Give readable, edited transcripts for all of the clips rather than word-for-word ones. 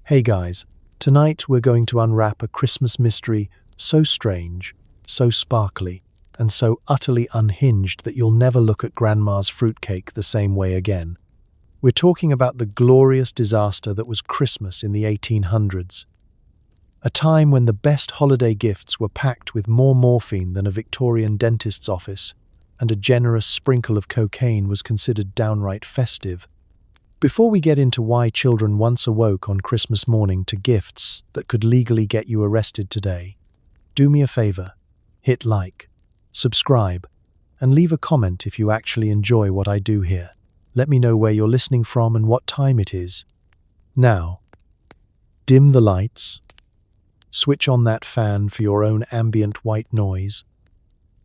Hey guys, tonight we're going to unwrap a Christmas mystery so strange, so sparkly, and so utterly unhinged that you'll never look at Grandma's fruitcake the same way again. We're talking about the glorious disaster that was Christmas in the 1800s. A time when the best holiday gifts were packed with more morphine than a Victorian dentist's office, and a generous sprinkle of cocaine was considered downright festive. Before we get into why children once awoke on Christmas morning to gifts that could legally get you arrested today, do me a favor, hit like, subscribe, and leave a comment if you actually enjoy what I do here. Let me know where you're listening from and what time it is. Now, dim the lights, switch on that fan for your own ambient white noise,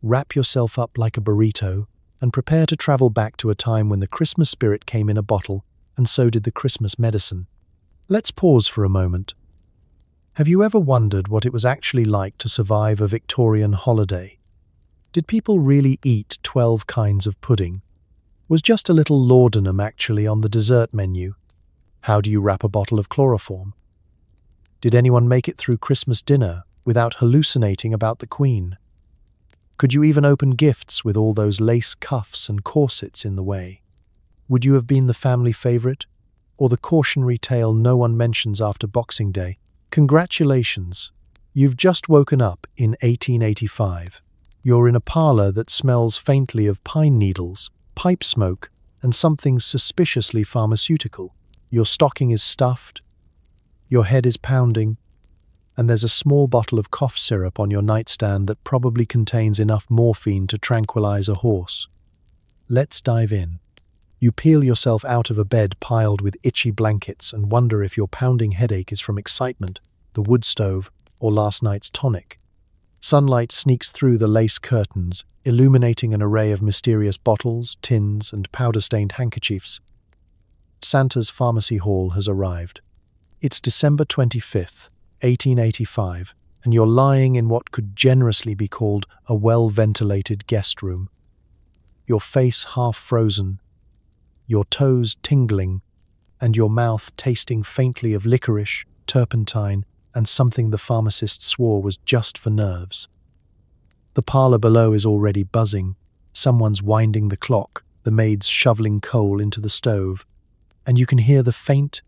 wrap yourself up like a burrito, and prepare to travel back to a time when the Christmas spirit came in a bottle, and so did the Christmas medicine. Let's pause for a moment. Have you ever wondered what it was actually like to survive a Victorian holiday? Did people really eat 12 kinds of pudding? Was just a little laudanum actually on the dessert menu? How do you wrap a bottle of chloroform? Did anyone make it through Christmas dinner without hallucinating about the Queen? Could you even open gifts with all those lace cuffs and corsets in the way? Would you have been the family favorite, or the cautionary tale no one mentions after Boxing Day? Congratulations! You've just woken up in 1885. You're in a parlor that smells faintly of pine needles, pipe smoke, and something suspiciously pharmaceutical. Your stocking is stuffed, your head is pounding, and there's a small bottle of cough syrup on your nightstand that probably contains enough morphine to tranquilize a horse. Let's dive in. You peel yourself out of a bed piled with itchy blankets and wonder if your pounding headache is from excitement, the wood stove, or last night's tonic. Sunlight sneaks through the lace curtains, illuminating an array of mysterious bottles, tins, and powder-stained handkerchiefs. Santa's pharmacy haul has arrived. It's December 25th, 1885, and you're lying in what could generously be called a well-ventilated guest room. Your face half frozen, your toes tingling, and your mouth tasting faintly of licorice, turpentine, and something the pharmacist swore was just for nerves. The parlor below is already buzzing. Someone's winding the clock, the maid's shoveling coal into the stove, and you can hear the faint,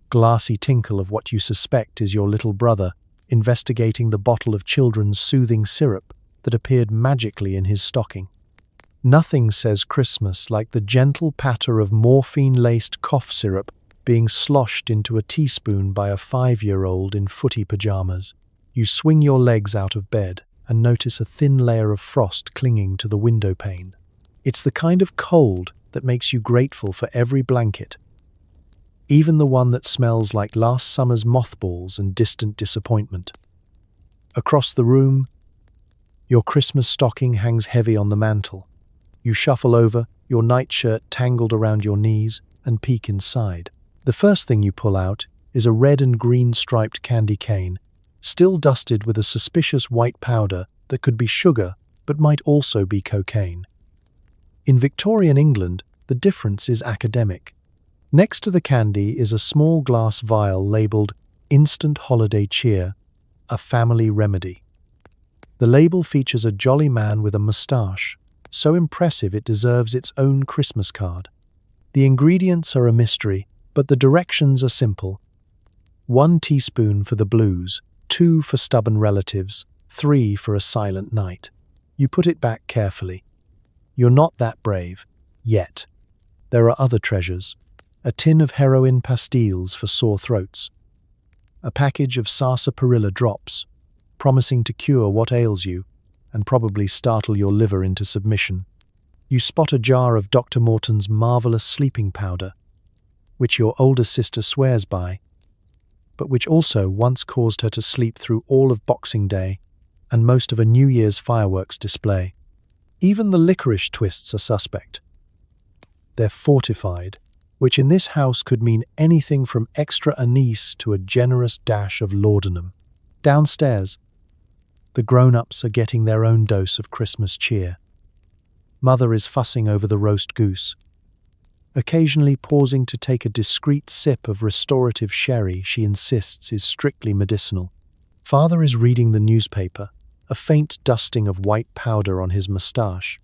glassy tinkle of what you suspect is your little brother investigating the bottle of children's soothing syrup that appeared magically in his stocking. Nothing says Christmas like the gentle patter of morphine-laced cough syrup being sloshed into a teaspoon by a 5-year-old in footy pajamas. You swing your legs out of bed and notice a thin layer of frost clinging to the window pane. It's the kind of cold that makes you grateful for every blanket, even the one that smells like last summer's mothballs and distant disappointment. Across the room, your Christmas stocking hangs heavy on the mantel. You shuffle over, your nightshirt tangled around your knees, and peek inside. The first thing you pull out is a red and green striped candy cane, still dusted with a suspicious white powder that could be sugar but might also be cocaine. In Victorian England, the difference is academic. Next to the candy is a small glass vial labeled Instant Holiday Cheer, a family remedy. The label features a jolly man with a moustache, so impressive it deserves its own Christmas card. The ingredients are a mystery, but the directions are simple. 1 teaspoon for the blues, 2 for stubborn relatives, 3 for a silent night. You put it back carefully. You're not that brave, yet. There are other treasures. A tin of heroin pastilles for sore throats. A package of sarsaparilla drops, promising to cure what ails you, and probably startle your liver into submission. You spot a jar of Dr. Morton's marvelous sleeping powder, which your older sister swears by, but which also once caused her to sleep through all of Boxing Day and most of a New Year's fireworks display. Even the licorice twists are suspect. They're fortified, which in this house could mean anything from extra anise to a generous dash of laudanum. Downstairs, the grown-ups are getting their own dose of Christmas cheer. Mother is fussing over the roast goose, occasionally pausing to take a discreet sip of restorative sherry she insists is strictly medicinal. Father is reading the newspaper, a faint dusting of white powder on his moustache.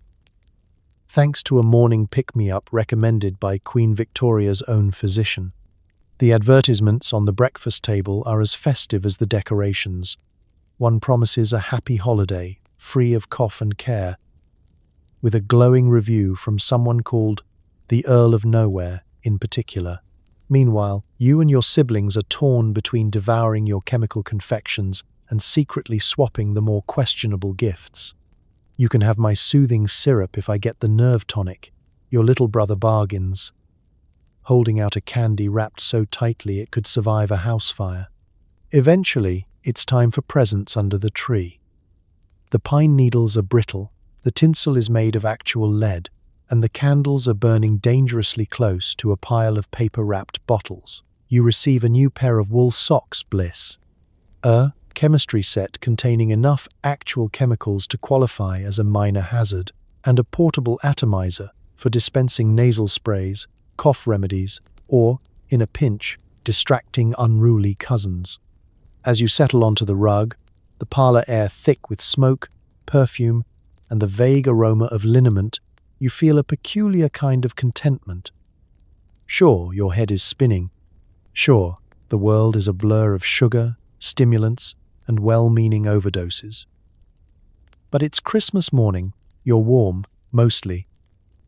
Thanks to a morning pick-me-up recommended by Queen Victoria's own physician. The advertisements on the breakfast table are as festive as the decorations. One promises a happy holiday, free of cough and care, with a glowing review from someone called the Earl of Nowhere in particular. Meanwhile, you and your siblings are torn between devouring your chemical confections and secretly swapping the more questionable gifts. You can have my soothing syrup if I get the nerve tonic, your little brother bargains, holding out a candy wrapped so tightly it could survive a house fire. Eventually, it's time for presents under the tree. The pine needles are brittle, the tinsel is made of actual lead, and the candles are burning dangerously close to a pile of paper-wrapped bottles. You receive a new pair of wool socks, Bliss. A chemistry set containing enough actual chemicals to qualify as a minor hazard, and a portable atomizer for dispensing nasal sprays, cough remedies, or, in a pinch, distracting unruly cousins. As you settle onto the rug, the parlor air thick with smoke, perfume, and the vague aroma of liniment, you feel a peculiar kind of contentment. Sure, your head is spinning. Sure, the world is a blur of sugar, stimulants, and well-meaning overdoses. But it's Christmas morning, you're warm, mostly,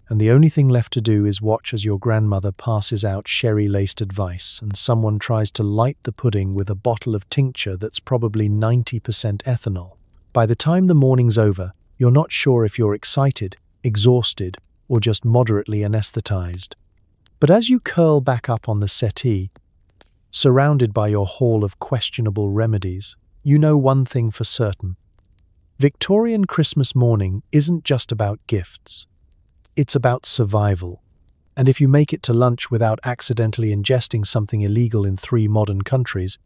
and the only thing left to do is watch as your grandmother passes out sherry-laced advice and someone tries to light the pudding with a bottle of tincture that's probably 90% ethanol. By the time the morning's over, you're not sure if you're excited, exhausted, or just moderately anesthetized. But as you curl back up on the settee, surrounded by your haul of questionable remedies, you know one thing for certain. Victorian Christmas morning isn't just about gifts. It's about survival. And if you make it to lunch without accidentally ingesting something illegal in 3 modern countries,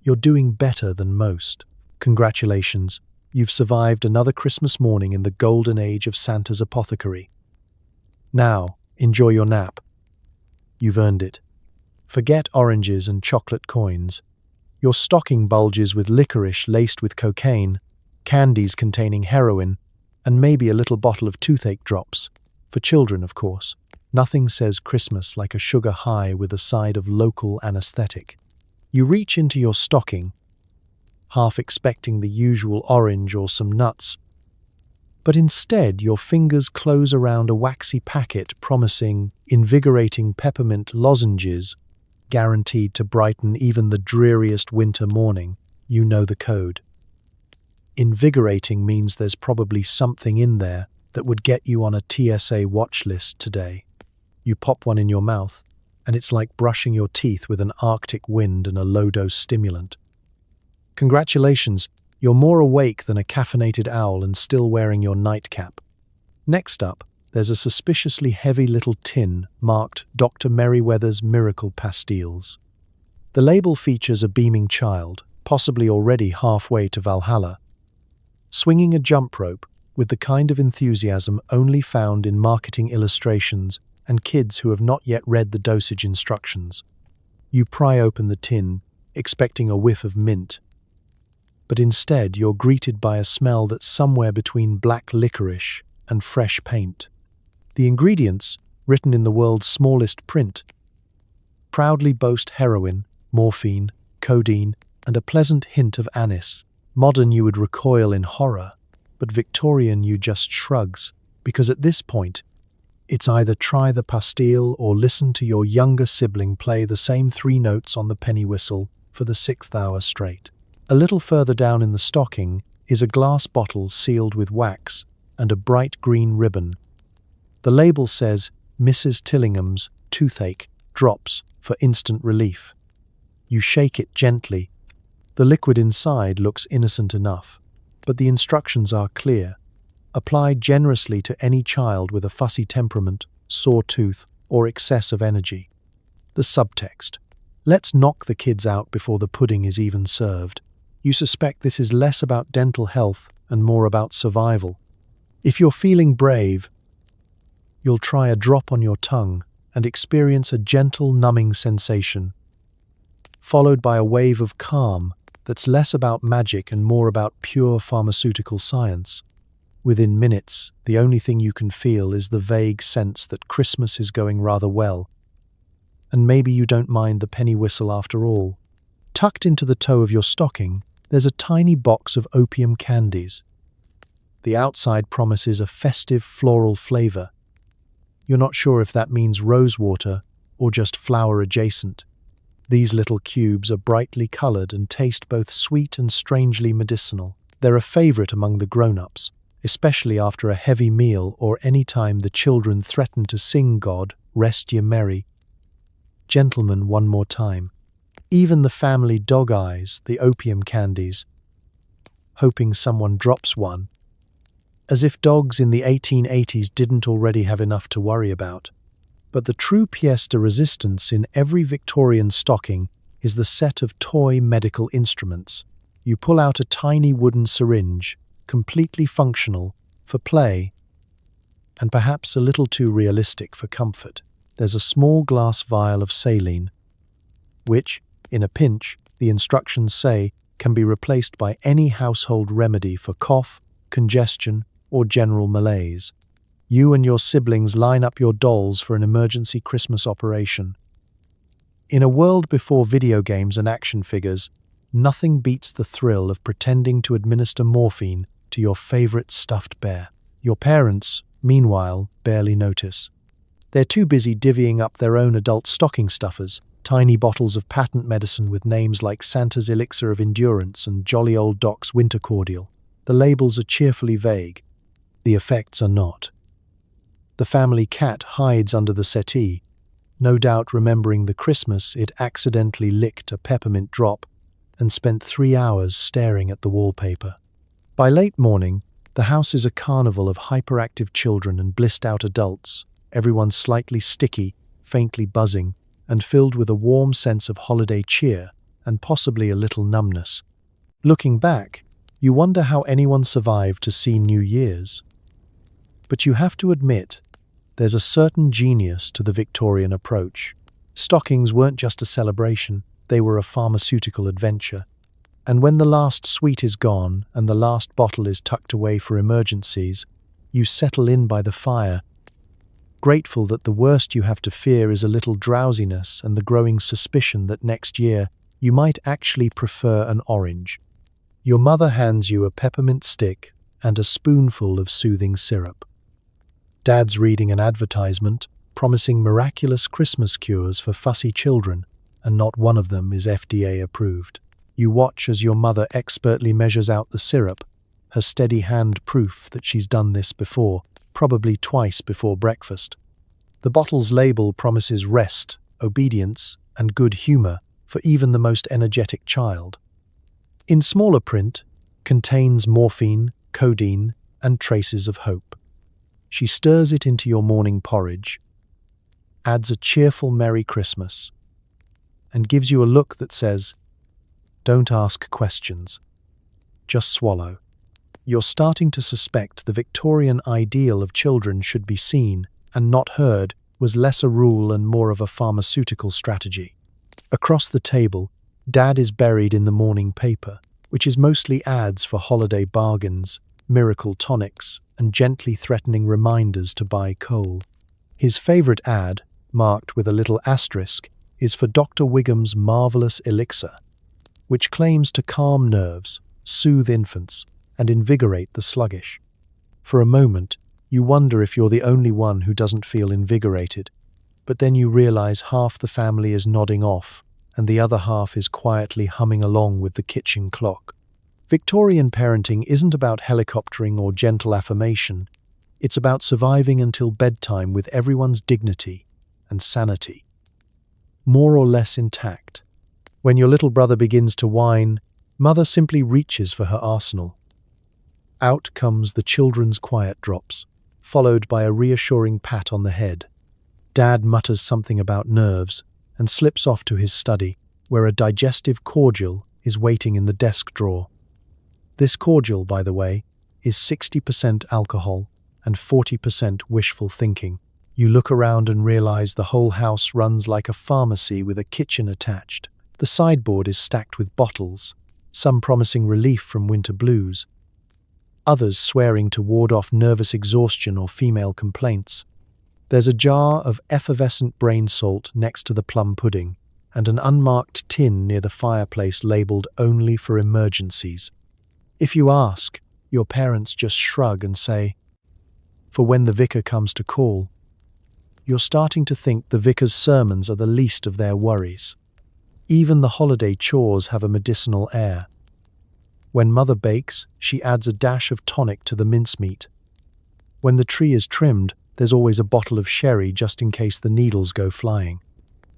you're doing better than most. Congratulations, you've survived another Christmas morning in the golden age of Santa's apothecary. Now, enjoy your nap. You've earned it. Forget oranges and chocolate coins. Your stocking bulges with licorice laced with cocaine, candies containing heroin, and maybe a little bottle of toothache drops. For children, of course. Nothing says Christmas like a sugar high with a side of local anesthetic. You reach into your stocking, half expecting the usual orange or some nuts, but instead your fingers close around a waxy packet promising invigorating peppermint lozenges, guaranteed to brighten even the dreariest winter morning. You know the code. Invigorating means there's probably something in there that would get you on a TSA watch list today. You pop one in your mouth, and it's like brushing your teeth with an Arctic wind and a low-dose stimulant. Congratulations, you're more awake than a caffeinated owl and still wearing your nightcap. Next up, there's a suspiciously heavy little tin marked Dr. Merriweather's Miracle Pastilles. The label features a beaming child, possibly already halfway to Valhalla, swinging a jump rope with the kind of enthusiasm only found in marketing illustrations and kids who have not yet read the dosage instructions. You pry open the tin, expecting a whiff of mint, but instead you're greeted by a smell that's somewhere between black licorice and fresh paint. The ingredients, written in the world's smallest print, proudly boast heroin, morphine, codeine, and a pleasant hint of anise. Modern you would recoil in horror, but Victorian you just shrugs, because at this point, it's either try the pastille or listen to your younger sibling play the same 3 notes on the penny whistle for the 6th hour straight. A little further down in the stocking is a glass bottle sealed with wax and a bright green ribbon. The label says Mrs. Tillingham's toothache drops for instant relief. You shake it gently. The liquid inside looks innocent enough, but the instructions are clear. Apply generously to any child with a fussy temperament, sore tooth, or excess of energy. The subtext: let's knock the kids out before the pudding is even served. You suspect this is less about dental health and more about survival. If you're feeling brave, You'll try a drop on your tongue and experience a gentle numbing sensation, followed by a wave of calm that's less about magic and more about pure pharmaceutical science. Within minutes, the only thing you can feel is the vague sense that Christmas is going rather well, and maybe you don't mind the penny whistle after all. Tucked into the toe of your stocking, there's a tiny box of opium candies. The outside promises a festive floral flavor. You're not sure if that means rosewater or just flower adjacent. These little cubes are brightly colored and taste both sweet and strangely medicinal. They're a favorite among the grown-ups, especially after a heavy meal or any time the children threaten to sing God, rest ye merry. Gentlemen, one more time. Even the family dog eyes the opium candies, hoping someone drops one, as if dogs in the 1880s didn't already have enough to worry about. But the true pièce de résistance in every Victorian stocking is the set of toy medical instruments. You pull out a tiny wooden syringe, completely functional, for play, and perhaps a little too realistic for comfort. There's a small glass vial of saline, which, in a pinch, the instructions say, can be replaced by any household remedy for cough, congestion, or general malaise. You and your siblings line up your dolls for an emergency Christmas operation. In a world before video games and action figures, nothing beats the thrill of pretending to administer morphine to your favorite stuffed bear. Your parents, meanwhile, barely notice. They're too busy divvying up their own adult stocking stuffers, tiny bottles of patent medicine with names like Santa's Elixir of Endurance and Jolly Old Doc's Winter Cordial. The labels are cheerfully vague. The effects are not. The family cat hides under the settee, no doubt remembering the Christmas it accidentally licked a peppermint drop and spent 3 hours staring at the wallpaper. By late morning, the house is a carnival of hyperactive children and blissed-out adults, everyone slightly sticky, faintly buzzing, and filled with a warm sense of holiday cheer and possibly a little numbness. Looking back, you wonder how anyone survived to see New Year's. But you have to admit, there's a certain genius to the Victorian approach. Stockings weren't just a celebration, they were a pharmaceutical adventure. And when the last sweet is gone and the last bottle is tucked away for emergencies, you settle in by the fire, grateful that the worst you have to fear is a little drowsiness and the growing suspicion that next year you might actually prefer an orange. Your mother hands you a peppermint stick and a spoonful of soothing syrup. Dad's reading an advertisement promising miraculous Christmas cures for fussy children, and not one of them is FDA approved. You watch as your mother expertly measures out the syrup, her steady hand proof that she's done this before, probably twice before breakfast. The bottle's label promises rest, obedience, and good humor for even the most energetic child. In smaller print, contains morphine, codeine, and traces of hope. She stirs it into your morning porridge, adds a cheerful Merry Christmas, and gives you a look that says, "Don't ask questions. Just swallow." You're starting to suspect the Victorian ideal of children should be seen and not heard was less a rule and more of a pharmaceutical strategy. Across the table, Dad is buried in the morning paper, which is mostly ads for holiday bargains, miracle tonics, and gently threatening reminders to buy coal. His favorite ad, marked with a little asterisk, is for Dr. Wigham's marvelous elixir, which claims to calm nerves, soothe infants, and invigorate the sluggish. For a moment, you wonder if you're the only one who doesn't feel invigorated, but then you realize half the family is nodding off, and the other half is quietly humming along with the kitchen clock. Victorian parenting isn't about helicoptering or gentle affirmation. It's about surviving until bedtime with everyone's dignity and sanity more or less intact. When your little brother begins to whine, mother simply reaches for her arsenal. Out comes the children's quiet drops, followed by a reassuring pat on the head. Dad mutters something about nerves and slips off to his study, where a digestive cordial is waiting in the desk drawer. This cordial, by the way, is 60% alcohol and 40% wishful thinking. You look around and realize the whole house runs like a pharmacy with a kitchen attached. The sideboard is stacked with bottles, some promising relief from winter blues, others swearing to ward off nervous exhaustion or female complaints. There's a jar of effervescent brain salt next to the plum pudding, and an unmarked tin near the fireplace labeled only for emergencies. If you ask, your parents just shrug and say, "For when the vicar comes to call." You're starting to think the vicar's sermons are the least of their worries. Even the holiday chores have a medicinal air. When mother bakes, she adds a dash of tonic to the mincemeat. When the tree is trimmed, there's always a bottle of sherry just in case the needles go flying.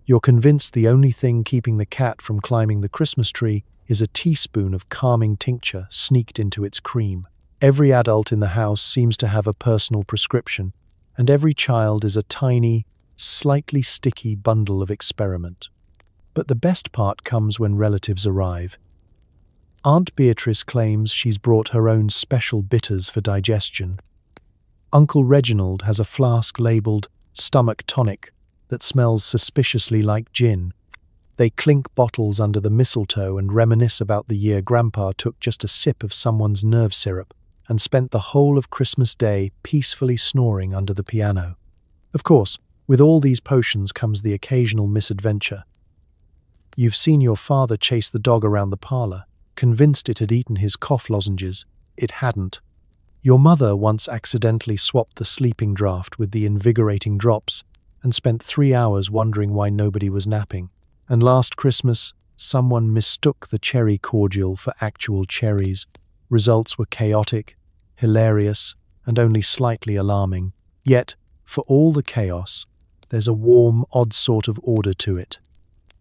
You're convinced the only thing keeping the cat from climbing the Christmas tree is a teaspoon of calming tincture sneaked into its cream. Every adult in the house seems to have a personal prescription, and every child is a tiny, slightly sticky bundle of experiment. But the best part comes when relatives arrive. Aunt Beatrice claims she's brought her own special bitters for digestion. Uncle Reginald has a flask labeled stomach tonic that smells suspiciously like gin. They clink bottles under the mistletoe and reminisce about the year Grandpa took just a sip of someone's nerve syrup and spent the whole of Christmas Day peacefully snoring under the piano. Of course, with all these potions comes the occasional misadventure. You've seen your father chase the dog around the parlor, convinced it had eaten his cough lozenges. It hadn't. Your mother once accidentally swapped the sleeping draught with the invigorating drops and spent 3 hours wondering why nobody was napping. And last Christmas, someone mistook the cherry cordial for actual cherries. Results were chaotic, hilarious, and only slightly alarming. Yet, for all the chaos, there's a warm, odd sort of order to it.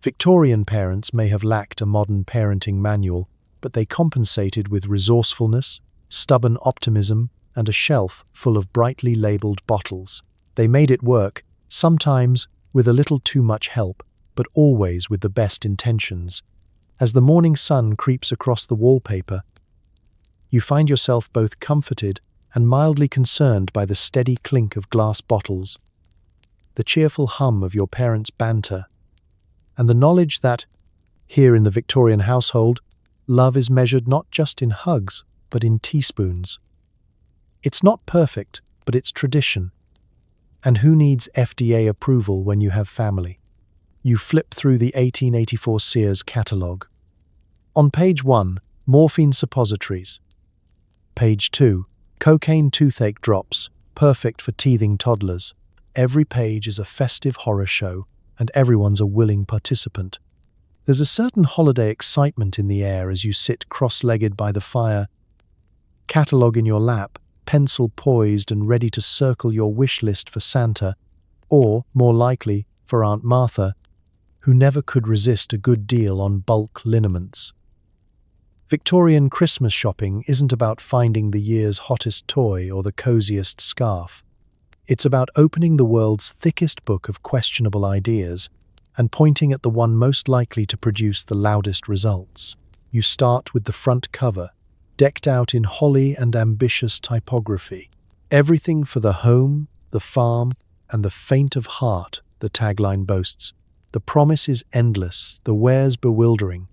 Victorian parents may have lacked a modern parenting manual, but they compensated with resourcefulness, stubborn optimism, and a shelf full of brightly labeled bottles. They made it work, sometimes with a little too much help, but always with the best intentions. As the morning sun creeps across the wallpaper, you find yourself both comforted and mildly concerned by the steady clink of glass bottles, the cheerful hum of your parents' banter, and the knowledge that, here in the Victorian household, love is measured not just in hugs, but in teaspoons. It's not perfect, but it's tradition. And who needs FDA approval when you have family? You flip through the 1884 Sears catalogue. On page 1, morphine suppositories. Page 2, cocaine toothache drops, perfect for teething toddlers. Every page is a festive horror show, and everyone's a willing participant. There's a certain holiday excitement in the air as you sit cross-legged by the fire, catalogue in your lap, pencil poised and ready to circle your wish list for Santa, or, more likely, for Aunt Martha, who never could resist a good deal on bulk liniments. Victorian Christmas shopping isn't about finding the year's hottest toy or the coziest scarf. It's about opening the world's thickest book of questionable ideas and pointing at the one most likely to produce the loudest results. You start with the front cover, decked out in holly and ambitious typography. Everything for the home, the farm, and the faint of heart, the tagline boasts. The promise is endless, the wares bewildering.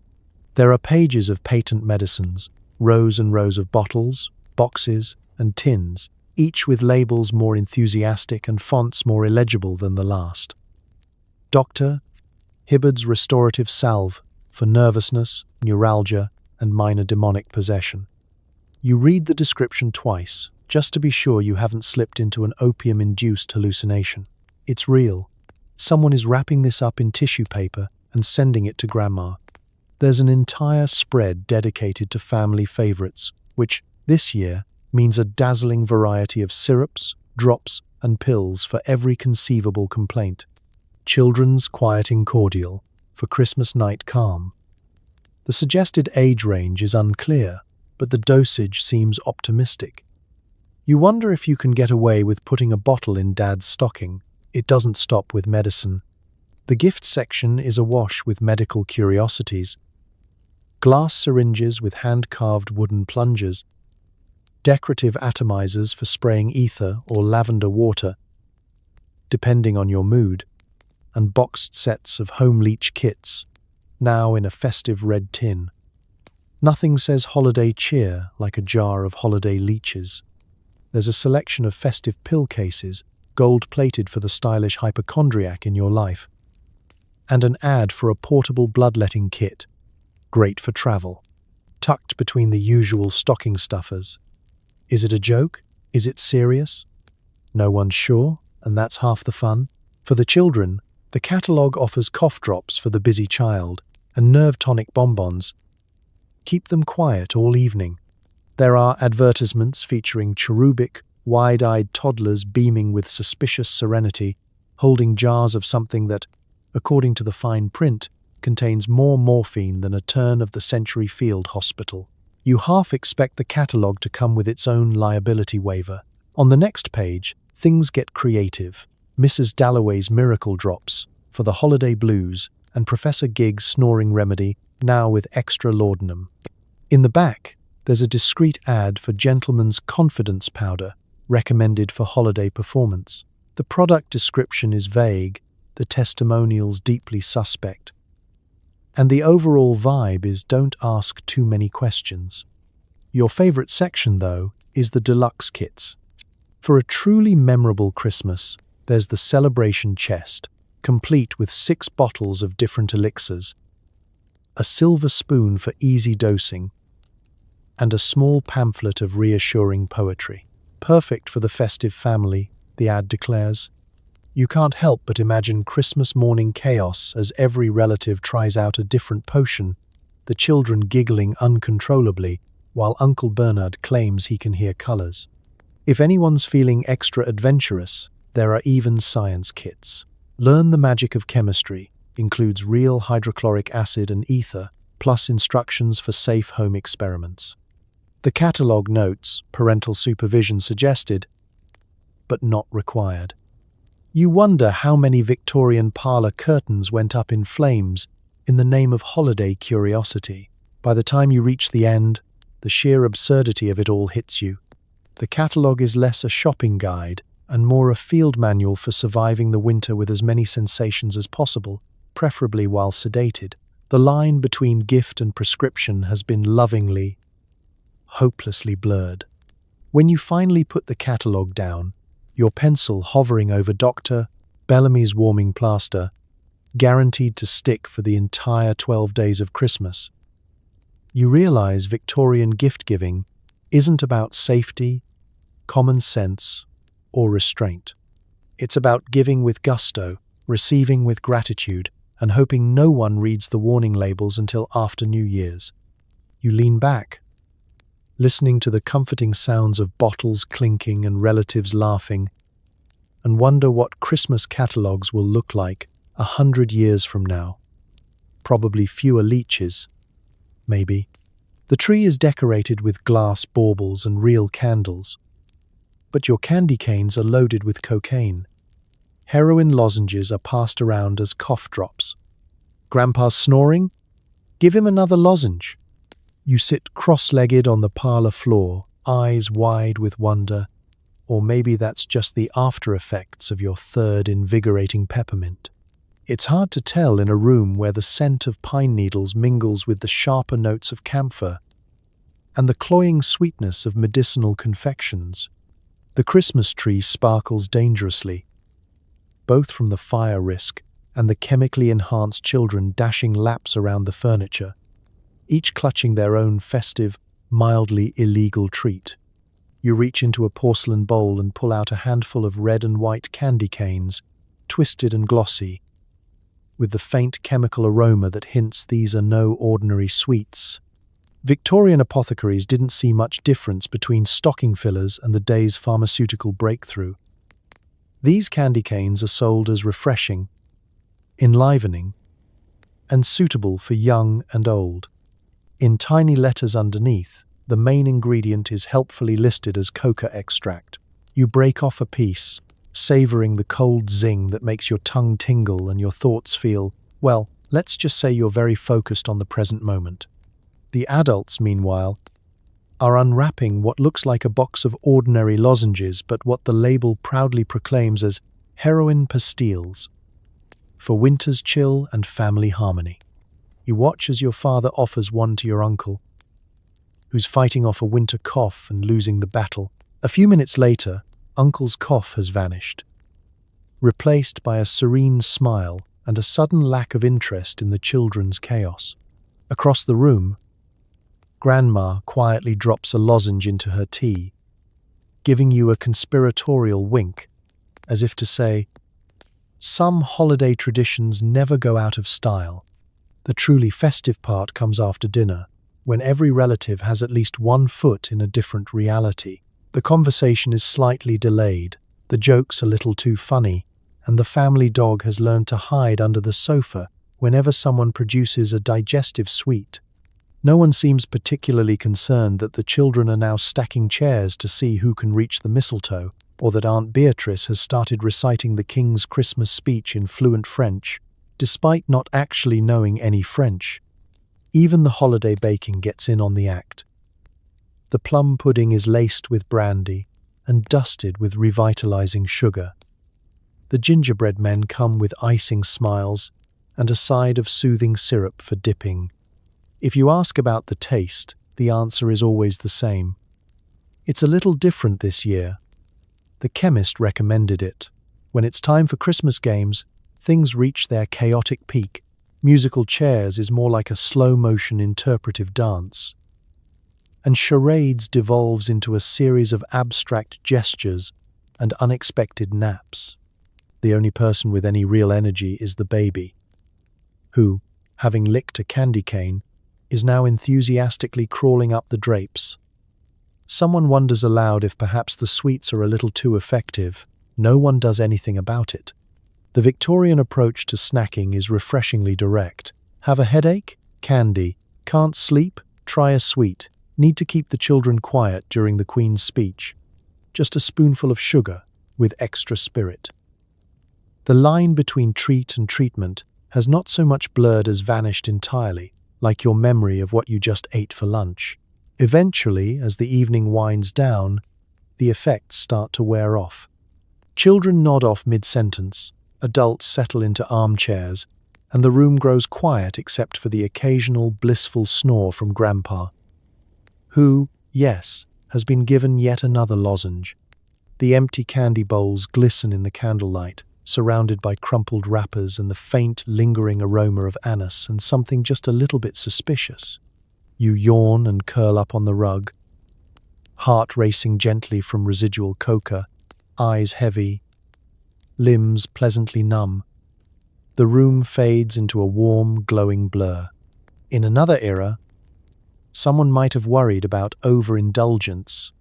There are pages of patent medicines, rows and rows of bottles, boxes, and tins, each with labels more enthusiastic and fonts more illegible than the last. Dr. Hibbard's restorative salve for nervousness, neuralgia, and minor demonic possession. You read the description twice, just to be sure you haven't slipped into an opium-induced hallucination. It's real. Someone is wrapping this up in tissue paper and sending it to Grandma. There's an entire spread dedicated to family favorites, which, this year, means a dazzling variety of syrups, drops, and pills for every conceivable complaint. Children's quieting cordial for Christmas night calm. The suggested age range is unclear, but the dosage seems optimistic. You wonder if you can get away with putting a bottle in Dad's stocking. It doesn't stop with medicine. The gift section is awash with medical curiosities. Glass syringes with hand-carved wooden plungers, decorative atomizers for spraying ether or lavender water, depending on your mood, and boxed sets of home leech kits, now in a festive red tin. Nothing says holiday cheer like a jar of holiday leeches. There's a selection of festive pill cases, gold-plated for the stylish hypochondriac in your life, and an ad for a portable bloodletting kit, great for travel, tucked between the usual stocking stuffers. Is it a joke? Is it serious? No one's sure, and that's half the fun. For the children, the catalogue offers cough drops for the busy child and nerve tonic bonbons. Keep them quiet all evening. There are advertisements featuring cherubic, wide-eyed toddlers beaming with suspicious serenity, holding jars of something that, according to the fine print, contains more morphine than a turn-of-the-century field hospital. You half expect the catalogue to come with its own liability waiver. On the next page, things get creative. Mrs. Dalloway's Miracle Drops for the holiday blues and Professor Gigg's Snoring Remedy, now with extra laudanum. In the back, there's a discreet ad for Gentleman's Confidence Powder, recommended for holiday performance. The product description is vague, the testimonials deeply suspect, and the overall vibe is don't ask too many questions. Your favorite section, though, is the deluxe kits. For a truly memorable Christmas, there's the celebration chest, complete with 6 bottles of different elixirs, a silver spoon for easy dosing, and a small pamphlet of reassuring poetry. Perfect for the festive family, the ad declares. You can't help but imagine Christmas morning chaos as every relative tries out a different potion, the children giggling uncontrollably, while Uncle Bernard claims he can hear colors. If anyone's feeling extra adventurous, there are even science kits. Learn the magic of chemistry includes real hydrochloric acid and ether, plus instructions for safe home experiments. The catalogue notes parental supervision suggested, but not required. You wonder how many Victorian parlour curtains went up in flames in the name of holiday curiosity. By the time you reach the end, the sheer absurdity of it all hits you. The catalogue is less a shopping guide and more a field manual for surviving the winter with as many sensations as possible, preferably while sedated. The line between gift and prescription has been lovingly, hopelessly blurred. When you finally put the catalogue down, your pencil hovering over Dr. Bellamy's warming plaster, guaranteed to stick for the entire 12 days of Christmas, you realize Victorian gift-giving isn't about safety, common sense, or restraint. It's about giving with gusto, receiving with gratitude, and hoping no one reads the warning labels until after New Year's. You lean back, listening to the comforting sounds of bottles clinking and relatives laughing, and wonder what Christmas catalogues will look like 100 years from now. Probably fewer leeches, maybe. The tree is decorated with glass baubles and real candles, but your candy canes are loaded with cocaine. Heroin lozenges are passed around as cough drops. Grandpa's snoring? Give him another lozenge. You sit cross-legged on the parlour floor, eyes wide with wonder, or maybe that's just the after-effects of your third invigorating peppermint. It's hard to tell in a room where the scent of pine needles mingles with the sharper notes of camphor and the cloying sweetness of medicinal confections. The Christmas tree sparkles dangerously, both from the fire risk and the chemically enhanced children dashing laps around the furniture, each clutching their own festive, mildly illegal treat. You reach into a porcelain bowl and pull out a handful of red and white candy canes, twisted and glossy, with the faint chemical aroma that hints these are no ordinary sweets. Victorian apothecaries didn't see much difference between stocking fillers and the day's pharmaceutical breakthrough. These candy canes are sold as refreshing, enlivening, and suitable for young and old. In tiny letters underneath, the main ingredient is helpfully listed as coca extract. You break off a piece, savoring the cold zing that makes your tongue tingle and your thoughts feel, well, let's just say you're very focused on the present moment. The adults, meanwhile, are unwrapping what looks like a box of ordinary lozenges, but what the label proudly proclaims as heroin pastilles, for winter's chill and family harmony. You watch as your father offers one to your uncle, who's fighting off a winter cough and losing the battle. A few minutes later, uncle's cough has vanished, replaced by a serene smile and a sudden lack of interest in the children's chaos. Across the room, Grandma quietly drops a lozenge into her tea, giving you a conspiratorial wink, as if to say, some holiday traditions never go out of style. The truly festive part comes after dinner, when every relative has at least one foot in a different reality. The conversation is slightly delayed, the jokes a little too funny, and the family dog has learned to hide under the sofa whenever someone produces a digestive sweet. No one seems particularly concerned that the children are now stacking chairs to see who can reach the mistletoe, or that Aunt Beatrice has started reciting the King's Christmas speech in fluent French, despite not actually knowing any French. Even the holiday baking gets in on the act. The plum pudding is laced with brandy and dusted with revitalizing sugar. The gingerbread men come with icing smiles and a side of soothing syrup for dipping. If you ask about the taste, the answer is always the same. It's a little different this year. The chemist recommended it. When it's time for Christmas games, things reach their chaotic peak. Musical chairs is more like a slow-motion interpretive dance. And charades devolves into a series of abstract gestures and unexpected naps. The only person with any real energy is the baby, who, having licked a candy cane, is now enthusiastically crawling up the drapes. Someone wonders aloud if perhaps the sweets are a little too effective. No one does anything about it. The Victorian approach to snacking is refreshingly direct. Have a headache? Candy. Can't sleep? Try a sweet. Need to keep the children quiet during the Queen's speech. Just a spoonful of sugar with extra spirit. The line between treat and treatment has not so much blurred as vanished entirely, like your memory of what you just ate for lunch. Eventually, as the evening winds down, the effects start to wear off. Children nod off mid-sentence, adults settle into armchairs, and the room grows quiet except for the occasional blissful snore from Grandpa, who, yes, has been given yet another lozenge. The empty candy bowls glisten in the candlelight, surrounded by crumpled wrappers and the faint, lingering aroma of anise and something just a little bit suspicious. You yawn and curl up on the rug, heart racing gently from residual coca, eyes heavy, limbs pleasantly numb. The room fades into a warm, glowing blur. In another era, someone might have worried about overindulgence.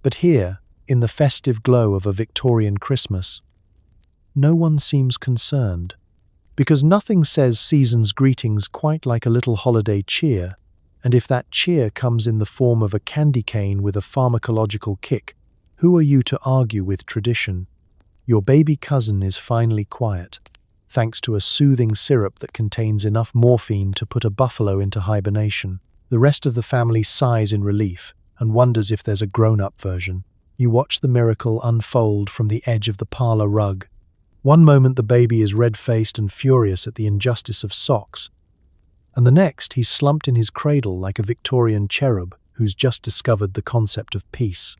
But here, in the festive glow of a Victorian Christmas, no one seems concerned, because nothing says season's greetings quite like a little holiday cheer, and if that cheer comes in the form of a candy cane with a pharmacological kick, who are you to argue with tradition? Your baby cousin is finally quiet, thanks to a soothing syrup that contains enough morphine to put a buffalo into hibernation. The rest of the family sighs in relief and wonders if there's a grown-up version. You watch the miracle unfold from the edge of the parlor rug. One moment the baby is red-faced and furious at the injustice of socks, and the next he's slumped in his cradle like a Victorian cherub who's just discovered the concept of peace.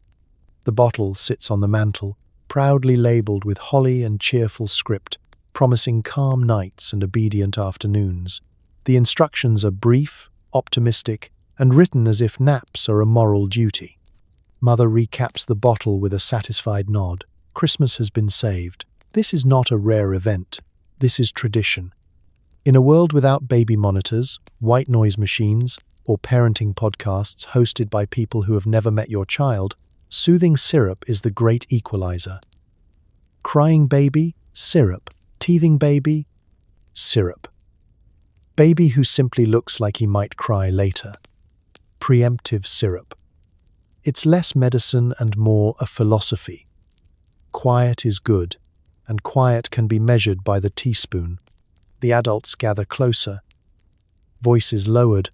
The bottle sits on the mantel, proudly labelled with holly and cheerful script, promising calm nights and obedient afternoons. The instructions are brief, optimistic, and written as if naps are a moral duty. Mother recaps the bottle with a satisfied nod. Christmas has been saved. This is not a rare event. This is tradition. In a world without baby monitors, white noise machines, or parenting podcasts hosted by people who have never met your child, soothing syrup is the great equalizer. Crying baby, syrup. Teething baby, syrup. Baby who simply looks like he might cry later. Preemptive syrup. It's less medicine and more a philosophy. Quiet is good, and quiet can be measured by the teaspoon. The adults gather closer, voices lowered,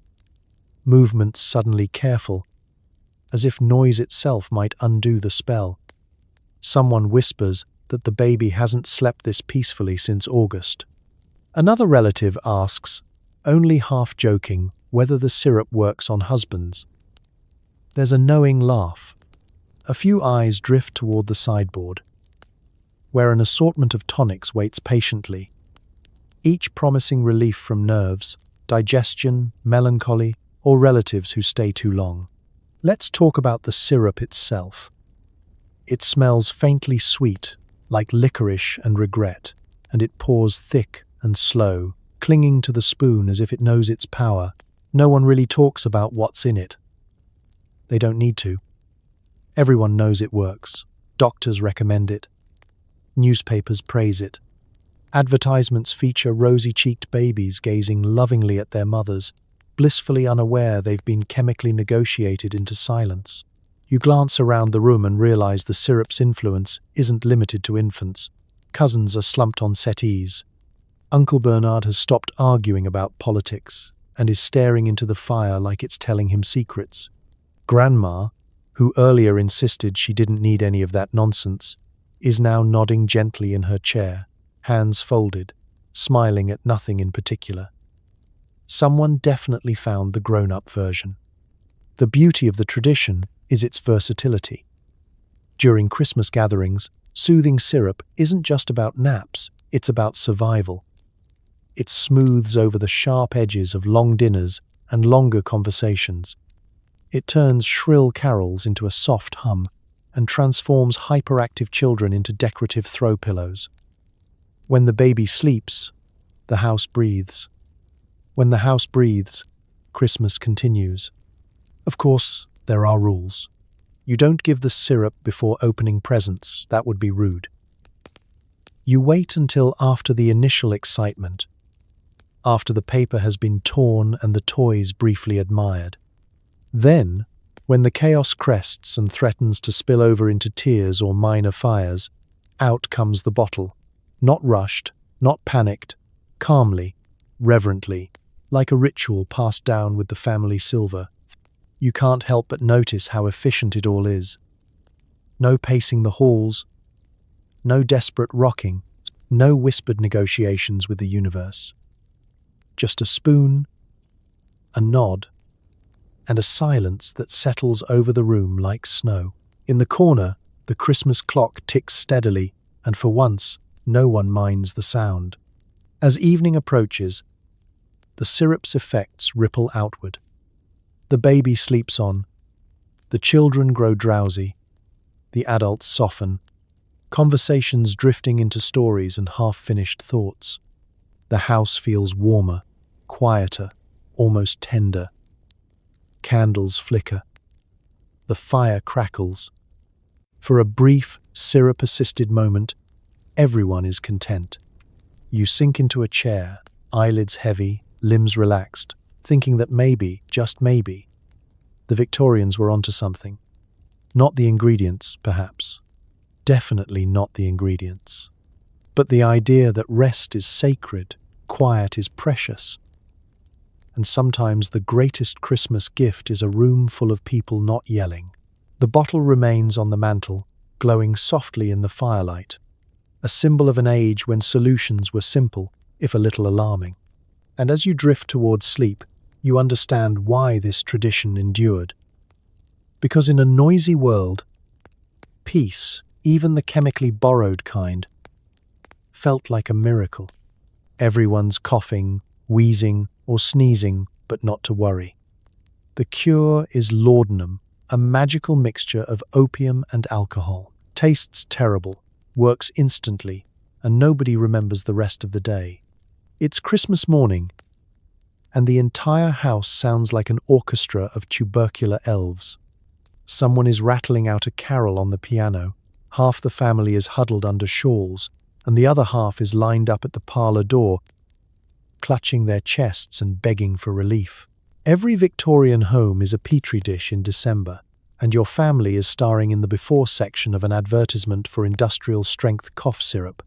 movements suddenly careful, as if noise itself might undo the spell. Someone whispers, that the baby hasn't slept this peacefully since August. Another relative asks, only half joking, whether the syrup works on husbands. There's a knowing laugh. A few eyes drift toward the sideboard, where an assortment of tonics waits patiently, each promising relief from nerves, digestion, melancholy, or relatives who stay too long. Let's talk about the syrup itself. It smells faintly sweet, like licorice and regret, and it pours thick and slow, clinging to the spoon as if it knows its power. No one really talks about what's in it. They don't need to. Everyone knows it works. Doctors recommend it. Newspapers praise it. Advertisements feature rosy-cheeked babies gazing lovingly at their mothers, blissfully unaware they've been chemically negotiated into silence. You glance around the room and realize the syrup's influence isn't limited to infants. Cousins are slumped on settees. Uncle Bernard has stopped arguing about politics and is staring into the fire like it's telling him secrets. Grandma, who earlier insisted she didn't need any of that nonsense, is now nodding gently in her chair, hands folded, smiling at nothing in particular. Someone definitely found the grown-up version. The beauty of the tradition is its versatility. During Christmas gatherings, soothing syrup isn't just about naps, it's about survival. It smooths over the sharp edges of long dinners and longer conversations. It turns shrill carols into a soft hum and transforms hyperactive children into decorative throw pillows. When the baby sleeps, the house breathes. When the house breathes, Christmas continues. Of course, there are rules. You don't give the syrup before opening presents, that would be rude. You wait until after the initial excitement, after the paper has been torn and the toys briefly admired. Then, when the chaos crests and threatens to spill over into tears or minor fires, out comes the bottle. Not rushed, not panicked, calmly, reverently, like a ritual passed down with the family silver. You can't help but notice how efficient it all is. No pacing the halls, no desperate rocking, no whispered negotiations with the universe. Just a spoon, a nod, and a silence that settles over the room like snow. In the corner, the Christmas clock ticks steadily, and for once, no one minds the sound. As evening approaches, the syrup's effects ripple outward. The baby sleeps on. The children grow drowsy. The adults soften. Conversations drifting into stories and half-finished thoughts. The house feels warmer, quieter, almost tender. Candles flicker. The fire crackles. For a brief, syrup-assisted moment, everyone is content. You sink into a chair, eyelids heavy, limbs relaxed, thinking that maybe, just maybe, the Victorians were onto something. Not the ingredients, perhaps. Definitely not the ingredients. But the idea that rest is sacred, quiet is precious. And sometimes the greatest Christmas gift is a room full of people not yelling. The bottle remains on the mantel, glowing softly in the firelight, a symbol of an age when solutions were simple, if a little alarming. And as you drift towards sleep, you understand why this tradition endured. Because in a noisy world, peace, even the chemically borrowed kind, felt like a miracle. Everyone's coughing, wheezing, or sneezing, but not to worry. The cure is laudanum, a magical mixture of opium and alcohol. Tastes terrible, works instantly, and nobody remembers the rest of the day. It's Christmas morning, and the entire house sounds like an orchestra of tubercular elves. Someone is rattling out a carol on the piano, half the family is huddled under shawls, and the other half is lined up at the parlor door, clutching their chests and begging for relief. Every Victorian home is a petri dish in December, and your family is starring in the before section of an advertisement for industrial-strength cough syrup.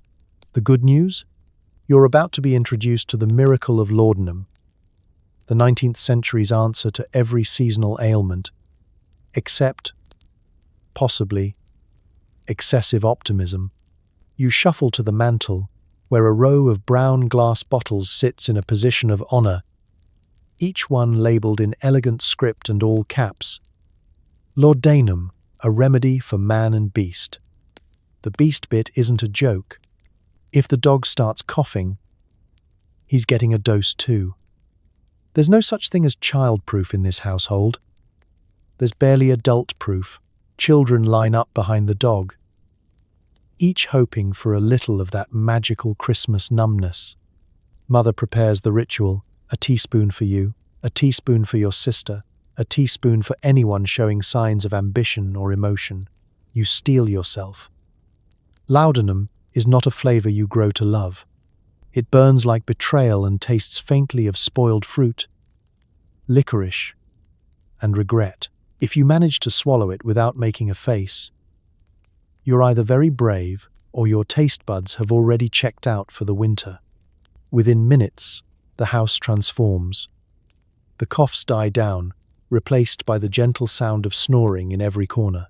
The good news? You're about to be introduced to the miracle of laudanum, the 19th century's answer to every seasonal ailment, except, possibly, excessive optimism. You shuffle to the mantel, where a row of brown glass bottles sits in a position of honor, each one labeled in elegant script and all caps. Laudanum, a remedy for man and beast. The beast bit isn't a joke. If the dog starts coughing, he's getting a dose too. There's no such thing as childproof in this household. There's barely adult-proof. Children line up behind the dog, each hoping for a little of that magical Christmas numbness. Mother prepares the ritual, a teaspoon for you, a teaspoon for your sister, a teaspoon for anyone showing signs of ambition or emotion. You steel yourself. Laudanum is not a flavor you grow to love. It burns like betrayal and tastes faintly of spoiled fruit, licorice, and regret. If you manage to swallow it without making a face, you're either very brave or your taste buds have already checked out for the winter. Within minutes, the house transforms. The coughs die down, replaced by the gentle sound of snoring in every corner.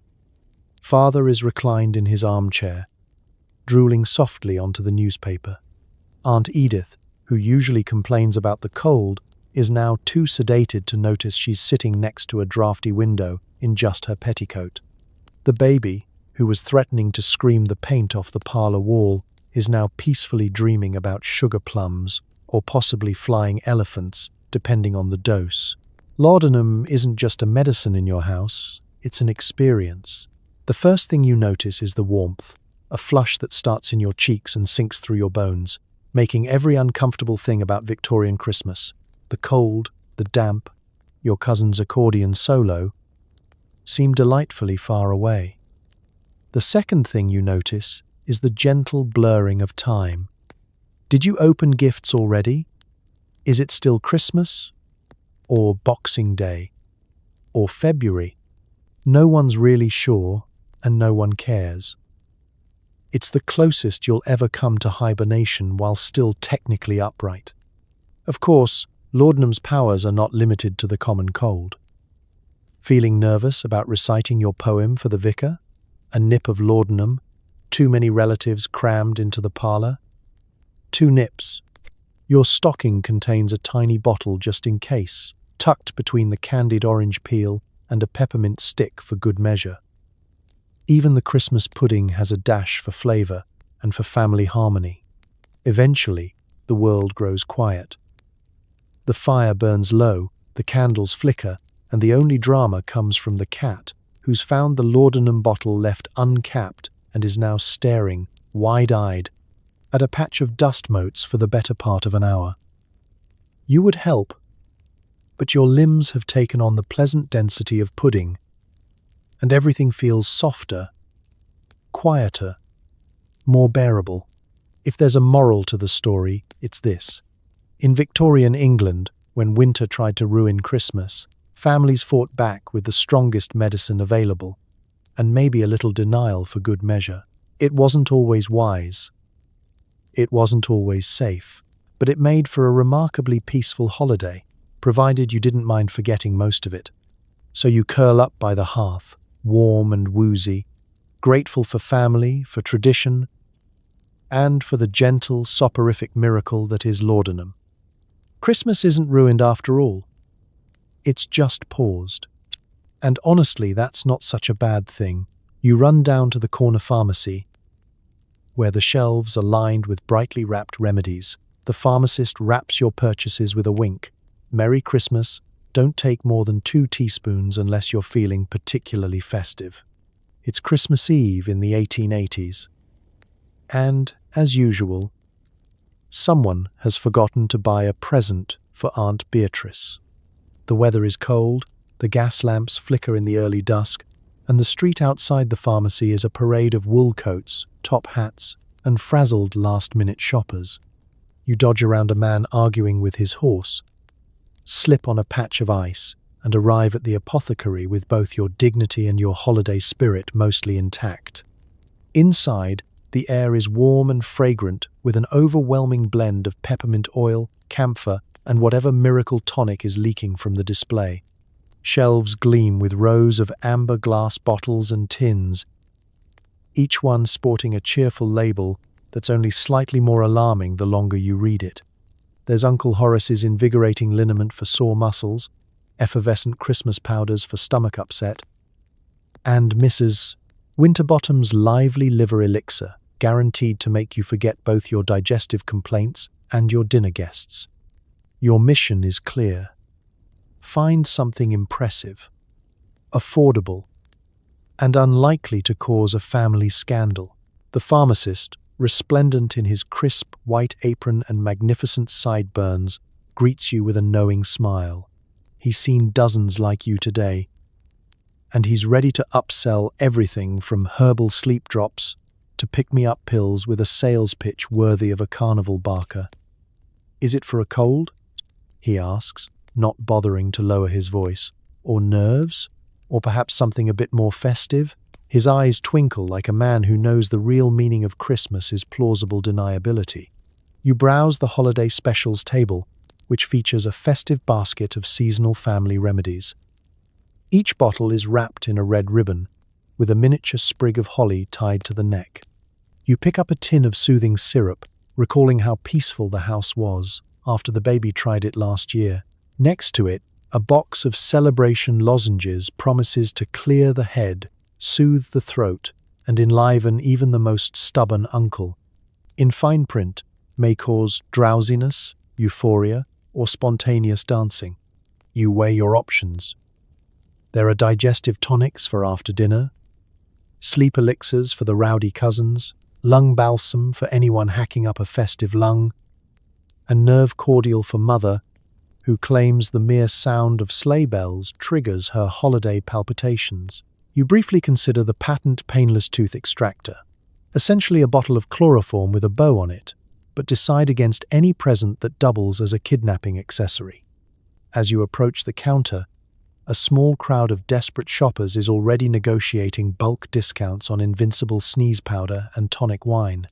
Father is reclined in his armchair, drooling softly onto the newspaper. Aunt Edith, who usually complains about the cold, is now too sedated to notice she's sitting next to a drafty window in just her petticoat. The baby, who was threatening to scream the paint off the parlor wall, is now peacefully dreaming about sugar plums or possibly flying elephants, depending on the dose. Laudanum isn't just a medicine in your house, it's an experience. The first thing you notice is the warmth, a flush that starts in your cheeks and sinks through your bones, making every uncomfortable thing about Victorian Christmas, the cold, the damp, your cousin's accordion solo, seem delightfully far away. The second thing you notice is the gentle blurring of time. Did you open gifts already? Is it still Christmas? Or Boxing Day? Or February? No one's really sure, and no one cares. It's the closest you'll ever come to hibernation while still technically upright. Of course, laudanum's powers are not limited to the common cold. Feeling nervous about reciting your poem for the vicar? A nip of laudanum? Too many relatives crammed into the parlor? 2 nips. Your stocking contains a tiny bottle just in case, tucked between the candied orange peel and a peppermint stick for good measure. Even the Christmas pudding has a dash for flavor and for family harmony. Eventually, the world grows quiet. The fire burns low, the candles flicker, and the only drama comes from the cat, who's found the laudanum bottle left uncapped and is now staring, wide-eyed, at a patch of dust motes for the better part of an hour. You would help, but your limbs have taken on the pleasant density of pudding, and everything feels softer, quieter, more bearable. If there's a moral to the story, it's this. In Victorian England, when winter tried to ruin Christmas, families fought back with the strongest medicine available, and maybe a little denial for good measure. It wasn't always wise. It wasn't always safe, but it made for a remarkably peaceful holiday, provided you didn't mind forgetting most of it. So you curl up by the hearth, warm and woozy, grateful for family, for tradition, and for the gentle, soporific miracle that is laudanum. Christmas isn't ruined after all. It's just paused. And honestly, that's not such a bad thing. You run down to the corner pharmacy, where the shelves are lined with brightly wrapped remedies. The pharmacist wraps your purchases with a wink. Merry Christmas. Don't take more than 2 teaspoons unless you're feeling particularly festive. It's Christmas Eve in the 1880s. And, as usual, someone has forgotten to buy a present for Aunt Beatrice. The weather is cold, the gas lamps flicker in the early dusk, and the street outside the pharmacy is a parade of wool coats, top hats, and frazzled last-minute shoppers. You dodge around a man arguing with his horse, slip on a patch of ice, and arrive at the apothecary with both your dignity and your holiday spirit mostly intact. Inside, the air is warm and fragrant with an overwhelming blend of peppermint oil, camphor, and whatever miracle tonic is leaking from the display. Shelves gleam with rows of amber glass bottles and tins, each one sporting a cheerful label that's only slightly more alarming the longer you read it. There's Uncle Horace's Invigorating liniment for sore muscles, effervescent Christmas powders for stomach upset, and Mrs. Winterbottom's lively liver elixir, guaranteed to make you forget both your digestive complaints and your dinner guests. Your mission is clear. Find something impressive, affordable, and unlikely to cause a family scandal. The pharmacist, resplendent in his crisp white apron and magnificent sideburns, greets you with a knowing smile. He's seen dozens like you today, and he's ready to upsell everything from herbal sleep drops to pick-me-up pills with a sales pitch worthy of a carnival barker. "Is it for a cold?" he asks, not bothering to lower his voice. "Or nerves? Or perhaps something a bit more festive?" His eyes twinkle like a man who knows the real meaning of Christmas is plausible deniability. You browse the holiday specials table, which features a festive basket of seasonal family remedies. Each bottle is wrapped in a red ribbon, with a miniature sprig of holly tied to the neck. You pick up a tin of soothing syrup, recalling how peaceful the house was after the baby tried it last year. Next to it, a box of celebration lozenges promises to clear the head, soothe the throat, and enliven even the most stubborn uncle. In fine print, may cause drowsiness, euphoria, or spontaneous dancing. You weigh your options. There are digestive tonics for after dinner, sleep elixirs for the rowdy cousins, lung balsam for anyone hacking up a festive lung, and nerve cordial for mother, who claims the mere sound of sleigh bells triggers her holiday palpitations. You briefly consider the patent painless tooth extractor, essentially a bottle of chloroform with a bow on it, but decide against any present that doubles as a kidnapping accessory. As you approach the counter, a small crowd of desperate shoppers is already negotiating bulk discounts on invincible sneeze powder and tonic wine.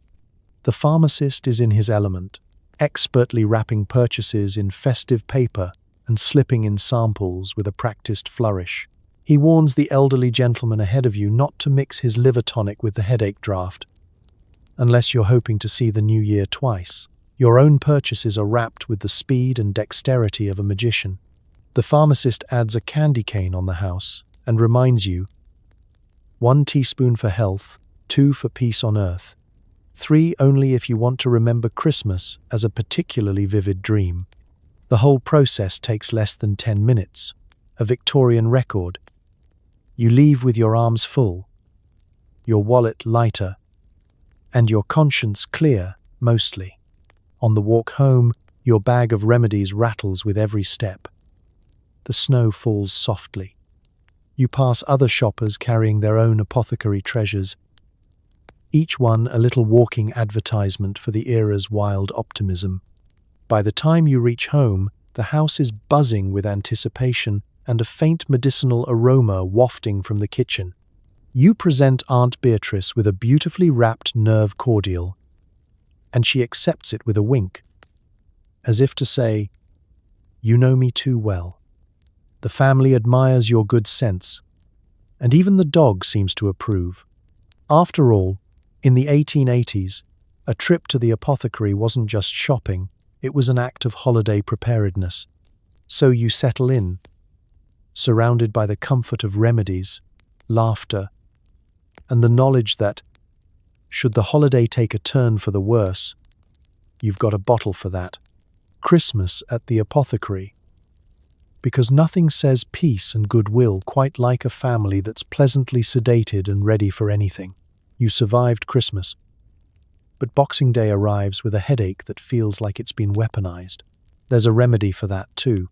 The pharmacist is in his element, expertly wrapping purchases in festive paper and slipping in samples with a practiced flourish. He warns the elderly gentleman ahead of you not to mix his liver tonic with the headache draft, unless you're hoping to see the new year twice. Your own purchases are wrapped with the speed and dexterity of a magician. The pharmacist adds a candy cane on the house and reminds you, 1 teaspoon for health, 2 for peace on earth, 3 only if you want to remember Christmas as a particularly vivid dream. The whole process takes less than 10 minutes, a Victorian record. You leave with your arms full, your wallet lighter, and your conscience clear, mostly. On the walk home, your bag of remedies rattles with every step. The snow falls softly. You pass other shoppers carrying their own apothecary treasures, each one a little walking advertisement for the era's wild optimism. By the time you reach home, the house is buzzing with anticipation and a faint medicinal aroma wafting from the kitchen. You present Aunt Beatrice with a beautifully wrapped nerve cordial, and she accepts it with a wink, as if to say, "You know me too well." The family admires your good sense, and even the dog seems to approve. After all, in the 1880s, a trip to the apothecary wasn't just shopping, it was an act of holiday preparedness. So you settle in, surrounded by the comfort of remedies, laughter, and the knowledge that, should the holiday take a turn for the worse, you've got a bottle for that. Christmas at the apothecary. Because nothing says peace and goodwill quite like a family that's pleasantly sedated and ready for anything. You survived Christmas, but Boxing Day arrives with a headache that feels like it's been weaponized. There's a remedy for that too.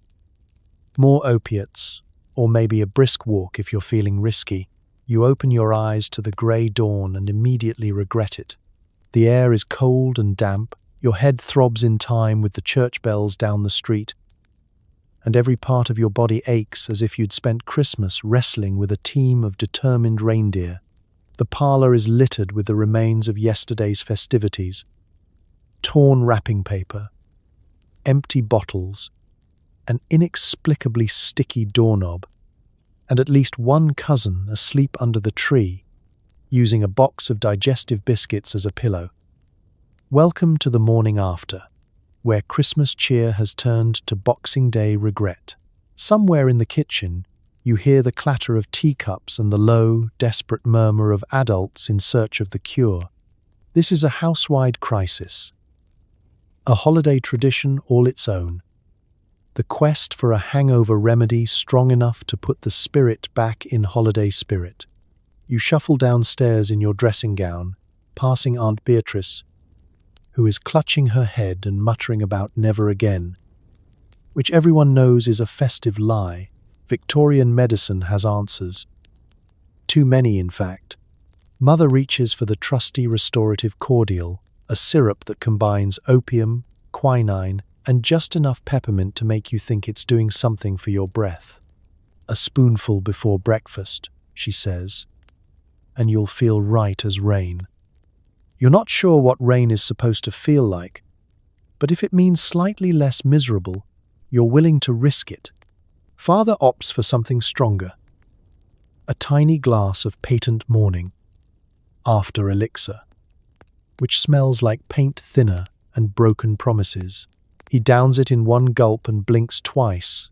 More opiates, or maybe a brisk walk if you're feeling risky. You open your eyes to the grey dawn and immediately regret it. The air is cold and damp, your head throbs in time with the church bells down the street, and every part of your body aches as if you'd spent Christmas wrestling with a team of determined reindeer. The parlour is littered with the remains of yesterday's festivities. Torn wrapping paper, empty bottles, an inexplicably sticky doorknob, and at least one cousin asleep under the tree, using a box of digestive biscuits as a pillow. Welcome to the morning after, where Christmas cheer has turned to Boxing Day regret. Somewhere in the kitchen, you hear the clatter of teacups and the low, desperate murmur of adults in search of the cure. This is a house-wide crisis, a holiday tradition all its own. The quest for a hangover remedy strong enough to put the spirit back in holiday spirit. You shuffle downstairs in your dressing gown, passing Aunt Beatrice, who is clutching her head and muttering about never again, which everyone knows is a festive lie. Victorian medicine has answers. Too many, in fact. Mother reaches for the trusty restorative cordial, a syrup that combines opium, quinine, and just enough peppermint to make you think it's doing something for your breath. A spoonful before breakfast, she says, and you'll feel right as rain. You're not sure what rain is supposed to feel like, but if it means slightly less miserable, you're willing to risk it. Father opts for something stronger. A tiny glass of patent morning, after elixir, which smells like paint thinner and broken promises. He downs it in one gulp and blinks twice,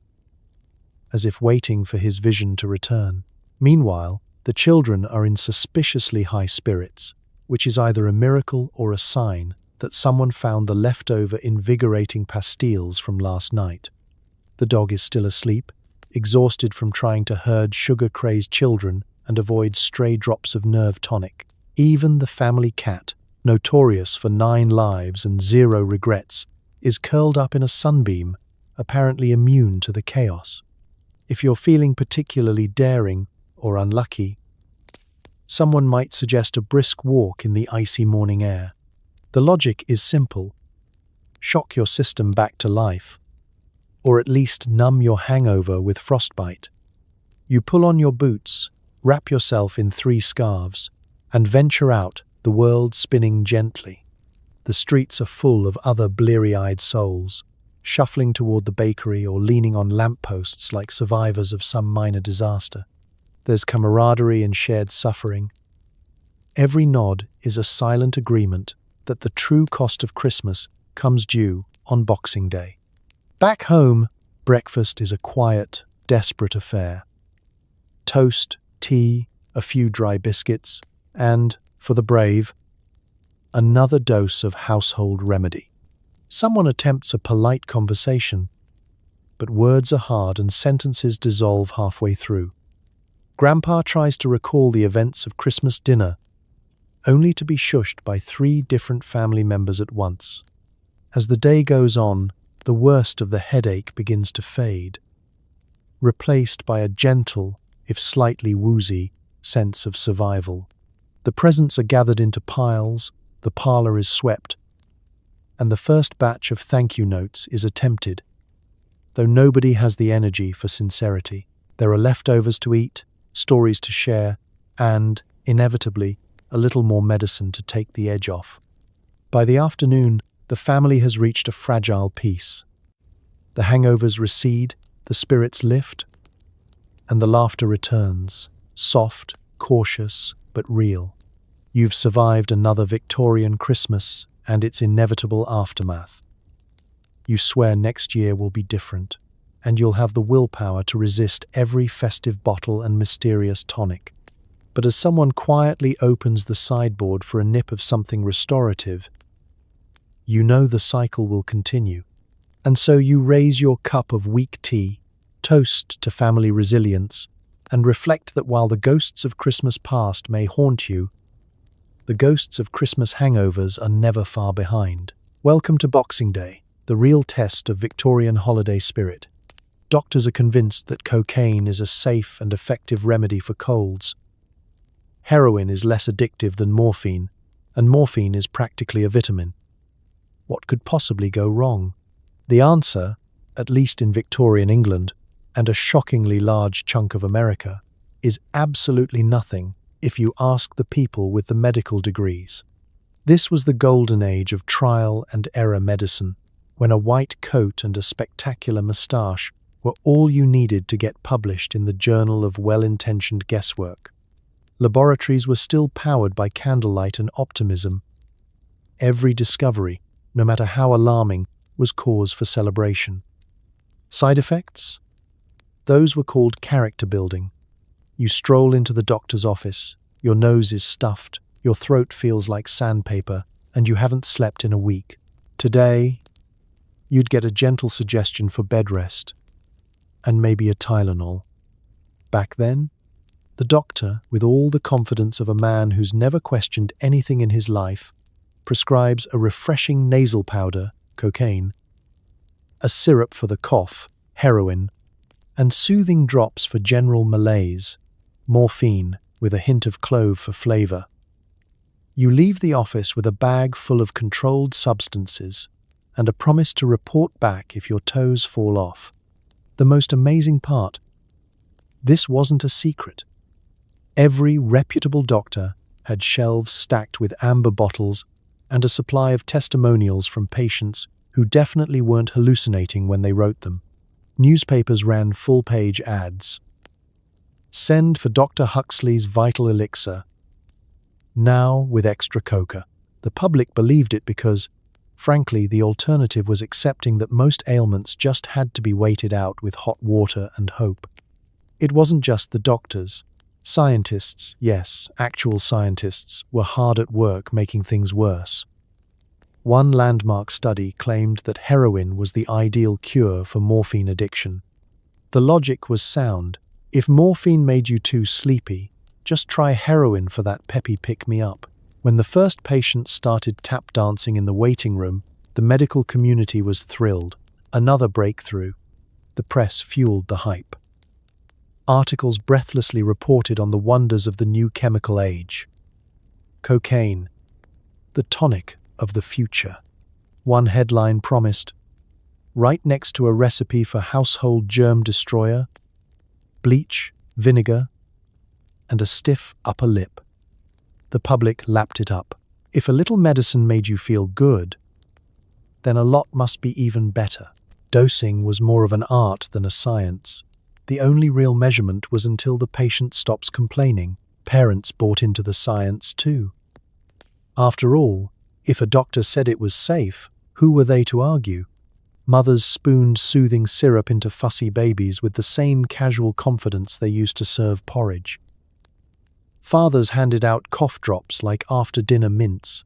as if waiting for his vision to return. Meanwhile, the children are in suspiciously high spirits, which is either a miracle or a sign that someone found the leftover invigorating pastilles from last night. The dog is still asleep, exhausted from trying to herd sugar-crazed children and avoid stray drops of nerve tonic. Even the family cat, notorious for 9 lives and 0 regrets, is curled up in a sunbeam, apparently immune to the chaos. If you're feeling particularly daring or unlucky, someone might suggest a brisk walk in the icy morning air. The logic is simple. Shock your system back to life, or at least numb your hangover with frostbite. You pull on your boots, wrap yourself in 3 scarves, and venture out, the world spinning gently. The streets are full of other bleary-eyed souls, shuffling toward the bakery or leaning on lampposts like survivors of some minor disaster. There's camaraderie and shared suffering. Every nod is a silent agreement that the true cost of Christmas comes due on Boxing Day. Back home, breakfast is a quiet, desperate affair. Toast, tea, a few dry biscuits, and, for the brave, another dose of household remedy. Someone attempts a polite conversation, but words are hard and sentences dissolve halfway through. Grandpa tries to recall the events of Christmas dinner, only to be shushed by 3 different family members at once. As the day goes on, the worst of the headache begins to fade, replaced by a gentle, if slightly woozy, sense of survival. The presents are gathered into piles, the parlor is swept, and the first batch of thank you notes is attempted. Though nobody has the energy for sincerity, there are leftovers to eat, stories to share, and, inevitably, a little more medicine to take the edge off. By the afternoon, the family has reached a fragile peace. The hangovers recede, the spirits lift, and the laughter returns, soft, cautious, but real. You've survived another Victorian Christmas and its inevitable aftermath. You swear next year will be different, and you'll have the willpower to resist every festive bottle and mysterious tonic. But as someone quietly opens the sideboard for a nip of something restorative, you know the cycle will continue. And so you raise your cup of weak tea, toast to family resilience, and reflect that while the ghosts of Christmas past may haunt you, the ghosts of Christmas hangovers are never far behind. Welcome to Boxing Day, the real test of Victorian holiday spirit. Doctors are convinced that cocaine is a safe and effective remedy for colds. Heroin is less addictive than morphine, and morphine is practically a vitamin. What could possibly go wrong? The answer, at least in Victorian England, and a shockingly large chunk of America, is absolutely nothing if you ask the people with the medical degrees. This was the golden age of trial and error medicine, when a white coat and a spectacular moustache were all you needed to get published in the Journal of Well-Intentioned Guesswork. Laboratories were still powered by candlelight and optimism. Every discovery, no matter how alarming, was cause for celebration. Side effects? Those were called character building. You stroll into the doctor's office, your nose is stuffed, your throat feels like sandpaper, and you haven't slept in a week. Today, you'd get a gentle suggestion for bed rest, and maybe a Tylenol. Back then, the doctor, with all the confidence of a man who's never questioned anything in his life, prescribes a refreshing nasal powder, cocaine, a syrup for the cough, heroin, and soothing drops for general malaise, morphine with a hint of clove for flavor. You leave the office with a bag full of controlled substances and a promise to report back if your toes fall off. The most amazing part, this wasn't a secret. Every reputable doctor had shelves stacked with amber bottles and a supply of testimonials from patients who definitely weren't hallucinating when they wrote them. Newspapers ran full-page ads. Send for Dr. Huxley's vital elixir. Now with extra coca. The public believed it because, frankly, the alternative was accepting that most ailments just had to be waited out with hot water and hope. It wasn't just the doctors. Scientists, yes, actual scientists, were hard at work making things worse. One landmark study claimed that heroin was the ideal cure for morphine addiction. The logic was sound. If morphine made you too sleepy, just try heroin for that peppy pick-me-up. When the first patient started tap dancing in the waiting room, the medical community was thrilled. Another breakthrough. The press fueled the hype. Articles breathlessly reported on the wonders of the new chemical age. Cocaine, the tonic of the future. One headline promised, right next to a recipe for household germ destroyer, bleach, vinegar, and a stiff upper lip. The public lapped it up. If a little medicine made you feel good, then a lot must be even better. Dosing was more of an art than a science. The only real measurement was until the patient stops complaining. Parents bought into the science too. After all, if a doctor said it was safe, who were they to argue? Mothers spooned soothing syrup into fussy babies with the same casual confidence they used to serve porridge. Fathers handed out cough drops like after-dinner mints.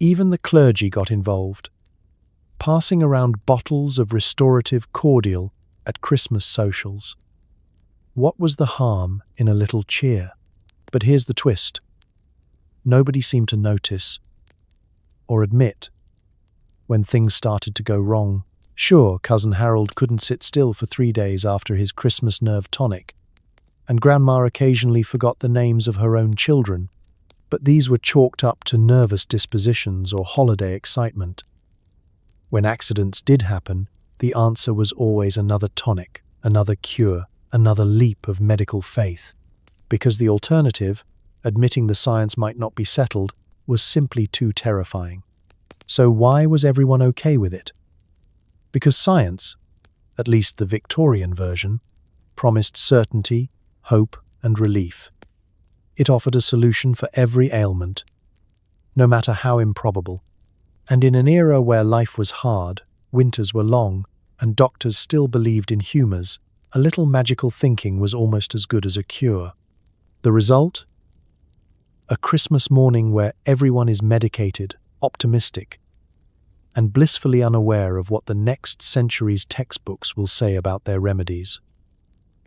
Even the clergy got involved, passing around bottles of restorative cordial at Christmas socials. What was the harm in a little cheer? But here's the twist. Nobody seemed to notice or admit when things started to go wrong. Sure, Cousin Harold couldn't sit still for 3 days after his Christmas nerve tonic, and Grandma occasionally forgot the names of her own children, but these were chalked up to nervous dispositions or holiday excitement. When accidents did happen, the answer was always another tonic, another cure, another leap of medical faith, because the alternative, admitting the science might not be settled, was simply too terrifying. So why was everyone okay with it? Because science, at least the Victorian version, promised certainty, hope, and relief. It offered a solution for every ailment, no matter how improbable. And in an era where life was hard, winters were long, and doctors still believed in humors, a little magical thinking was almost as good as a cure. The result? A Christmas morning where everyone is medicated, optimistic, and blissfully unaware of what the next century's textbooks will say about their remedies.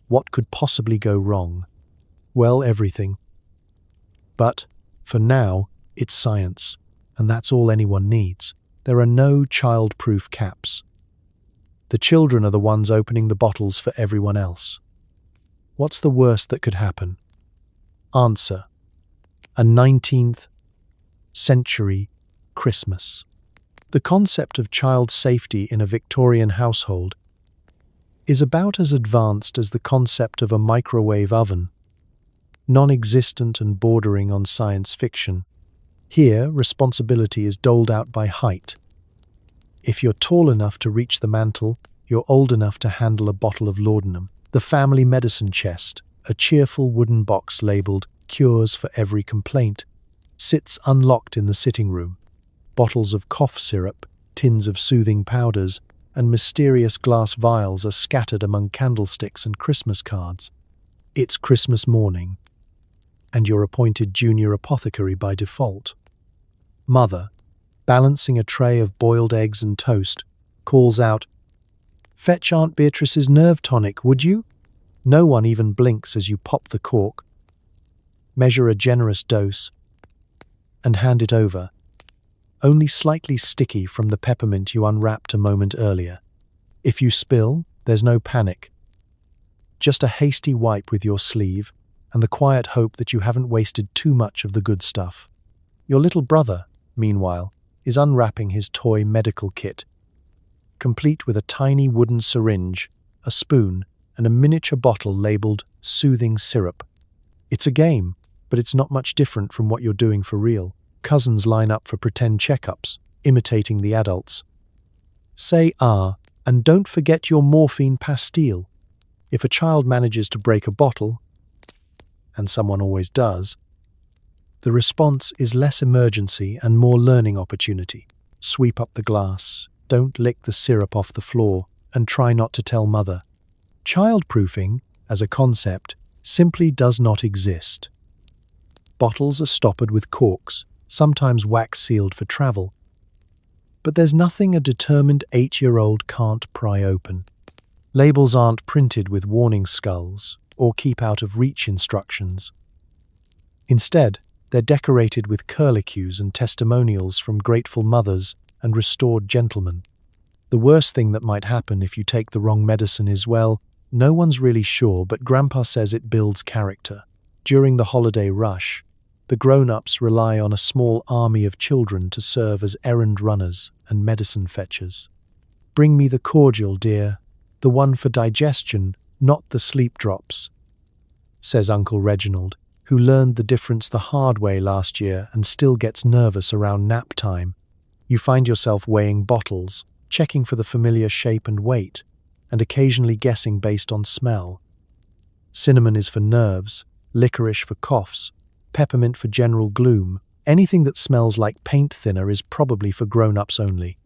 What could possibly go wrong? Well, everything. But, for now, it's science, and that's all anyone needs. There are no childproof caps. The children are the ones opening the bottles for everyone else. What's the worst that could happen? Answer: a 19th century Christmas. The concept of child safety in a Victorian household is about as advanced as the concept of a microwave oven, non-existent and bordering on science fiction. Here, responsibility is doled out by height. If you're tall enough to reach the mantel, you're old enough to handle a bottle of Laudanum. The family medicine chest, a cheerful wooden box labeled cures for every complaint, sits unlocked in the sitting room. Bottles of cough syrup, tins of soothing powders, and mysterious glass vials are scattered among candlesticks and Christmas cards. It's Christmas morning, and you're appointed junior apothecary by default. Mother, balancing a tray of boiled eggs and toast, calls out, "Fetch Aunt Beatrice's nerve tonic, would you?" No one even blinks as you pop the cork, measure a generous dose, and hand it over, only slightly sticky from the peppermint you unwrapped a moment earlier. If you spill, there's no panic. Just a hasty wipe with your sleeve, and the quiet hope that you haven't wasted too much of the good stuff. Your little brother, meanwhile, is unwrapping his toy medical kit, complete with a tiny wooden syringe, a spoon, and a miniature bottle labeled soothing syrup. It's a game, but it's not much different from what you're doing for real. Cousins line up for pretend checkups, imitating the adults. Say ah, and don't forget your morphine pastille. If a child manages to break a bottle, and someone always does, the response is less emergency and more learning opportunity. Sweep up the glass, don't lick the syrup off the floor, and try not to tell mother. Childproofing, as a concept, simply does not exist. Bottles are stoppered with corks, sometimes wax-sealed for travel. But there's nothing a determined 8-year-old can't pry open. Labels aren't printed with warning skulls or keep out of reach instructions. Instead, they're decorated with curlicues and testimonials from grateful mothers and restored gentlemen. The worst thing that might happen if you take the wrong medicine is, well, no one's really sure, but Grandpa says it builds character. During the holiday rush, the grown-ups rely on a small army of children to serve as errand runners and medicine fetchers. "Bring me the cordial, dear, the one for digestion, not the sleep drops," says Uncle Reginald, who learned the difference the hard way last year and still gets nervous around nap time. You find yourself weighing bottles, checking for the familiar shape and weight, and occasionally guessing based on smell. Cinnamon is for nerves, licorice for coughs, peppermint for general gloom. Anything that smells like paint thinner is probably for grown-ups only.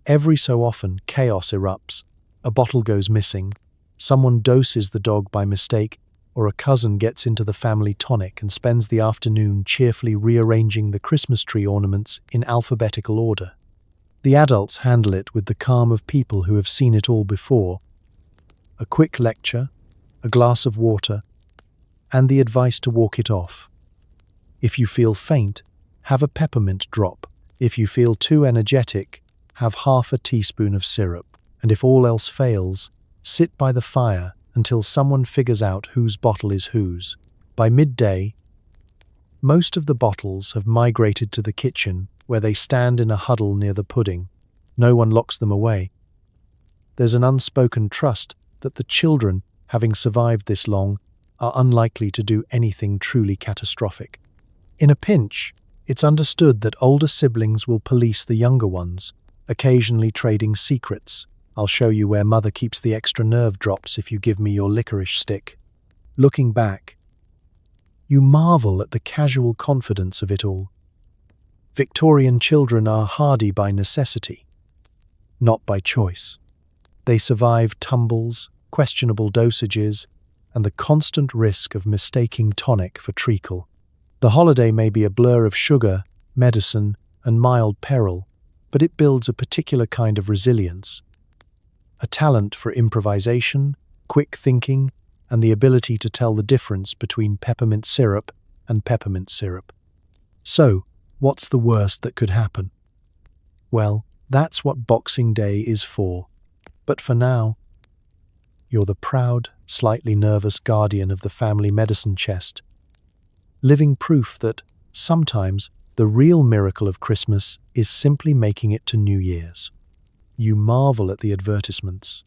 Every so often, chaos erupts. A bottle goes missing, someone doses the dog by mistake, or a cousin gets into the family tonic and spends the afternoon cheerfully rearranging the Christmas tree ornaments in alphabetical order. The adults handle it with the calm of people who have seen it all before. A quick lecture, a glass of water, and the advice to walk it off. If you feel faint, have a peppermint drop. If you feel too energetic, have half a teaspoon of syrup. And if all else fails, sit by the fire until someone figures out whose bottle is whose. By midday, most of the bottles have migrated to the kitchen, where they stand in a huddle near the pudding. No one locks them away. There's an unspoken trust that the children, having survived this long, are unlikely to do anything truly catastrophic. In a pinch, it's understood that older siblings will police the younger ones, occasionally trading secrets. "I'll show you where mother keeps the extra nerve drops if you give me your licorice stick." Looking back, you marvel at the casual confidence of it all. Victorian children are hardy by necessity, not by choice. They survive tumbles, questionable dosages, and the constant risk of mistaking tonic for treacle. The holiday may be a blur of sugar, medicine, and mild peril, but it builds a particular kind of resilience. A talent for improvisation, quick thinking, and the ability to tell the difference between peppermint syrup and peppermint syrup. So, what's the worst that could happen? Well, that's what Boxing Day is for. But for now, you're the proud, slightly nervous guardian of the family medicine chest, living proof that, sometimes, the real miracle of Christmas is simply making it to New Year's. You marvel at the advertisements.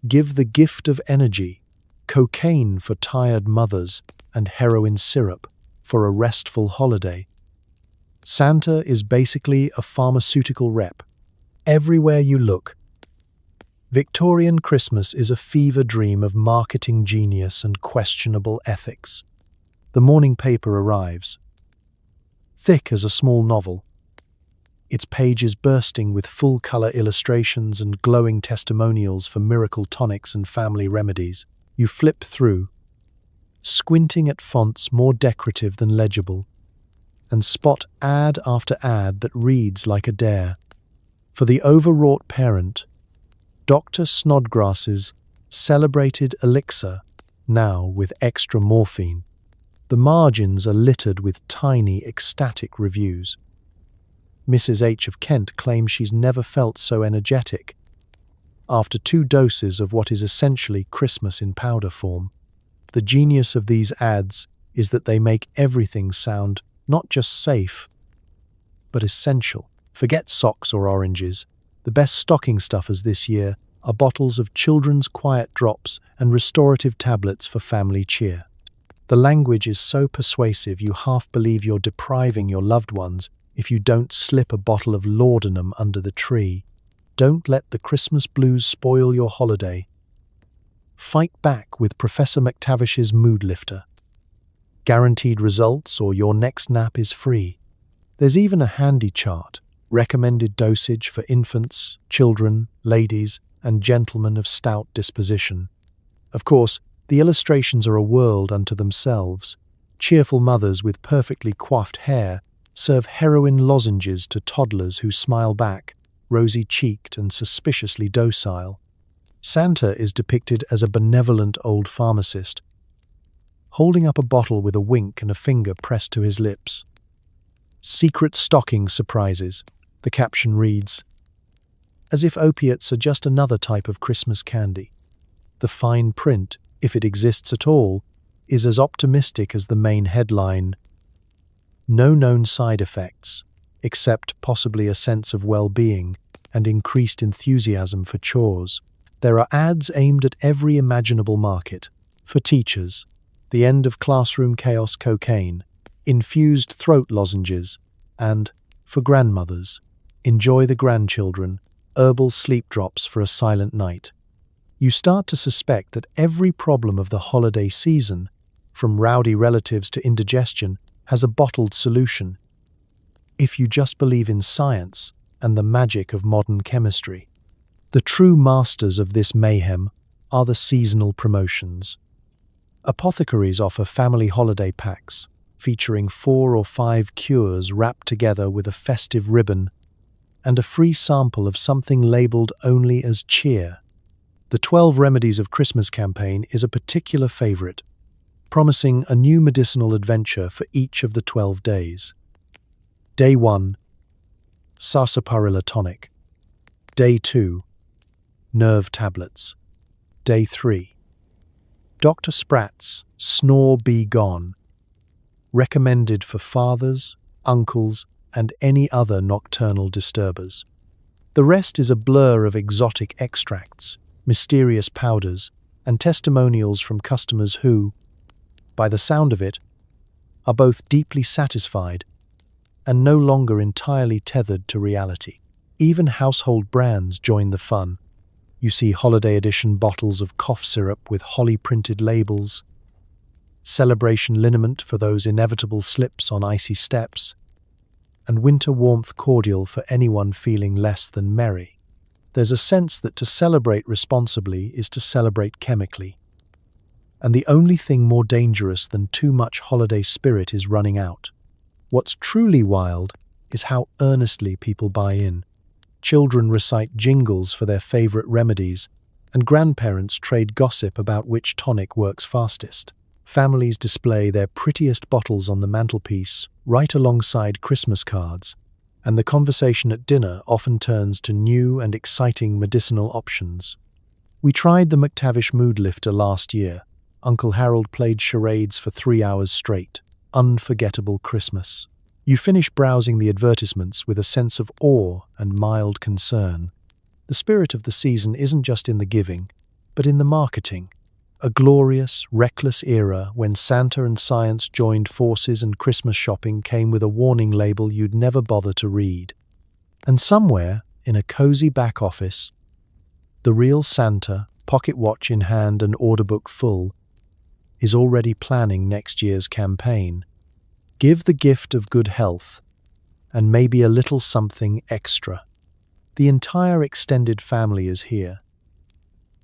Give the gift of energy, cocaine for tired mothers, and heroin syrup for a restful holiday. Santa is basically a pharmaceutical rep. Everywhere you look. Victorian Christmas is a fever dream of marketing genius and questionable ethics. The morning paper arrives, thick as a small novel, its pages bursting with full-color illustrations and glowing testimonials for miracle tonics and family remedies. You flip through, squinting at fonts more decorative than legible, and spot ad after ad that reads like a dare. For the overwrought parent, Dr. Snodgrass's celebrated elixir, now with extra morphine. The margins are littered with tiny, ecstatic reviews. Mrs. H. of Kent claims she's never felt so energetic after 2 doses of what is essentially Christmas in powder form. The genius of these ads is that they make everything sound not just safe, but essential. Forget socks or oranges. The best stocking stuffers this year are bottles of children's quiet drops and restorative tablets for family cheer. The language is so persuasive you half believe you're depriving your loved ones if you don't slip a bottle of Laudanum under the tree. Don't let the Christmas blues spoil your holiday. Fight back with Professor McTavish's Mood Lifter. Guaranteed results or your next nap is free. There's even a handy chart, recommended dosage for infants, children, ladies, and gentlemen of stout disposition. Of course, the illustrations are a world unto themselves. Cheerful mothers with perfectly coiffed hair serve heroin lozenges to toddlers who smile back, rosy-cheeked and suspiciously docile. Santa is depicted as a benevolent old pharmacist, holding up a bottle with a wink and a finger pressed to his lips. Secret stocking surprises, the caption reads, as if opiates are just another type of Christmas candy. The fine print, if it exists at all, is as optimistic as the main headline. No known side effects, except possibly a sense of well-being and increased enthusiasm for chores. There are ads aimed at every imaginable market. For teachers, the end of classroom chaos cocaine, infused throat lozenges, and, for grandmothers, enjoy the grandchildren, herbal sleep drops for a silent night. You start to suspect that every problem of the holiday season, from rowdy relatives to indigestion, has a bottled solution, if you just believe in science and the magic of modern chemistry. The true masters of this mayhem are the seasonal promotions. Apothecaries offer family holiday packs, featuring 4 or 5 cures wrapped together with a festive ribbon and a free sample of something labeled only as cheer. The 12 Remedies of Christmas campaign is a particular favorite, promising a new medicinal adventure for each of the 12 days. Day 1, sarsaparilla tonic. Day 2, nerve tablets. Day 3, Dr. Spratt's Snore Be Gone, recommended for fathers, uncles, and any other nocturnal disturbers. The rest is a blur of exotic extracts, mysterious powders, and testimonials from customers who, by the sound of it, are both deeply satisfied and no longer entirely tethered to reality. Even household brands join the fun. You see holiday edition bottles of cough syrup with holly-printed labels, celebration liniment for those inevitable slips on icy steps, and winter warmth cordial for anyone feeling less than merry. There's a sense that to celebrate responsibly is to celebrate chemically. And the only thing more dangerous than too much holiday spirit is running out. What's truly wild is how earnestly people buy in. Children recite jingles for their favorite remedies, and grandparents trade gossip about which tonic works fastest. Families display their prettiest bottles on the mantelpiece, right alongside Christmas cards, and the conversation at dinner often turns to new and exciting medicinal options. We tried the McTavish Mood Lifter last year. Uncle Harold played charades for 3 hours straight. Unforgettable Christmas. You finish browsing the advertisements with a sense of awe and mild concern. The spirit of the season isn't just in the giving, but in the marketing. A glorious, reckless era when Santa and science joined forces and Christmas shopping came with a warning label you'd never bother to read. And somewhere, in a cozy back office, the real Santa, pocket watch in hand and order book full, is already planning next year's campaign. Give the gift of good health, and maybe a little something extra. The entire extended family is here,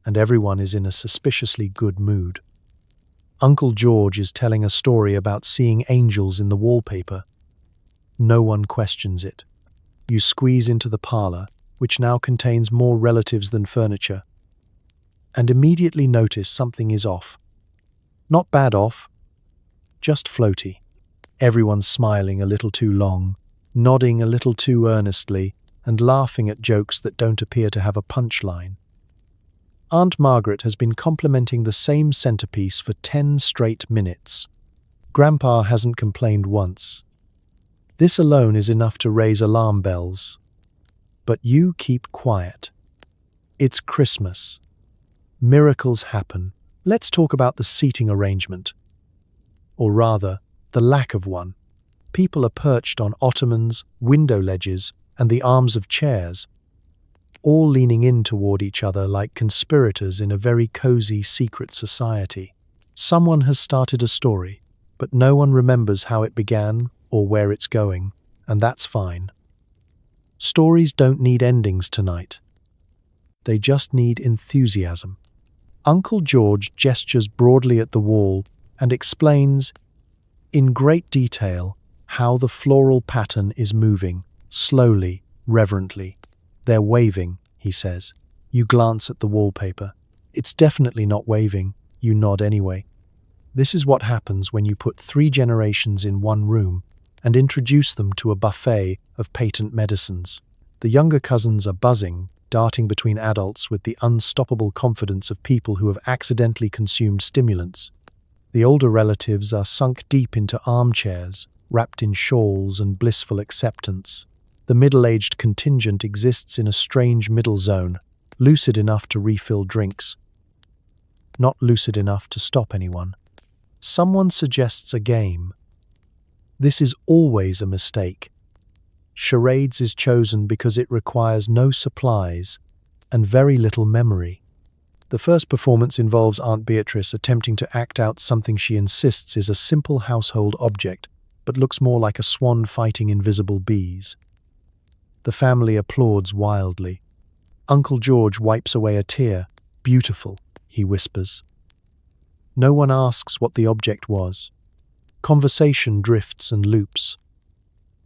and everyone is in a suspiciously good mood. Uncle George is telling a story about seeing angels in the wallpaper. No one questions it. You squeeze into the parlor, which now contains more relatives than furniture, and immediately notice something is off. Not bad off, just floaty. Everyone's smiling a little too long, nodding a little too earnestly, and laughing at jokes that don't appear to have a punchline. Aunt Margaret has been complimenting the same centerpiece for 10 straight minutes. Grandpa hasn't complained once. This alone is enough to raise alarm bells. But you keep quiet. It's Christmas. Miracles happen. Let's talk about the seating arrangement. Or rather, the lack of one. People are perched on ottomans, window ledges, and the arms of chairs, all leaning in toward each other like conspirators in a very cozy secret society. Someone has started a story, but no one remembers how it began or where it's going, and that's fine. Stories don't need endings tonight. They just need enthusiasm. Uncle George gestures broadly at the wall and explains, in great detail, how the floral pattern is moving, slowly, reverently. They're waving, he says. You glance at the wallpaper. It's definitely not waving. You nod anyway. This is what happens when you put 3 generations in one room and introduce them to a buffet of patent medicines. The younger cousins are buzzing, darting between adults with the unstoppable confidence of people who have accidentally consumed stimulants. The older relatives are sunk deep into armchairs, wrapped in shawls and blissful acceptance. The middle-aged contingent exists in a strange middle zone, lucid enough to refill drinks, not lucid enough to stop anyone. Someone suggests a game. This is always a mistake. Charades is chosen because it requires no supplies and very little memory. The first performance involves Aunt Beatrice attempting to act out something she insists is a simple household object, but looks more like a swan fighting invisible bees. The family applauds wildly. Uncle George wipes away a tear. Beautiful, he whispers. No one asks what the object was. Conversation drifts and loops.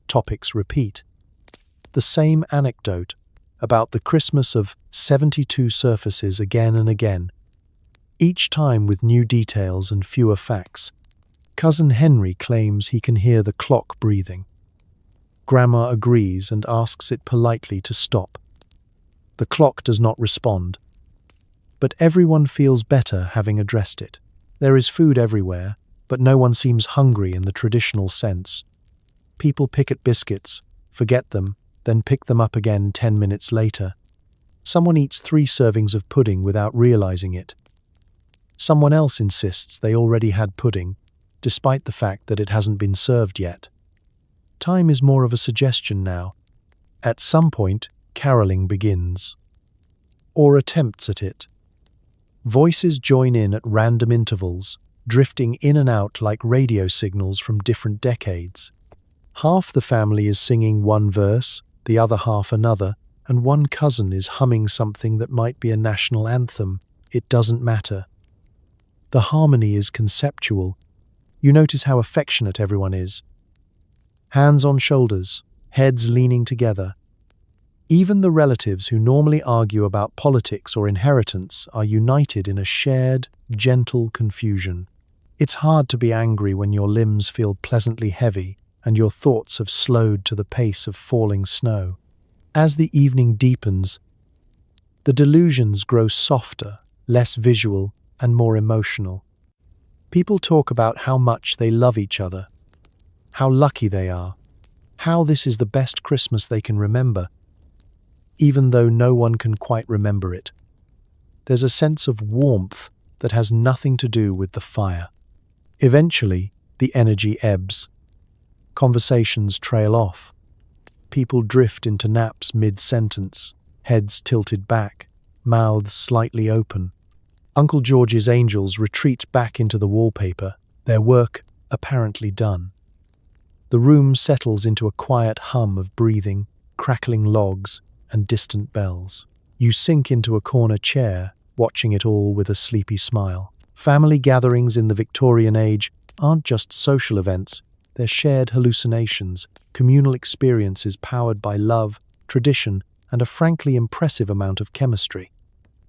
Topics repeat. The same anecdote about the Christmas of 72 surfaces again and again, each time with new details and fewer facts. Cousin Henry claims he can hear the clock breathing. Grandma agrees and asks it politely to stop. The clock does not respond, but everyone feels better having addressed it. There is food everywhere, but no one seems hungry in the traditional sense. People pick at biscuits, forget them, then pick them up again 10 minutes later. Someone eats 3 servings of pudding without realizing it. Someone else insists they already had pudding, despite the fact that it hasn't been served yet. Time is more of a suggestion now. At some point, caroling begins. Or attempts at it. Voices join in at random intervals, drifting in and out like radio signals from different decades. Half the family is singing one verse, the other half another, and one cousin is humming something that might be a national anthem. It doesn't matter. The harmony is conceptual. You notice how affectionate everyone is. Hands on shoulders, heads leaning together. Even the relatives who normally argue about politics or inheritance are united in a shared, gentle confusion. It's hard to be angry when your limbs feel pleasantly heavy and your thoughts have slowed to the pace of falling snow. As the evening deepens, the delusions grow softer, less visual, and more emotional. People talk about how much they love each other, how lucky they are, how this is the best Christmas they can remember, even though no one can quite remember it. There's a sense of warmth that has nothing to do with the fire. Eventually, the energy ebbs. Conversations trail off. People drift into naps mid-sentence, heads tilted back, mouths slightly open. Uncle George's angels retreat back into the wallpaper, their work apparently done. The room settles into a quiet hum of breathing, crackling logs, and distant bells. You sink into a corner chair, watching it all with a sleepy smile. Family gatherings in the Victorian age aren't just social events, they're shared hallucinations, communal experiences powered by love, tradition, and a frankly impressive amount of chemistry.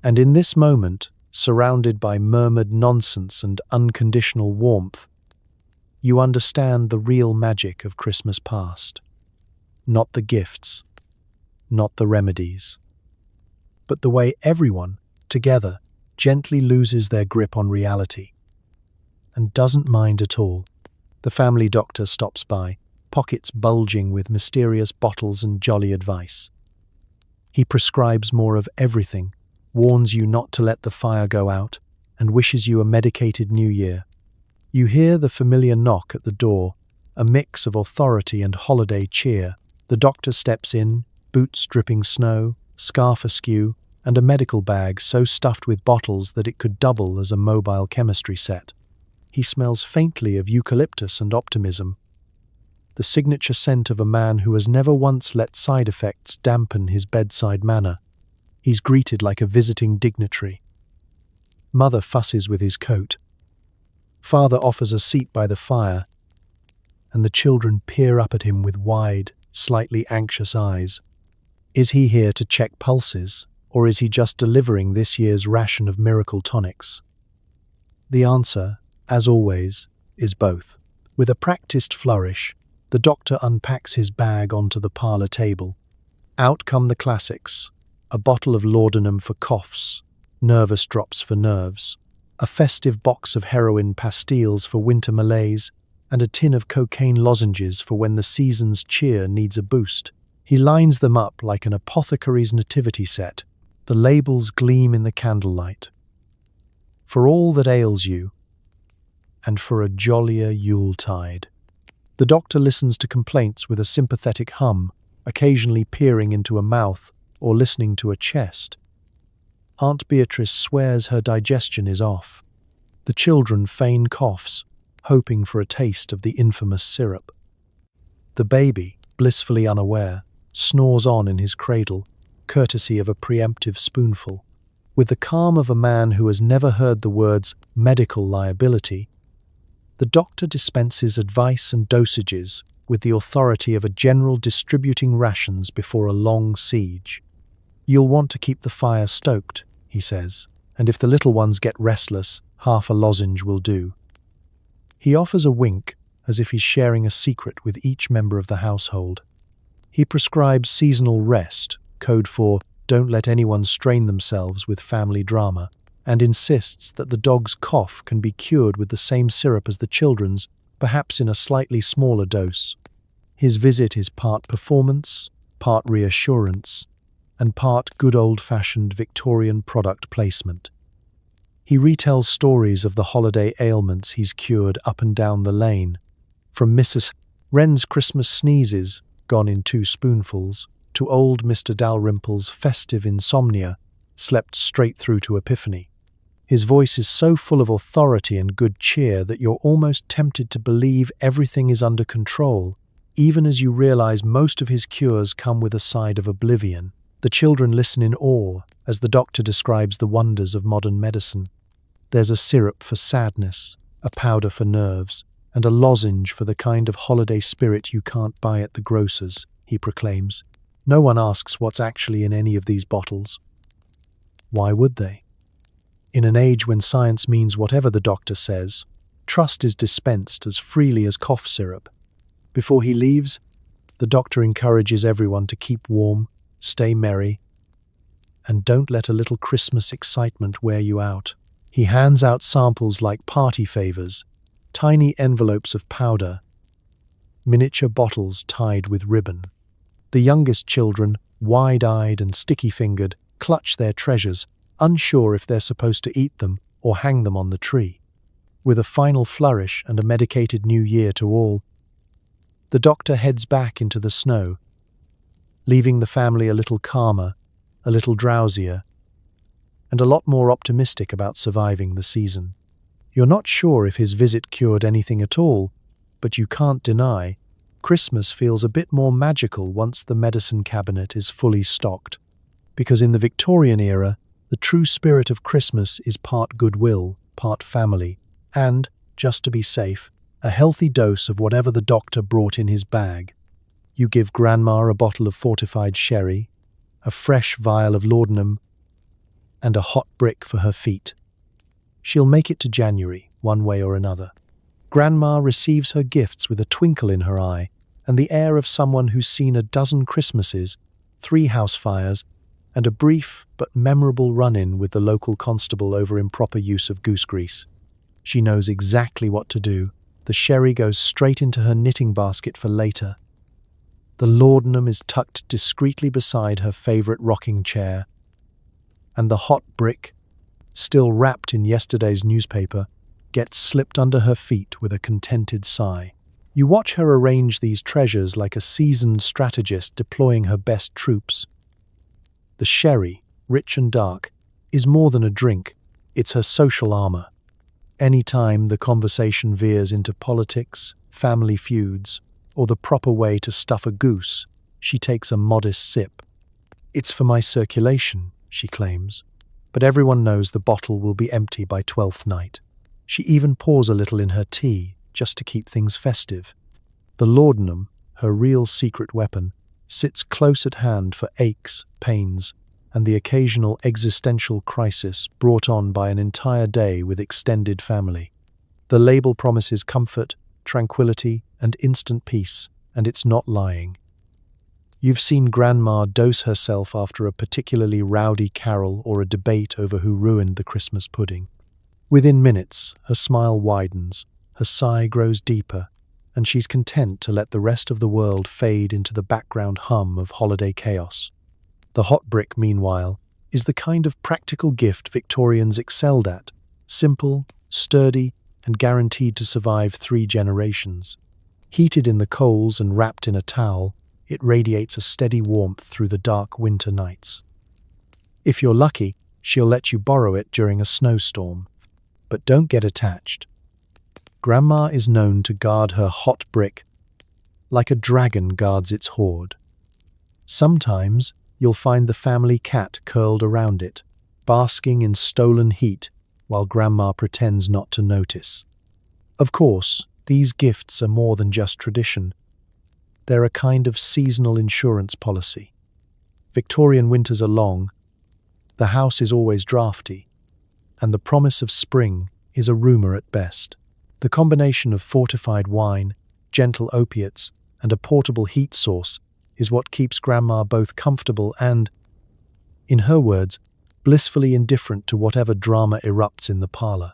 And in this moment, surrounded by murmured nonsense and unconditional warmth, you understand the real magic of Christmas past. Not the gifts, not the remedies, but the way everyone, together, gently loses their grip on reality and doesn't mind at all. The family doctor stops by, pockets bulging with mysterious bottles and jolly advice. He prescribes more of everything, warns you not to let the fire go out, and wishes you a medicated new year. You hear the familiar knock at the door, a mix of authority and holiday cheer. The doctor steps in, boots dripping snow, scarf askew, and a medical bag so stuffed with bottles that it could double as a mobile chemistry set. He smells faintly of eucalyptus and optimism, the signature scent of a man who has never once let side effects dampen his bedside manner. He's greeted like a visiting dignitary. Mother fusses with his coat. Father offers a seat by the fire, and the children peer up at him with wide, slightly anxious eyes. Is he here to check pulses, or is he just delivering this year's ration of miracle tonics? The answer, as always, is both. With a practiced flourish, the doctor unpacks his bag onto the parlor table. Out come the classics: a bottle of Laudanum for coughs, nervous drops for nerves, a festive box of heroin pastilles for winter malaise, and a tin of cocaine lozenges for when the season's cheer needs a boost. He lines them up like an apothecary's nativity set. The labels gleam in the candlelight. For all that ails you, and for a jollier Yuletide. The doctor listens to complaints with a sympathetic hum, occasionally peering into a mouth or listening to a chest. Aunt Beatrice swears her digestion is off. The children feign coughs, hoping for a taste of the infamous syrup. The baby, blissfully unaware, snores on in his cradle, courtesy of a preemptive spoonful. With the calm of a man who has never heard the words medical liability, the doctor dispenses advice and dosages with the authority of a general distributing rations before a long siege. You'll want to keep the fire stoked, he says, and if the little ones get restless, half a lozenge will do. He offers a wink, as if he's sharing a secret with each member of the household. He prescribes seasonal rest, code for don't let anyone strain themselves with family drama, and insists that the dog's cough can be cured with the same syrup as the children's, perhaps in a slightly smaller dose. His visit is part performance, part reassurance, and part good old-fashioned Victorian product placement. He retells stories of the holiday ailments he's cured up and down the lane, from Mrs. Wren's Christmas sneezes, gone in 2 spoonfuls, to old Mr. Dalrymple's festive insomnia, slept straight through to Epiphany. His voice is so full of authority and good cheer that you're almost tempted to believe everything is under control, even as you realize most of his cures come with a side of oblivion. The children listen in awe as the doctor describes the wonders of modern medicine. There's a syrup for sadness, a powder for nerves, and a lozenge for the kind of holiday spirit you can't buy at the grocer's, he proclaims. No one asks what's actually in any of these bottles. Why would they? In an age when science means whatever the doctor says, trust is dispensed as freely as cough syrup. Before he leaves, the doctor encourages everyone to keep warm, stay merry, and don't let a little Christmas excitement wear you out. He hands out samples like party favors, tiny envelopes of powder, miniature bottles tied with ribbon. The youngest children, wide-eyed and sticky-fingered, clutch their treasures, unsure if they're supposed to eat them or hang them on the tree. With a final flourish and a medicated new year to all, the doctor heads back into the snow, leaving the family a little calmer, a little drowsier, and a lot more optimistic about surviving the season. You're not sure if his visit cured anything at all, but you can't deny Christmas feels a bit more magical once the medicine cabinet is fully stocked. Because in the Victorian era, the true spirit of Christmas is part goodwill, part family, and, just to be safe, a healthy dose of whatever the doctor brought in his bag. You give Grandma a bottle of fortified sherry, a fresh vial of laudanum, and a hot brick for her feet. She'll make it to January, one way or another. Grandma receives her gifts with a twinkle in her eye and the air of someone who's seen a dozen Christmases, 3 house fires, and a brief but memorable run-in with the local constable over improper use of goose grease. She knows exactly what to do. The sherry goes straight into her knitting basket for later. The laudanum is tucked discreetly beside her favorite rocking chair, and the hot brick, still wrapped in yesterday's newspaper, gets slipped under her feet with a contented sigh. You watch her arrange these treasures like a seasoned strategist deploying her best troops. The sherry, rich and dark, is more than a drink, it's her social armor. Any time the conversation veers into politics, family feuds, or the proper way to stuff a goose, she takes a modest sip. "It's for my circulation," she claims, but everyone knows the bottle will be empty by 12th night. She even pours a little in her tea, just to keep things festive. The laudanum, her real secret weapon, sits close at hand for aches, pains, and the occasional existential crisis brought on by an entire day with extended family. The label promises comfort, tranquility, and instant peace, and it's not lying. You've seen Grandma dose herself after a particularly rowdy carol or a debate over who ruined the Christmas pudding. Within minutes, her smile widens, her sigh grows deeper, and she's content to let the rest of the world fade into the background hum of holiday chaos. The hot brick, meanwhile, is the kind of practical gift Victorians excelled at, simple, sturdy, and guaranteed to survive 3 generations. Heated in the coals and wrapped in a towel, it radiates a steady warmth through the dark winter nights. If you're lucky, she'll let you borrow it during a snowstorm. But don't get attached. Grandma is known to guard her hot brick like a dragon guards its hoard. Sometimes you'll find the family cat curled around it, basking in stolen heat while Grandma pretends not to notice. Of course, these gifts are more than just tradition. They're a kind of seasonal insurance policy. Victorian winters are long, the house is always drafty, and the promise of spring is a rumor at best. The combination of fortified wine, gentle opiates, and a portable heat source is what keeps Grandma both comfortable and, in her words, blissfully indifferent to whatever drama erupts in the parlor.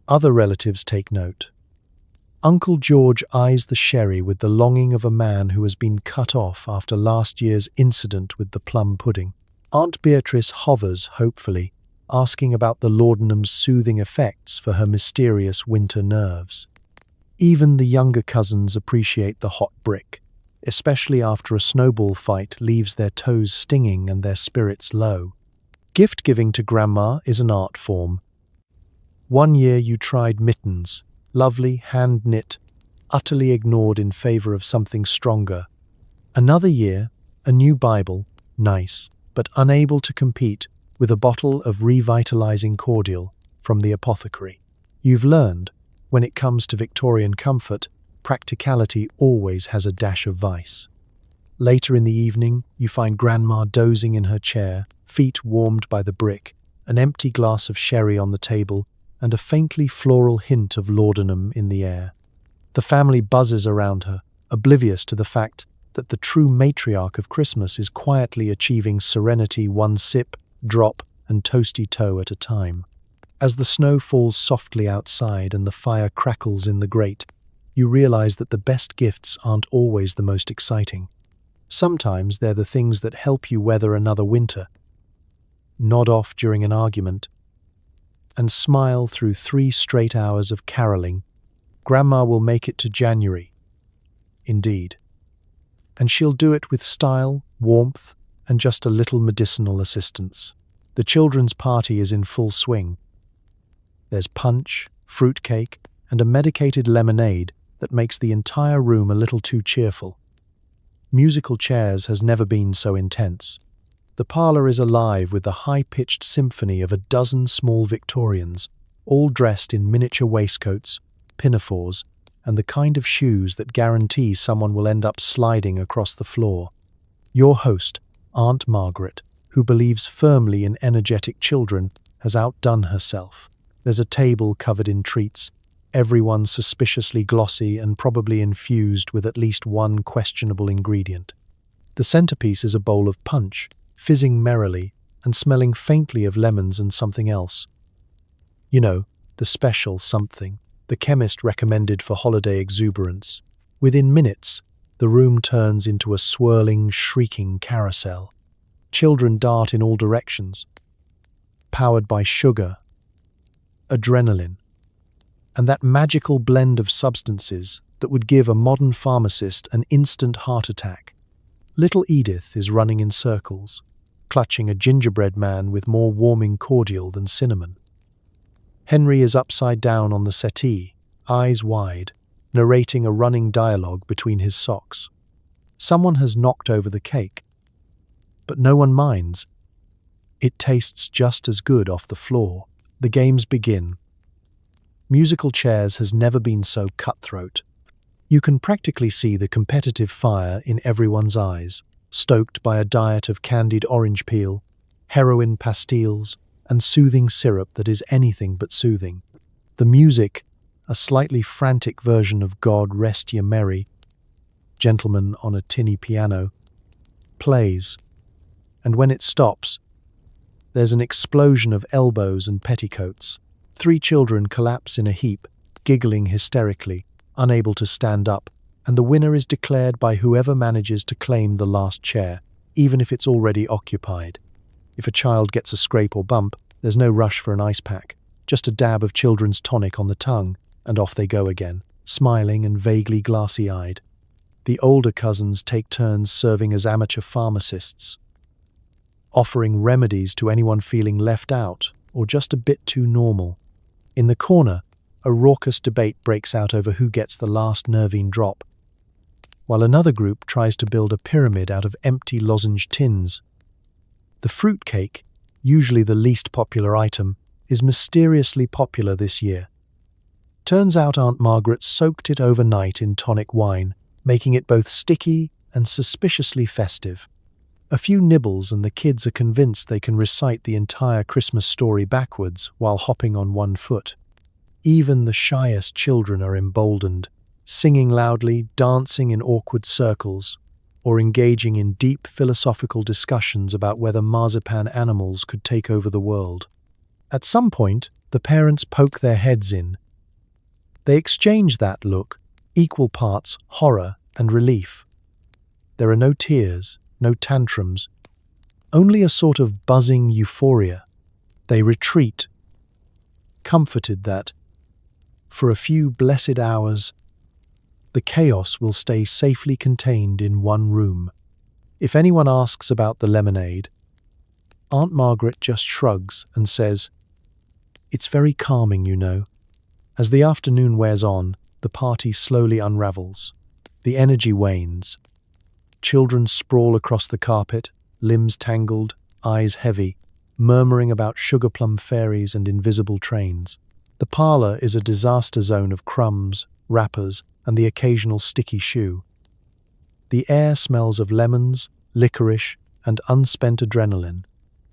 Other relatives take note. Uncle George eyes the sherry with the longing of a man who has been cut off after last year's incident with the plum pudding. Aunt Beatrice hovers hopefully, asking about the laudanum's soothing effects for her mysterious winter nerves. Even the younger cousins appreciate the hot brick, especially after a snowball fight leaves their toes stinging and their spirits low. Gift-giving to Grandma is an art form. One year you tried mittens, lovely, hand-knit, utterly ignored in favor of something stronger. Another year, a new Bible, nice, but unable to compete with a bottle of revitalizing cordial from the Apothecary. You've learned, when it comes to Victorian comfort, practicality always has a dash of vice. Later in the evening, you find Grandma dozing in her chair, feet warmed by the brick, an empty glass of sherry on the table, and a faintly floral hint of laudanum in the air. The family buzzes around her, oblivious to the fact that the true matriarch of Christmas is quietly achieving serenity one sip, drop, and toasty toe at a time. As the snow falls softly outside and the fire crackles in the grate, you realize that the best gifts aren't always the most exciting. Sometimes they're the things that help you weather another winter, nod off during an argument, and smile through 3 straight hours of caroling. Grandma will make it to January. Indeed. And she'll do it with style, warmth, and just a little medicinal assistance. The children's party is in full swing. There's punch, fruitcake, and a medicated lemonade that makes the entire room a little too cheerful. Musical chairs has never been so intense. The parlor is alive with the high-pitched symphony of a dozen small Victorians, all dressed in miniature waistcoats, pinafores, and the kind of shoes that guarantee someone will end up sliding across the floor. Your host, Aunt Margaret, who believes firmly in energetic children, has outdone herself. There's a table covered in treats, everyone suspiciously glossy and probably infused with at least one questionable ingredient. The centerpiece is a bowl of punch, fizzing merrily and smelling faintly of lemons and something else. You know, the special something the chemist recommended for holiday exuberance. Within minutes, the room turns into a swirling, shrieking carousel. Children dart in all directions, powered by sugar, adrenaline, and that magical blend of substances that would give a modern pharmacist an instant heart attack. Little Edith is running in circles, clutching a gingerbread man with more warming cordial than cinnamon. Henry is upside down on the settee, eyes wide, narrating a running dialogue between his socks. Someone has knocked over the cake, but no one minds. It tastes just as good off the floor. The games begin. Musical chairs has never been so cutthroat. You can practically see the competitive fire in everyone's eyes, stoked by a diet of candied orange peel, heroin pastilles, and soothing syrup that is anything but soothing. The music, a slightly frantic version of God Rest Ye Merry, Gentleman on a Tinny Piano, plays, and when it stops, there's an explosion of elbows and petticoats. 3 children collapse in a heap, giggling hysterically, unable to stand up, and the winner is declared by whoever manages to claim the last chair, even if it's already occupied. If a child gets a scrape or bump, there's no rush for an ice pack, just a dab of children's tonic on the tongue, and off they go again, smiling and vaguely glassy-eyed. The older cousins take turns serving as amateur pharmacists, offering remedies to anyone feeling left out or just a bit too normal. In the corner, a raucous debate breaks out over who gets the last nervine drop, while another group tries to build a pyramid out of empty lozenge tins. The fruitcake, usually the least popular item, is mysteriously popular this year. Turns out Aunt Margaret soaked it overnight in tonic wine, making it both sticky and suspiciously festive. A few nibbles and the kids are convinced they can recite the entire Christmas story backwards while hopping on one foot. Even the shyest children are emboldened, singing loudly, dancing in awkward circles, or engaging in deep philosophical discussions about whether marzipan animals could take over the world. At some point, the parents poke their heads in. They exchange that look, equal parts horror and relief. There are no tears, no tantrums, only a sort of buzzing euphoria. They retreat, comforted that, for a few blessed hours, the chaos will stay safely contained in one room. If anyone asks about the lemonade, Aunt Margaret just shrugs and says, "It's very calming, you know." As the afternoon wears on, the party slowly unravels. The energy wanes. Children sprawl across the carpet, limbs tangled, eyes heavy, murmuring about sugar plum fairies and invisible trains. The parlor is a disaster zone of crumbs, wrappers, and the occasional sticky shoe. The air smells of lemons, licorice, and unspent adrenaline.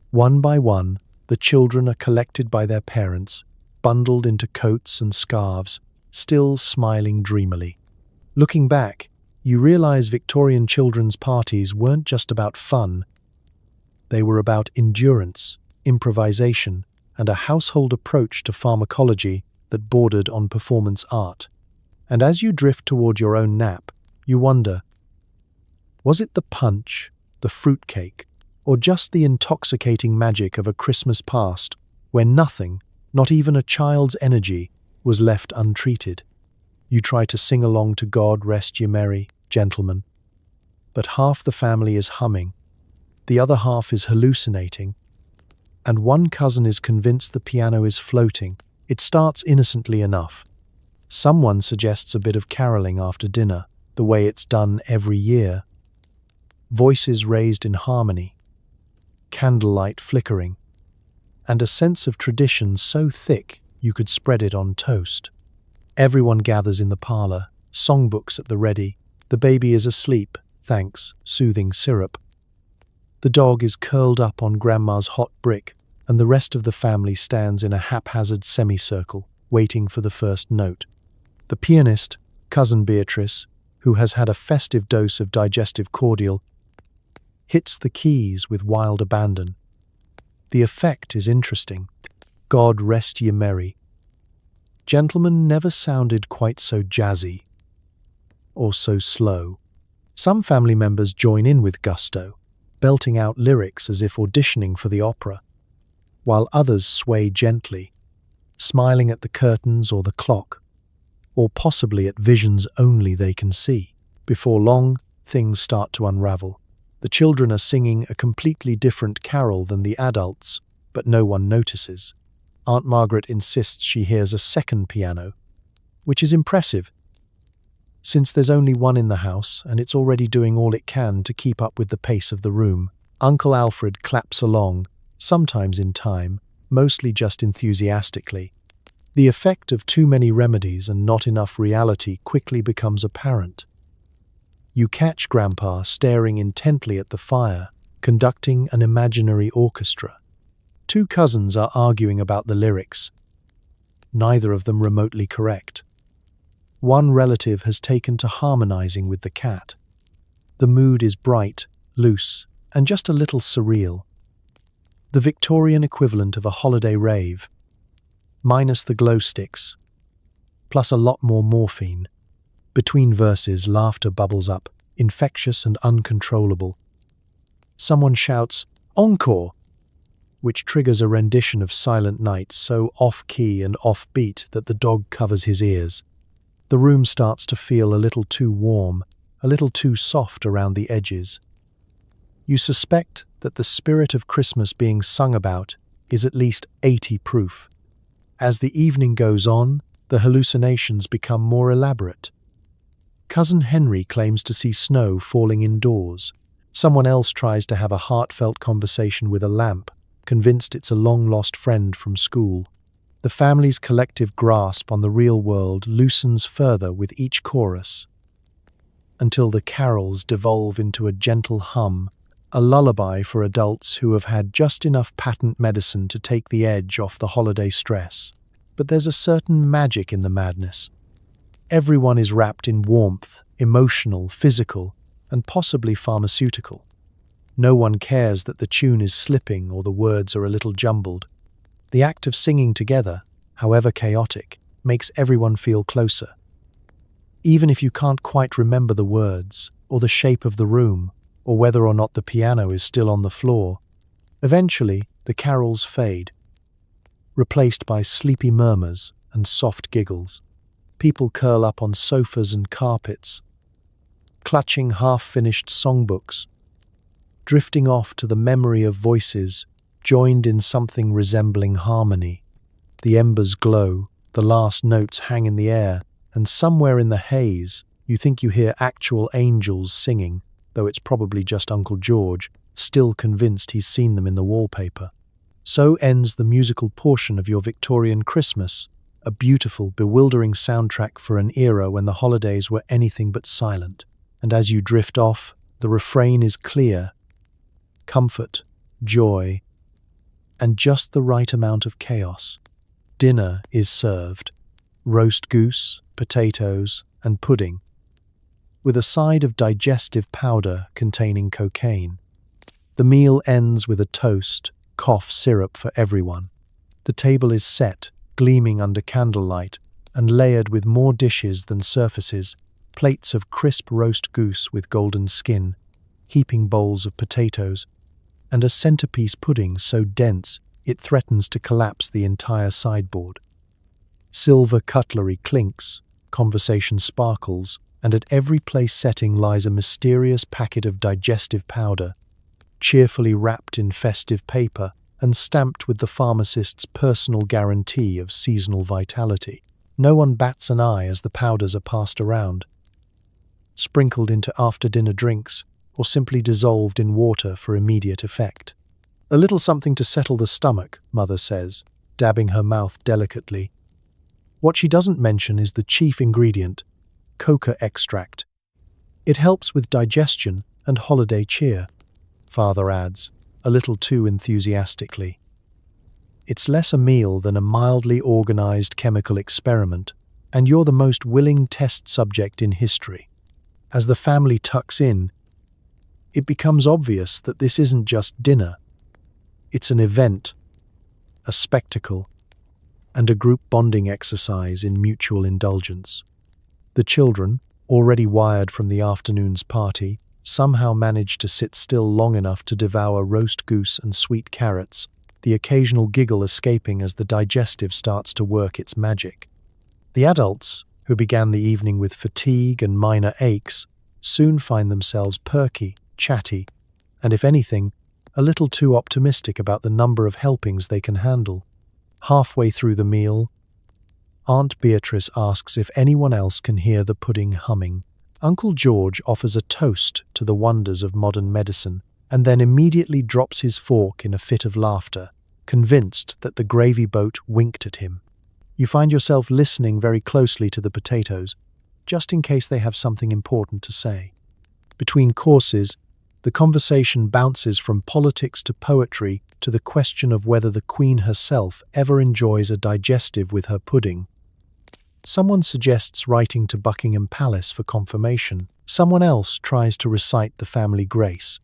One by one, the children are collected by their parents, bundled into coats and scarves, still smiling dreamily. Looking back, you realize Victorian children's parties weren't just about fun. They were about endurance, improvisation, and a household approach to pharmacology that bordered on performance art. And as you drift toward your own nap, you wonder, was it the punch, the fruitcake, or just the intoxicating magic of a Christmas past where nothing, not even a child's energy, was left untreated? You try to sing along to God Rest Ye Merry, Gentlemen, but half the family is humming, the other half is hallucinating, and one cousin is convinced the piano is floating. It starts innocently enough. Someone suggests a bit of caroling after dinner, the way it's done every year. Voices raised in harmony, candlelight flickering, and a sense of tradition so thick you could spread it on toast. Everyone gathers in the parlor, songbooks at the ready. The baby is asleep, thanks soothing syrup. The dog is curled up on Grandma's hot brick, and the rest of the family stands in a haphazard semicircle, waiting for the first note. The pianist, Cousin Beatrice, who has had a festive dose of digestive cordial, hits the keys with wild abandon. The effect is interesting. God rest ye merry. Gentlemen never sounded quite so jazzy or so slow. Some family members join in with gusto, belting out lyrics as if auditioning for the opera, while others sway gently, smiling at the curtains or the clock, or possibly at visions only they can see. Before long, things start to unravel. The children are singing a completely different carol than the adults, but no one notices. Aunt Margaret insists she hears a second piano, which is impressive, since there's only one in the house and it's already doing all it can to keep up with the pace of the room. Uncle Alfred claps along, sometimes in time, mostly just enthusiastically. The effect of too many remedies and not enough reality quickly becomes apparent. You catch Grandpa staring intently at the fire, conducting an imaginary orchestra. Two cousins are arguing about the lyrics, neither of them remotely correct. One relative has taken to harmonizing with the cat. The mood is bright, loose, and just a little surreal. The Victorian equivalent of a holiday rave, minus the glow sticks, plus a lot more morphine. Between verses, laughter bubbles up, infectious and uncontrollable. Someone shouts, "Encore!" which triggers a rendition of Silent Night so off-key and off-beat that the dog covers his ears. The room starts to feel a little too warm, a little too soft around the edges. You suspect that the spirit of Christmas being sung about is at least 80 proof. As the evening goes on, the hallucinations become more elaborate. Cousin Henry claims to see snow falling indoors. Someone else tries to have a heartfelt conversation with a lamp, convinced it's a long-lost friend from school. The family's collective grasp on the real world loosens further with each chorus, until the carols devolve into a gentle hum, a lullaby for adults who have had just enough patent medicine to take the edge off the holiday stress. But there's a certain magic in the madness. Everyone is wrapped in warmth, emotional, physical, and possibly pharmaceutical. No one cares that the tune is slipping or the words are a little jumbled. The act of singing together, however chaotic, makes everyone feel closer. Even if you can't quite remember the words, or the shape of the room, or whether or not the piano is still on the floor, eventually the carols fade, replaced by sleepy murmurs and soft giggles. People curl up on sofas and carpets, clutching half-finished songbooks, drifting off to the memory of voices joined in something resembling harmony. The embers glow, the last notes hang in the air, and somewhere in the haze, you think you hear actual angels singing, though it's probably just Uncle George, still convinced he's seen them in the wallpaper. So ends the musical portion of your Victorian Christmas, a beautiful, bewildering soundtrack for an era when the holidays were anything but silent. And as you drift off, the refrain is clear: comfort, joy, and just the right amount of chaos. Dinner is served: roast goose, potatoes, and pudding, with a side of digestive powder containing cocaine. The meal ends with a toast, cough syrup for everyone. The table is set, gleaming under candlelight, and layered with more dishes than surfaces: plates of crisp roast goose with golden skin, heaping bowls of potatoes, and a centerpiece pudding so dense it threatens to collapse the entire sideboard. Silver cutlery clinks, conversation sparkles, and at every place setting lies a mysterious packet of digestive powder, cheerfully wrapped in festive paper and stamped with the pharmacist's personal guarantee of seasonal vitality. No one bats an eye as the powders are passed around, sprinkled into after-dinner drinks, or simply dissolved in water for immediate effect. A little something to settle the stomach, Mother says, dabbing her mouth delicately. What she doesn't mention is the chief ingredient, coca extract. It helps with digestion and holiday cheer, Father adds, a little too enthusiastically. It's less a meal than a mildly organized chemical experiment, and you're the most willing test subject in history. As the family tucks in, it becomes obvious that this isn't just dinner. It's an event, a spectacle, and a group bonding exercise in mutual indulgence. The children, already wired from the afternoon's party, somehow manage to sit still long enough to devour roast goose and sweet carrots, the occasional giggle escaping as the digestive starts to work its magic. The adults, who began the evening with fatigue and minor aches, soon find themselves perky, chatty, and if anything, a little too optimistic about the number of helpings they can handle. Halfway through the meal, Aunt Beatrice asks if anyone else can hear the pudding humming. Uncle George offers a toast to the wonders of modern medicine, and then immediately drops his fork in a fit of laughter, convinced that the gravy boat winked at him. You find yourself listening very closely to the potatoes, just in case they have something important to say. Between courses, the conversation bounces from politics to poetry to the question of whether the Queen herself ever enjoys a digestive with her pudding. Someone suggests writing to Buckingham Palace for confirmation. Someone else tries to recite the family grace,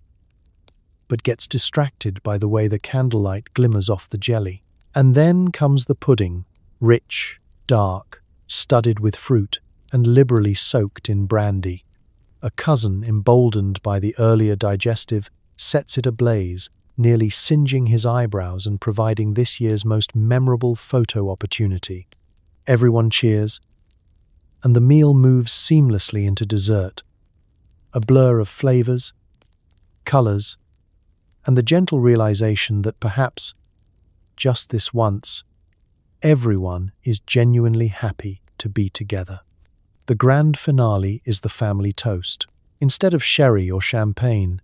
but gets distracted by the way the candlelight glimmers off the jelly. And then comes the pudding, rich, dark, studded with fruit, and liberally soaked in brandy. A cousin, emboldened by the earlier digestive, sets it ablaze, nearly singeing his eyebrows and providing this year's most memorable photo opportunity. Everyone cheers, and the meal moves seamlessly into dessert. A blur of flavors, colors, and the gentle realization that perhaps, just this once, everyone is genuinely happy to be together. The grand finale is the family toast. Instead of sherry or champagne,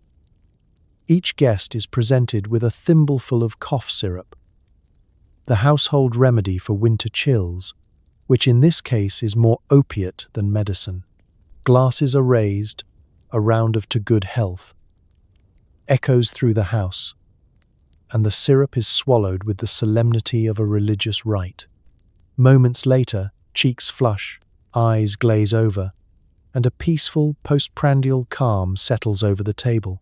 each guest is presented with a thimbleful of cough syrup, the household remedy for winter chills, which in this case is more opiate than medicine. Glasses are raised, a round of to good health echoes through the house, and the syrup is swallowed with the solemnity of a religious rite. Moments later, cheeks flush, eyes glaze over, and a peaceful postprandial calm settles over the table.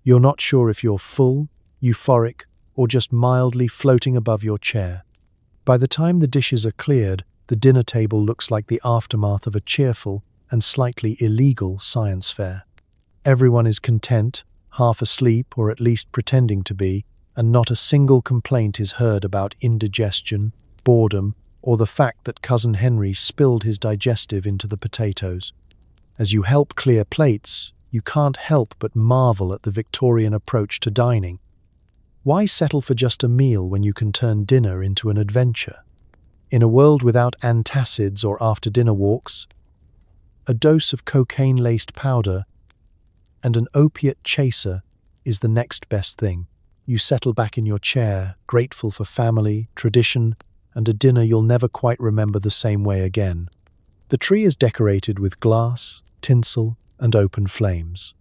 You're not sure if you're full, euphoric, or just mildly floating above your chair. By the time the dishes are cleared, the dinner table looks like the aftermath of a cheerful and slightly illegal science fair. Everyone is content, half asleep or at least pretending to be, and not a single complaint is heard about indigestion, boredom, or the fact that Cousin Henry spilled his digestive into the potatoes. As you help clear plates, you can't help but marvel at the Victorian approach to dining. Why settle for just a meal when you can turn dinner into an adventure? In a world without antacids or after-dinner walks, a dose of cocaine-laced powder and an opiate chaser is the next best thing. You settle back in your chair, grateful for family, tradition, and a dinner you'll never quite remember the same way again. The tree is decorated with glass, tinsel, and open flames.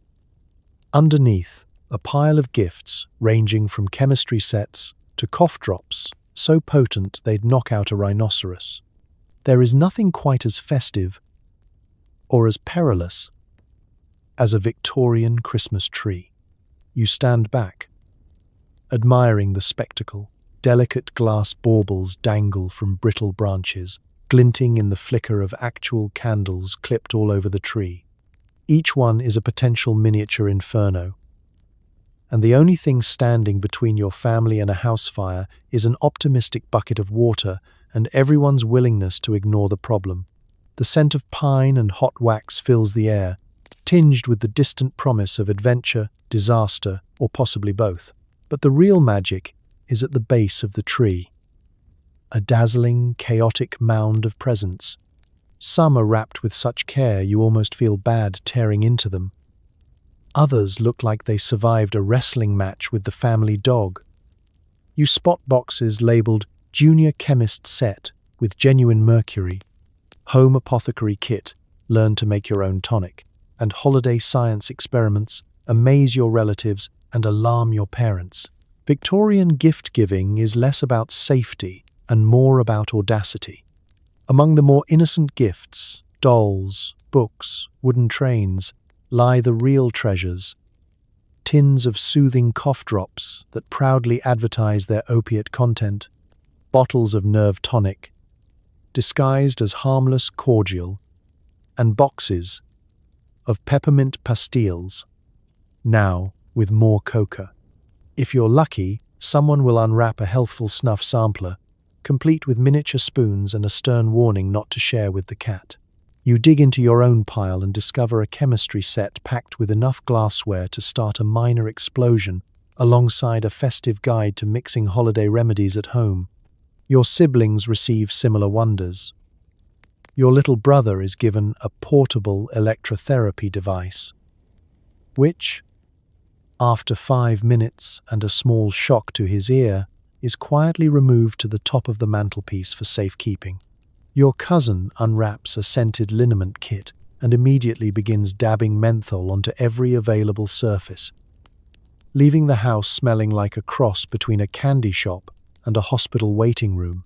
Underneath, a pile of gifts ranging from chemistry sets to cough drops so potent they'd knock out a rhinoceros. There is nothing quite as festive or as perilous as a Victorian Christmas tree. You stand back, admiring the spectacle. Delicate glass baubles dangle from brittle branches, glinting in the flicker of actual candles clipped all over the tree. Each one is a potential miniature inferno, and the only thing standing between your family and a house fire is an optimistic bucket of water and everyone's willingness to ignore the problem. The scent of pine and hot wax fills the air, tinged with the distant promise of adventure, disaster, or possibly both. But the real magic is at the base of the tree, a dazzling, chaotic mound of presents. Some are wrapped with such care you almost feel bad tearing into them. Others look like they survived a wrestling match with the family dog. You spot boxes labeled Junior Chemist Set with genuine mercury, Home Apothecary Kit, Learn to Make Your Own Tonic, and Holiday Science Experiments, Amaze Your Relatives and Alarm Your Parents. Victorian gift-giving is less about safety and more about audacity. Among the more innocent gifts, dolls, books, wooden trains, lie the real treasures. Tins of soothing cough drops that proudly advertise their opiate content, bottles of nerve tonic, disguised as harmless cordial, and boxes of peppermint pastilles, now with more coca. If you're lucky, someone will unwrap a healthful snuff sampler, complete with miniature spoons and a stern warning not to share with the cat. You dig into your own pile and discover a chemistry set packed with enough glassware to start a minor explosion, alongside a festive guide to mixing holiday remedies at home. Your siblings receive similar wonders. Your little brother is given a portable electrotherapy device, which, after 5 minutes and a small shock to his ear, is quietly removed to the top of the mantelpiece for safekeeping. Your cousin unwraps a scented liniment kit and immediately begins dabbing menthol onto every available surface, leaving the house smelling like a cross between a candy shop and a hospital waiting room.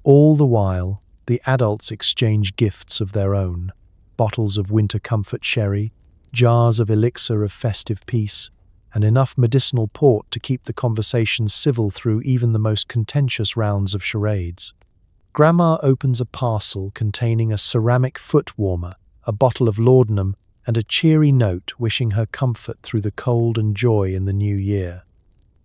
All the while, the adults exchange gifts of their own: bottles of winter comfort sherry, jars of elixir of festive peace, and enough medicinal port to keep the conversation civil through even the most contentious rounds of charades. Grandma opens a parcel containing a ceramic foot warmer, a bottle of Laudanum, and a cheery note wishing her comfort through the cold and joy in the new year.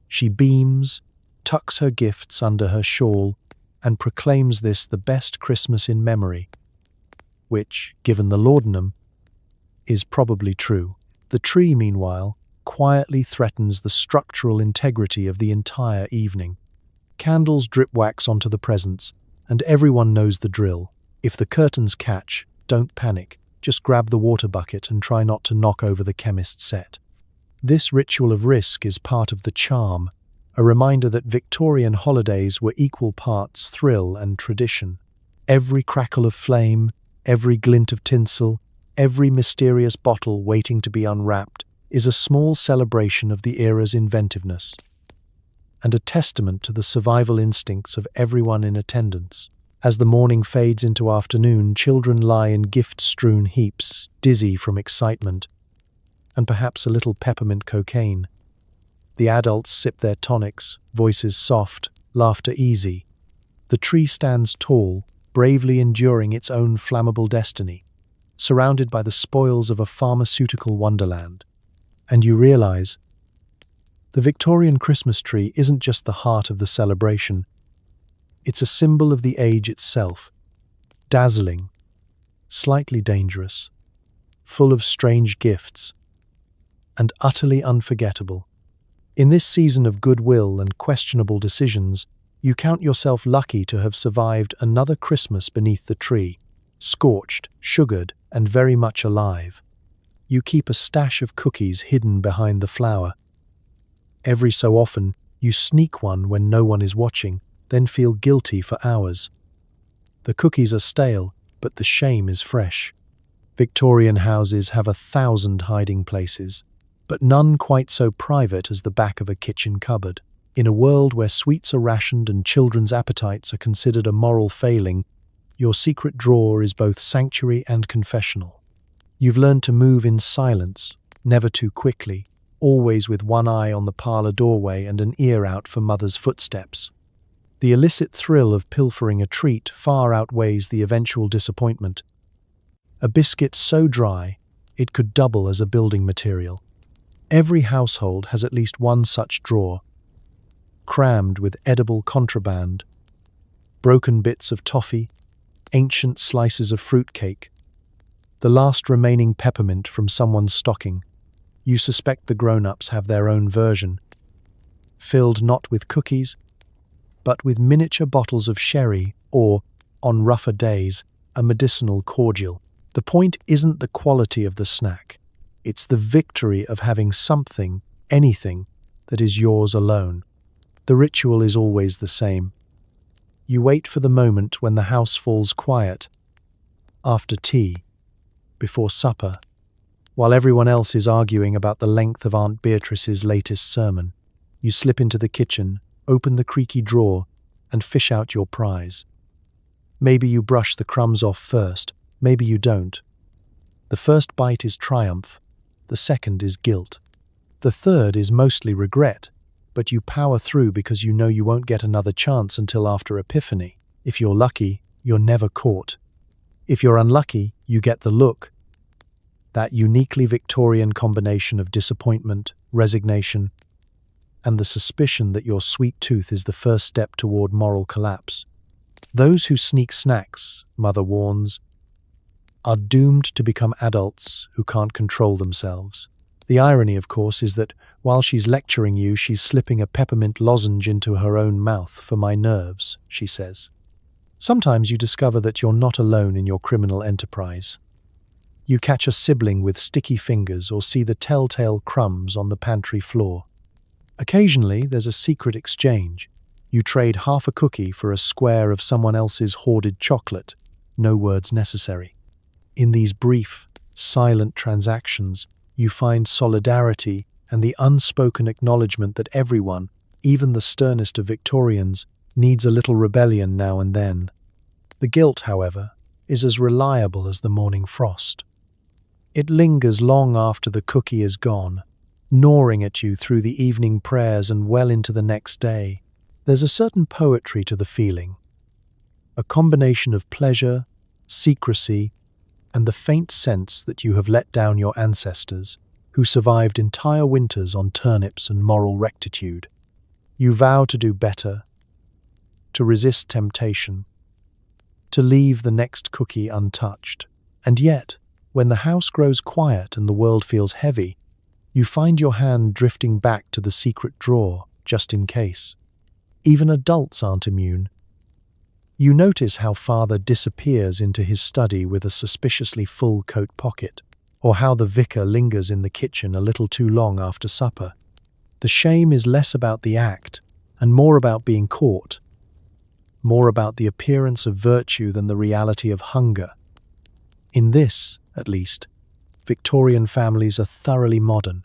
She beams, tucks her gifts under her shawl, and proclaims this the best Christmas in memory, which, given the Laudanum, is probably true. The tree, meanwhile, quietly threatens the structural integrity of the entire evening. Candles drip wax onto the presents, and everyone knows the drill. If the curtains catch, don't panic. Just grab the water bucket and try not to knock over the chemist set. This ritual of risk is part of the charm, a reminder that Victorian holidays were equal parts thrill and tradition. Every crackle of flame, every glint of tinsel, every mysterious bottle waiting to be unwrapped is a small celebration of the era's inventiveness, and a testament to the survival instincts of everyone in attendance. As the morning fades into afternoon, children lie in gift-strewn heaps, dizzy from excitement, and perhaps a little peppermint cocaine. The adults sip their tonics, voices soft, laughter easy. The tree stands tall, bravely enduring its own flammable destiny, surrounded by the spoils of a pharmaceutical wonderland. And you realize, the Victorian Christmas tree isn't just the heart of the celebration. It's a symbol of the age itself, dazzling, slightly dangerous, full of strange gifts, and utterly unforgettable. In this season of goodwill and questionable decisions, you count yourself lucky to have survived another Christmas beneath the tree, scorched, sugared, and very much alive. You keep a stash of cookies hidden behind the flower. Every so often, you sneak one when no one is watching, then feel guilty for hours. The cookies are stale, but the shame is fresh. Victorian houses have 1,000 hiding places, but none quite so private as the back of a kitchen cupboard. In a world where sweets are rationed and children's appetites are considered a moral failing, your secret drawer is both sanctuary and confessional. You've learned to move in silence, never too quickly, always with one eye on the parlor doorway and an ear out for mother's footsteps. The illicit thrill of pilfering a treat far outweighs the eventual disappointment. A biscuit so dry, it could double as a building material. Every household has at least one such drawer, crammed with edible contraband, broken bits of toffee, ancient slices of fruitcake, the last remaining peppermint from someone's stocking. You suspect the grown-ups have their own version, filled not with cookies, but with miniature bottles of sherry or, on rougher days, a medicinal cordial. The point isn't the quality of the snack. It's the victory of having something, anything, that is yours alone. The ritual is always the same. You wait for the moment when the house falls quiet, after tea, before supper, while everyone else is arguing about the length of Aunt Beatrice's latest sermon. You slip into the kitchen, open the creaky drawer, and fish out your prize. Maybe you brush the crumbs off first, maybe you don't. The first bite is triumph, the second is guilt. The third is mostly regret, but you power through because you know you won't get another chance until after Epiphany. If you're lucky, you're never caught. If you're unlucky, you get the look. That uniquely Victorian combination of disappointment, resignation, and the suspicion that your sweet tooth is the first step toward moral collapse. Those who sneak snacks, Mother warns, are doomed to become adults who can't control themselves. The irony, of course, is that while she's lecturing you, she's slipping a peppermint lozenge into her own mouth for my nerves, she says. Sometimes you discover that you're not alone in your criminal enterprise. You catch a sibling with sticky fingers or see the telltale crumbs on the pantry floor. Occasionally, there's a secret exchange. You trade half a cookie for a square of someone else's hoarded chocolate, no words necessary. In these brief, silent transactions, you find solidarity and the unspoken acknowledgement that everyone, even the sternest of Victorians, needs a little rebellion now and then. The guilt, however, is as reliable as the morning frost. It lingers long after the cookie is gone, gnawing at you through the evening prayers and well into the next day. There's a certain poetry to the feeling, a combination of pleasure, secrecy, and the faint sense that you have let down your ancestors, who survived entire winters on turnips and moral rectitude. You vow to do better, to resist temptation, to leave the next cookie untouched. And yet, when the house grows quiet and the world feels heavy, you find your hand drifting back to the secret drawer, just in case. Even adults aren't immune. You notice how father disappears into his study with a suspiciously full coat pocket, or how the vicar lingers in the kitchen a little too long after supper. The shame is less about the act and more about being caught, more about the appearance of virtue than the reality of hunger. In this, at least, Victorian families are thoroughly modern,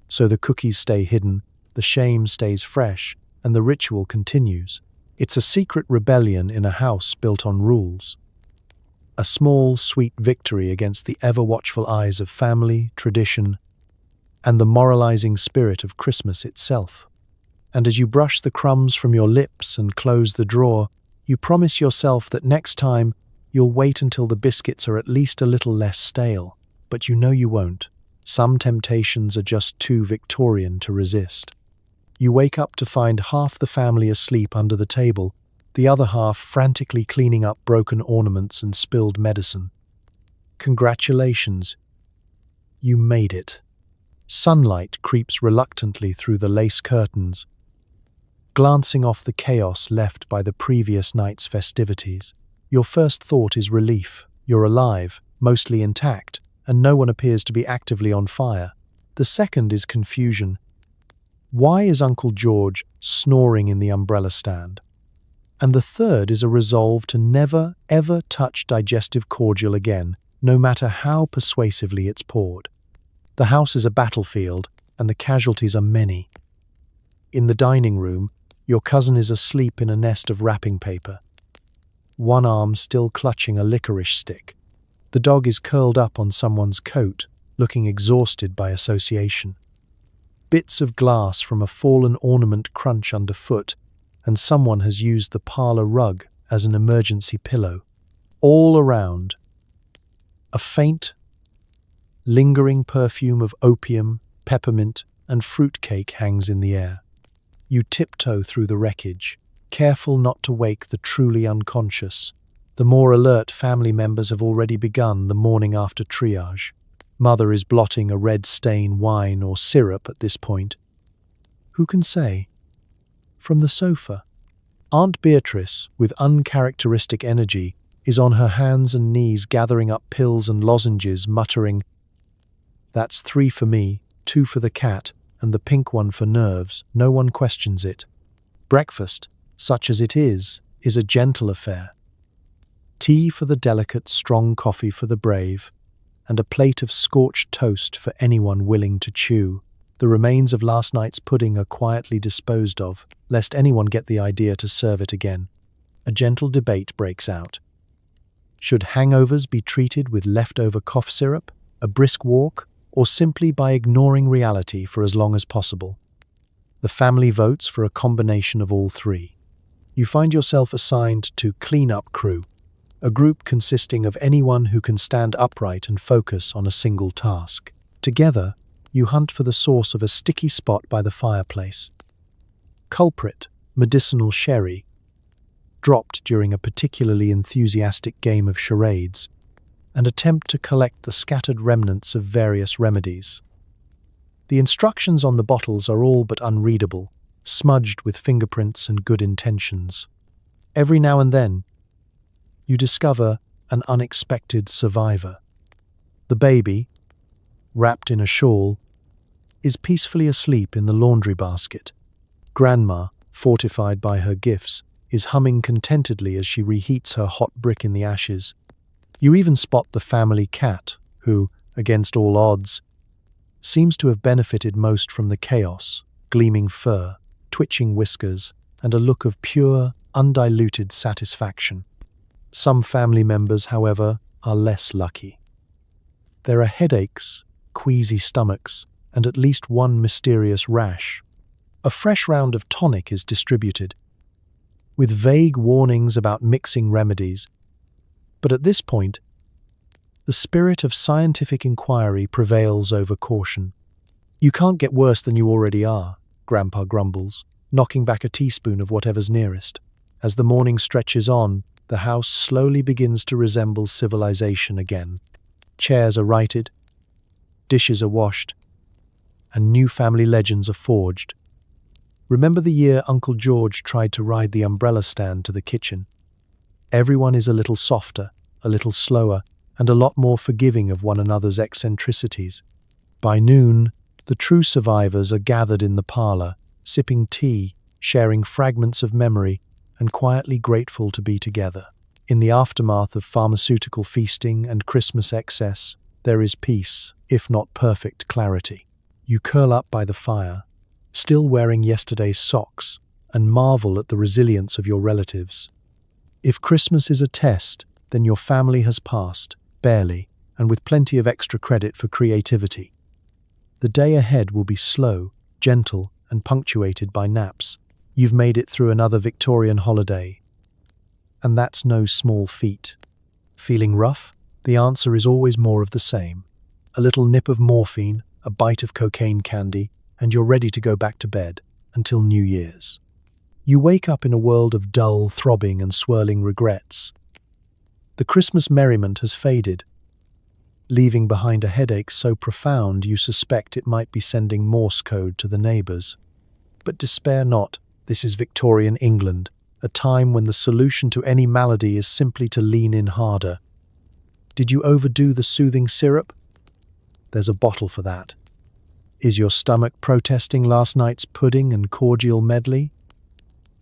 so the cookies stay hidden, the shame stays fresh, and the ritual continues. It's a secret rebellion in a house built on rules. A small, sweet victory against the ever-watchful eyes of family, tradition, and the moralizing spirit of Christmas itself. And as you brush the crumbs from your lips and close the drawer, you promise yourself that next time you'll wait until the biscuits are at least a little less stale. But you know you won't. Some temptations are just too Victorian to resist. You wake up to find half the family asleep under the table, the other half frantically cleaning up broken ornaments and spilled medicine. Congratulations. You made it. Sunlight creeps reluctantly through the lace curtains, glancing off the chaos left by the previous night's festivities. Your first thought is relief. You're alive, mostly intact, and no one appears to be actively on fire. The second is confusion. Why is Uncle George snoring in the umbrella stand? And the third is a resolve to never, ever touch digestive cordial again, no matter how persuasively it's poured. The house is a battlefield, and the casualties are many. In the dining room, your cousin is asleep in a nest of wrapping paper, one arm still clutching a licorice stick. The dog is curled up on someone's coat, looking exhausted by association. Bits of glass from a fallen ornament crunch underfoot, and someone has used the parlor rug as an emergency pillow. All around, a faint, lingering perfume of opium, peppermint, and fruitcake hangs in the air. You tiptoe through the wreckage, careful not to wake the truly unconscious. The more alert family members have already begun the morning after triage. Mother is blotting a red stain, wine or syrup at this point. Who can say? From the sofa, Aunt Beatrice, with uncharacteristic energy, is on her hands and knees gathering up pills and lozenges, muttering, "That's 3 for me, 2 for the cat, and the pink one for nerves." No one questions it. Breakfast, such as it is a gentle affair. Tea for the delicate, strong coffee for the brave, and a plate of scorched toast for anyone willing to chew. The remains of last night's pudding are quietly disposed of, lest anyone get the idea to serve it again. A gentle debate breaks out. Should hangovers be treated with leftover cough syrup, a brisk walk, or simply by ignoring reality for as long as possible? The family votes for a combination of all three. You find yourself assigned to clean-up crew, a group consisting of anyone who can stand upright and focus on a single task. Together, you hunt for the source of a sticky spot by the fireplace. Culprit, medicinal sherry, dropped during a particularly enthusiastic game of charades, and attempt to collect the scattered remnants of various remedies. The instructions on the bottles are all but unreadable, smudged with fingerprints and good intentions. Every now and then, you discover an unexpected survivor. The baby, wrapped in a shawl, is peacefully asleep in the laundry basket. Grandma, fortified by her gifts, is humming contentedly as she reheats her hot brick in the ashes. You even spot the family cat, who, against all odds, seems to have benefited most from the chaos: gleaming fur, twitching whiskers, and a look of pure, undiluted satisfaction. Some family members, however, are less lucky. There are headaches, queasy stomachs, and at least one mysterious rash. A fresh round of tonic is distributed, with vague warnings about mixing remedies. But at this point, the spirit of scientific inquiry prevails over caution. "You can't get worse than you already are," Grandpa grumbles, knocking back a teaspoon of whatever's nearest. As the morning stretches on, the house slowly begins to resemble civilization again. Chairs are righted, dishes are washed, and new family legends are forged. Remember the year Uncle George tried to ride the umbrella stand to the kitchen? Everyone is a little softer, a little slower, and a lot more forgiving of one another's eccentricities. By noon, the true survivors are gathered in the parlor, sipping tea, sharing fragments of memory, and quietly grateful to be together. In the aftermath of pharmaceutical feasting and Christmas excess, there is peace, if not perfect clarity. You curl up by the fire, still wearing yesterday's socks, and marvel at the resilience of your relatives. If Christmas is a test, then your family has passed, barely, and with plenty of extra credit for creativity. The day ahead will be slow, gentle, and punctuated by naps. You've made it through another Victorian holiday. And that's no small feat. Feeling rough? The answer is always more of the same. A little nip of morphine, a bite of cocaine candy, and you're ready to go back to bed until New Year's. You wake up in a world of dull, throbbing, and swirling regrets. The Christmas merriment has faded, leaving behind a headache so profound you suspect it might be sending Morse code to the neighbors. But despair not. This is Victorian England, a time when the solution to any malady is simply to lean in harder. Did you overdo the soothing syrup? There's a bottle for that. Is your stomach protesting last night's pudding and cordial medley?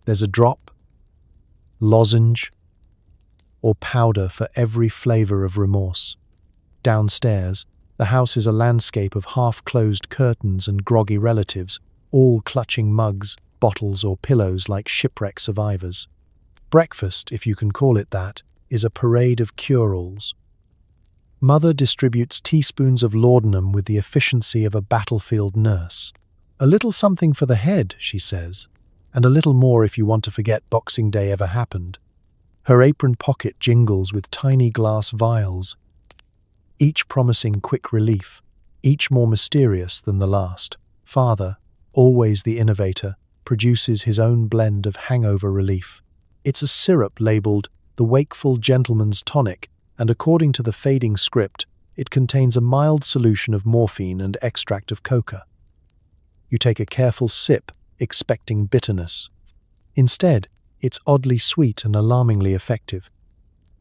There's a drop, lozenge, or powder for every flavor of remorse. Downstairs, the house is a landscape of half-closed curtains and groggy relatives, all clutching mugs, bottles, or pillows like shipwreck survivors. Breakfast, if you can call it that, is a parade of cure-alls. Mother distributes teaspoons of laudanum with the efficiency of a battlefield nurse. "A little something for the head," she says, "and a little more if you want to forget Boxing Day ever happened." Her apron pocket jingles with tiny glass vials, each promising quick relief, each more mysterious than the last. Father, always the innovator, produces his own blend of hangover relief. It's a syrup labeled the Wakeful Gentleman's Tonic, and according to the fading script, it contains a mild solution of morphine and extract of coca. You take a careful sip, expecting bitterness. Instead, It's oddly sweet and alarmingly effective.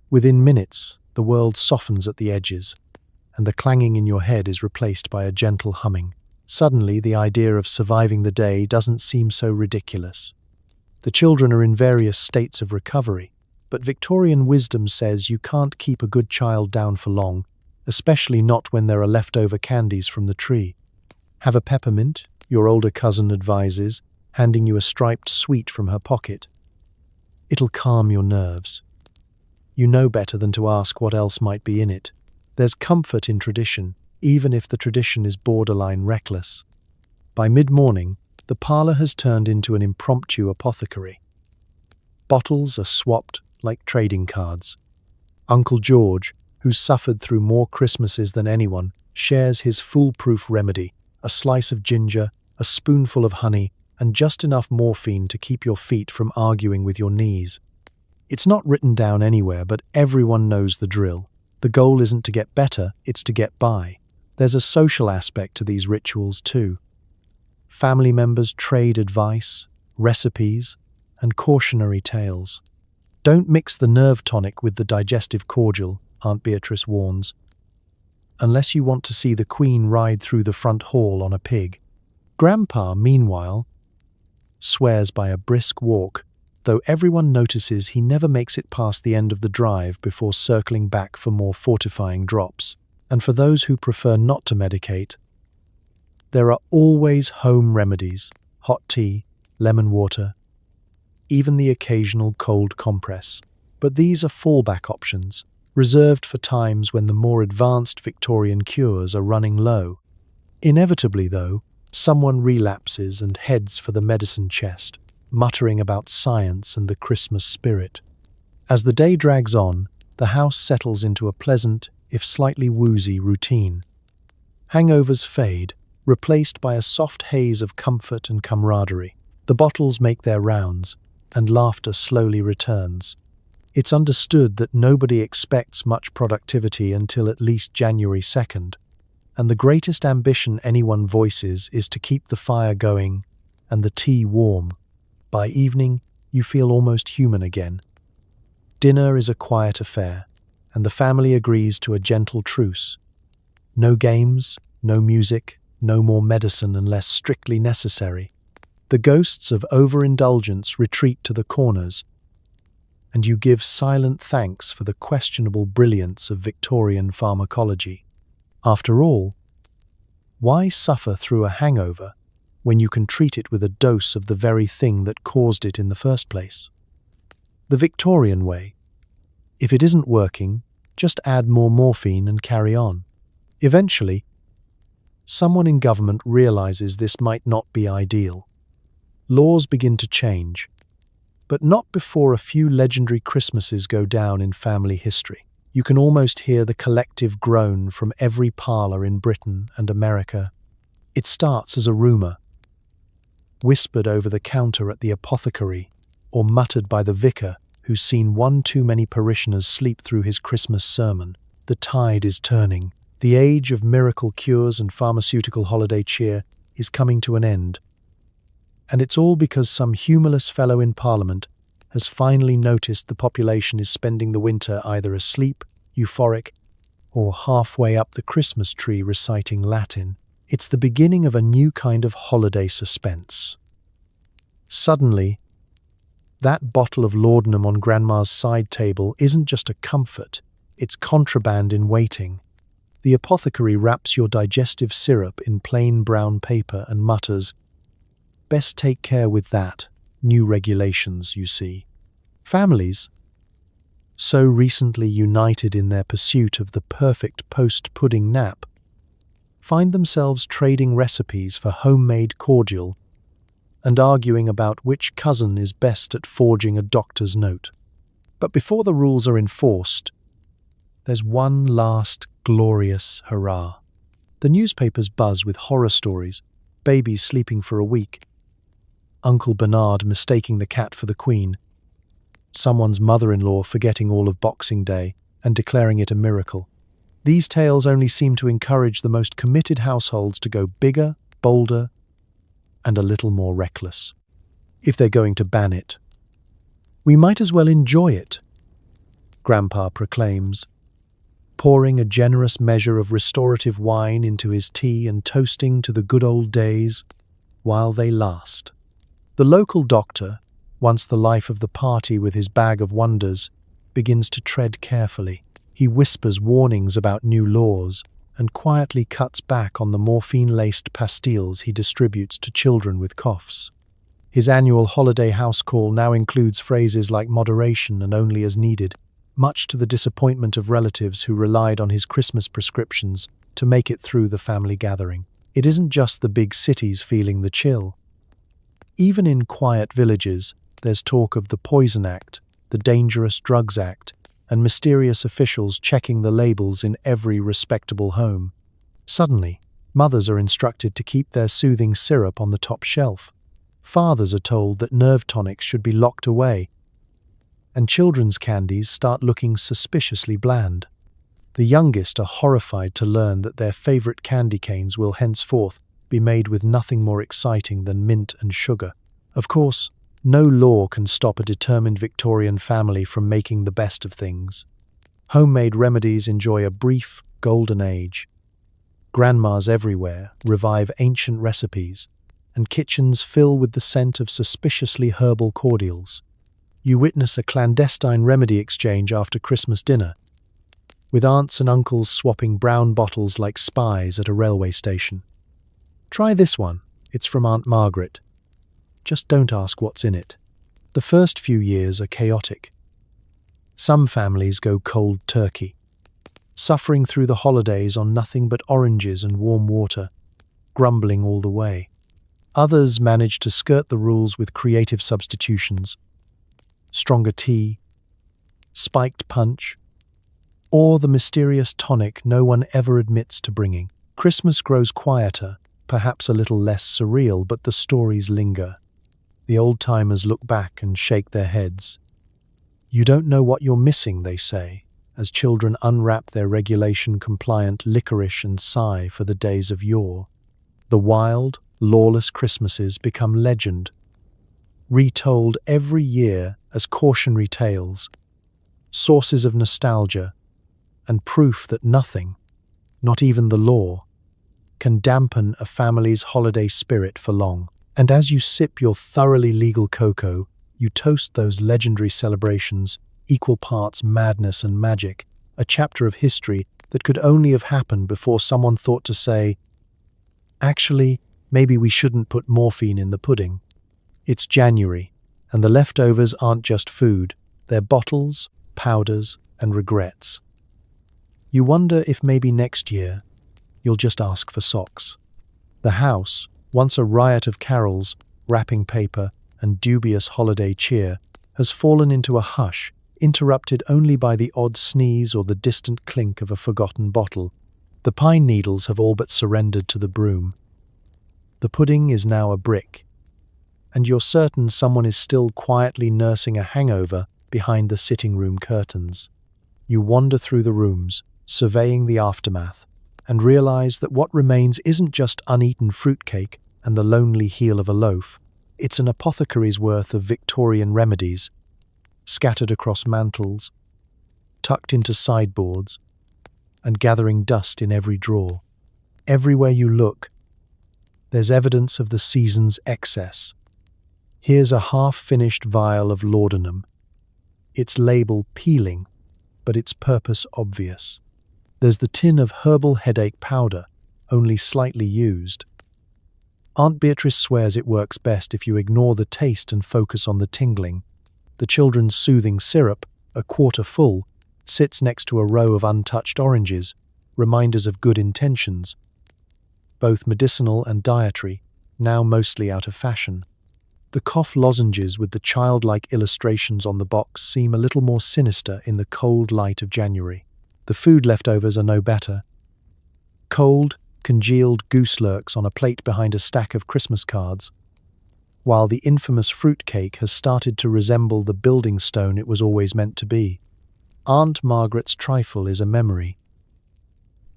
Within minutes, the world softens at the edges, and the clanging in your head is replaced by a gentle humming. Suddenly, the idea of surviving the day doesn't seem so ridiculous. The children are in various states of recovery, but Victorian wisdom says you can't keep a good child down for long, especially not when there are leftover candies from the tree. Have a peppermint, your older cousin advises, handing you a striped sweet from her pocket. It'll calm your nerves. You know better than to ask what else might be in it. There's comfort in tradition, even if the tradition is borderline reckless. By mid-morning, the parlour has turned into an impromptu apothecary. Bottles are swapped like trading cards. Uncle George, who's suffered through more Christmases than anyone, shares his foolproof remedy: a slice of ginger, a spoonful of honey, and just enough morphine to keep your feet from arguing with your knees. It's not written down anywhere, but everyone knows the drill. The goal isn't to get better, it's to get by. There's a social aspect to these rituals too. Family members trade advice, recipes, and cautionary tales. Don't mix the nerve tonic with the digestive cordial, Aunt Beatrice warns, unless you want to see the Queen ride through the front hall on a pig. Grandpa, meanwhile, swears by a brisk walk, though everyone notices he never makes it past the end of the drive before circling back for more fortifying drops. And for those who prefer not to medicate, there are always home remedies: hot tea, lemon water, even the occasional cold compress. But these are fallback options, reserved for times when the more advanced Victorian cures are running low. Inevitably, though, someone relapses and heads for the medicine chest, muttering about science and the Christmas spirit. As the day drags on, the house settles into a pleasant, if slightly woozy, routine. Hangovers fade, replaced by a soft haze of comfort and camaraderie. The bottles make their rounds, and laughter slowly returns. It's understood that nobody expects much productivity until at least January 2nd, and the greatest ambition anyone voices is to keep the fire going and the tea warm. By evening, you feel almost human again. Dinner is a quiet affair, and the family agrees to a gentle truce. No games, no music, no more medicine unless strictly necessary. The ghosts of overindulgence retreat to the corners, and you give silent thanks for the questionable brilliance of Victorian pharmacology. After all, why suffer through a hangover when you can treat it with a dose of the very thing that caused it in the first place? The Victorian way: if it isn't working, just add more morphine and carry on. Eventually, someone in government realizes this might not be ideal. Laws begin to change, but not before a few legendary Christmases go down in family history. You can almost hear the collective groan from every parlour in Britain and America. It starts as a rumour, whispered over the counter at the apothecary, or muttered by the vicar who's seen one too many parishioners sleep through his Christmas sermon. The tide is turning. The age of miracle cures and pharmaceutical holiday cheer is coming to an end. And it's all because some humorless fellow in Parliament has finally noticed the population is spending the winter either asleep, euphoric, or halfway up the Christmas tree reciting Latin. It's the beginning of a new kind of holiday suspense. Suddenly, that bottle of laudanum on Grandma's side table isn't just a comfort, it's contraband in waiting. The apothecary wraps your digestive syrup in plain brown paper and mutters, "Best take care with that. New regulations, you see." Families, so recently united in their pursuit of the perfect post-pudding nap, find themselves trading recipes for homemade cordial and arguing about which cousin is best at forging a doctor's note. But before the rules are enforced, there's one last glorious hurrah. The newspapers buzz with horror stories: babies sleeping for a week, Uncle Bernard mistaking the cat for the Queen, someone's mother-in-law forgetting all of Boxing Day and declaring it a miracle. These tales only seem to encourage the most committed households to go bigger, bolder, and a little more reckless. If they're going to ban it, We might as well enjoy it, Grandpa proclaims, pouring a generous measure of restorative wine into his tea and toasting to the good old days while they last. The local doctor, once the life of the party with his bag of wonders, begins to tread carefully. He whispers warnings about new laws and quietly cuts back on the morphine-laced pastilles he distributes to children with coughs. His annual holiday house call now includes phrases like moderation and only as needed, much to the disappointment of relatives who relied on his Christmas prescriptions to make it through the family gathering. It isn't just the big cities feeling the chill. Even in quiet villages, there's talk of the Poison Act, the Dangerous Drugs Act, and mysterious officials checking the labels in every respectable home. Suddenly, mothers are instructed to keep their soothing syrup on the top shelf. Fathers are told that nerve tonics should be locked away, and children's candies start looking suspiciously bland. The youngest are horrified to learn that their favorite candy canes will henceforth be made with nothing more exciting than mint and sugar. Of course, no law can stop a determined Victorian family from making the best of things. Homemade remedies enjoy a brief, golden age. Grandmas everywhere revive ancient recipes, and kitchens fill with the scent of suspiciously herbal cordials. You witness a clandestine remedy exchange after Christmas dinner, with aunts and uncles swapping brown bottles like spies at a railway station. Try this one, it's from Aunt Margaret. Just don't ask what's in it. The first few years are chaotic. Some families go cold turkey, suffering through the holidays on nothing but oranges and warm water, grumbling all the way. Others manage to skirt the rules with creative substitutions, stronger tea, spiked punch, or the mysterious tonic no one ever admits to bringing. Christmas grows quieter, perhaps a little less surreal, but the stories linger. The old-timers look back and shake their heads. You don't know what you're missing, they say, as children unwrap their regulation-compliant licorice and sigh for the days of yore. The wild, lawless Christmases become legend, retold every year as cautionary tales, sources of nostalgia, and proof that nothing, not even the law, can dampen a family's holiday spirit for long. And as you sip your thoroughly legal cocoa, you toast those legendary celebrations, equal parts madness and magic, a chapter of history that could only have happened before someone thought to say, actually, maybe we shouldn't put morphine in the pudding. It's January, and the leftovers aren't just food, they're bottles, powders, and regrets. You wonder if maybe next year you'll just ask for socks. The house, once a riot of carols, wrapping paper, and dubious holiday cheer, has fallen into a hush, interrupted only by the odd sneeze or the distant clink of a forgotten bottle. The pine needles have all but surrendered to the broom. The pudding is now a brick, and you're certain someone is still quietly nursing a hangover behind the sitting room curtains. You wander through the rooms, surveying the aftermath, and realize that what remains isn't just uneaten fruitcake and the lonely heel of a loaf. It's an apothecary's worth of Victorian remedies, scattered across mantels, tucked into sideboards, and gathering dust in every drawer. Everywhere you look, there's evidence of the season's excess. Here's a half-finished vial of Laudanum, its label peeling, but its purpose obvious. There's the tin of herbal headache powder, only slightly used. Aunt Beatrice swears it works best if you ignore the taste and focus on the tingling. The children's soothing syrup, a quarter full, sits next to a row of untouched oranges, reminders of good intentions, both medicinal and dietary, now mostly out of fashion. The cough lozenges with the childlike illustrations on the box seem a little more sinister in the cold light of January. The food leftovers are no better. Cold, congealed goose lurks on a plate behind a stack of Christmas cards, while the infamous fruitcake has started to resemble the building stone it was always meant to be. Aunt Margaret's trifle is a memory,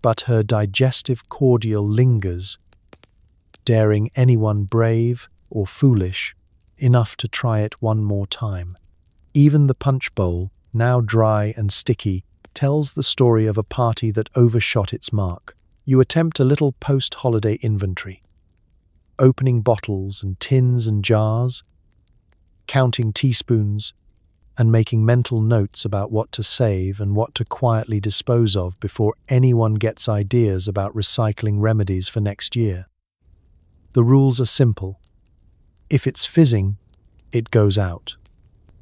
but her digestive cordial lingers, daring anyone brave or foolish enough to try it one more time. Even the punch bowl, now dry and sticky, tells the story of a party that overshot its mark. You attempt a little post-holiday inventory, opening bottles and tins and jars, counting teaspoons, and making mental notes about what to save and what to quietly dispose of before anyone gets ideas about recycling remedies for next year. The rules are simple. If it's fizzing, it goes out.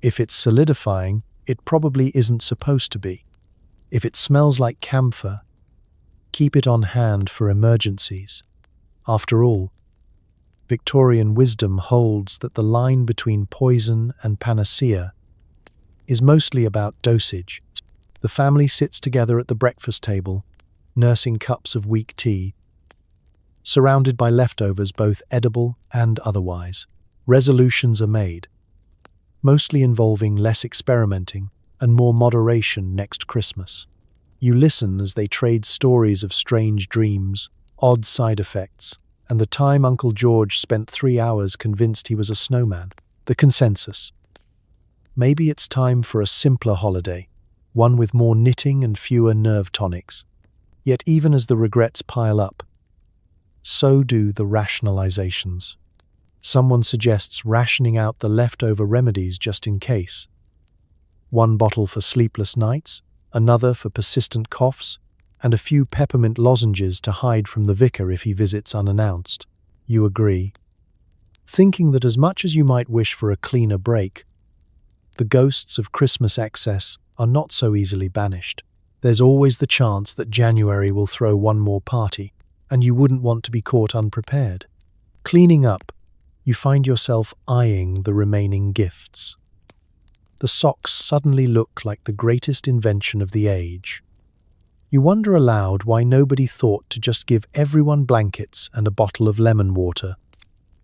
If it's solidifying, it probably isn't supposed to be. If it smells like camphor, keep it on hand for emergencies. After all, Victorian wisdom holds that the line between poison and panacea is mostly about dosage. The family sits together at the breakfast table, nursing cups of weak tea, surrounded by leftovers both edible and otherwise. Resolutions are made, mostly involving less experimenting and more moderation next Christmas. You listen as they trade stories of strange dreams, odd side effects, and the time Uncle George spent 3 hours convinced he was a snowman. The consensus. Maybe it's time for a simpler holiday, one with more knitting and fewer nerve tonics. Yet even as the regrets pile up, so do the rationalizations. Someone suggests rationing out the leftover remedies just in case. One bottle for sleepless nights, another for persistent coughs, and a few peppermint lozenges to hide from the vicar if he visits unannounced. You agree, thinking that as much as you might wish for a cleaner break, the ghosts of Christmas excess are not so easily banished. There's always the chance that January will throw one more party, and you wouldn't want to be caught unprepared. Cleaning up, you find yourself eyeing the remaining gifts. The socks suddenly look like the greatest invention of the age. You wonder aloud why nobody thought to just give everyone blankets and a bottle of lemon water.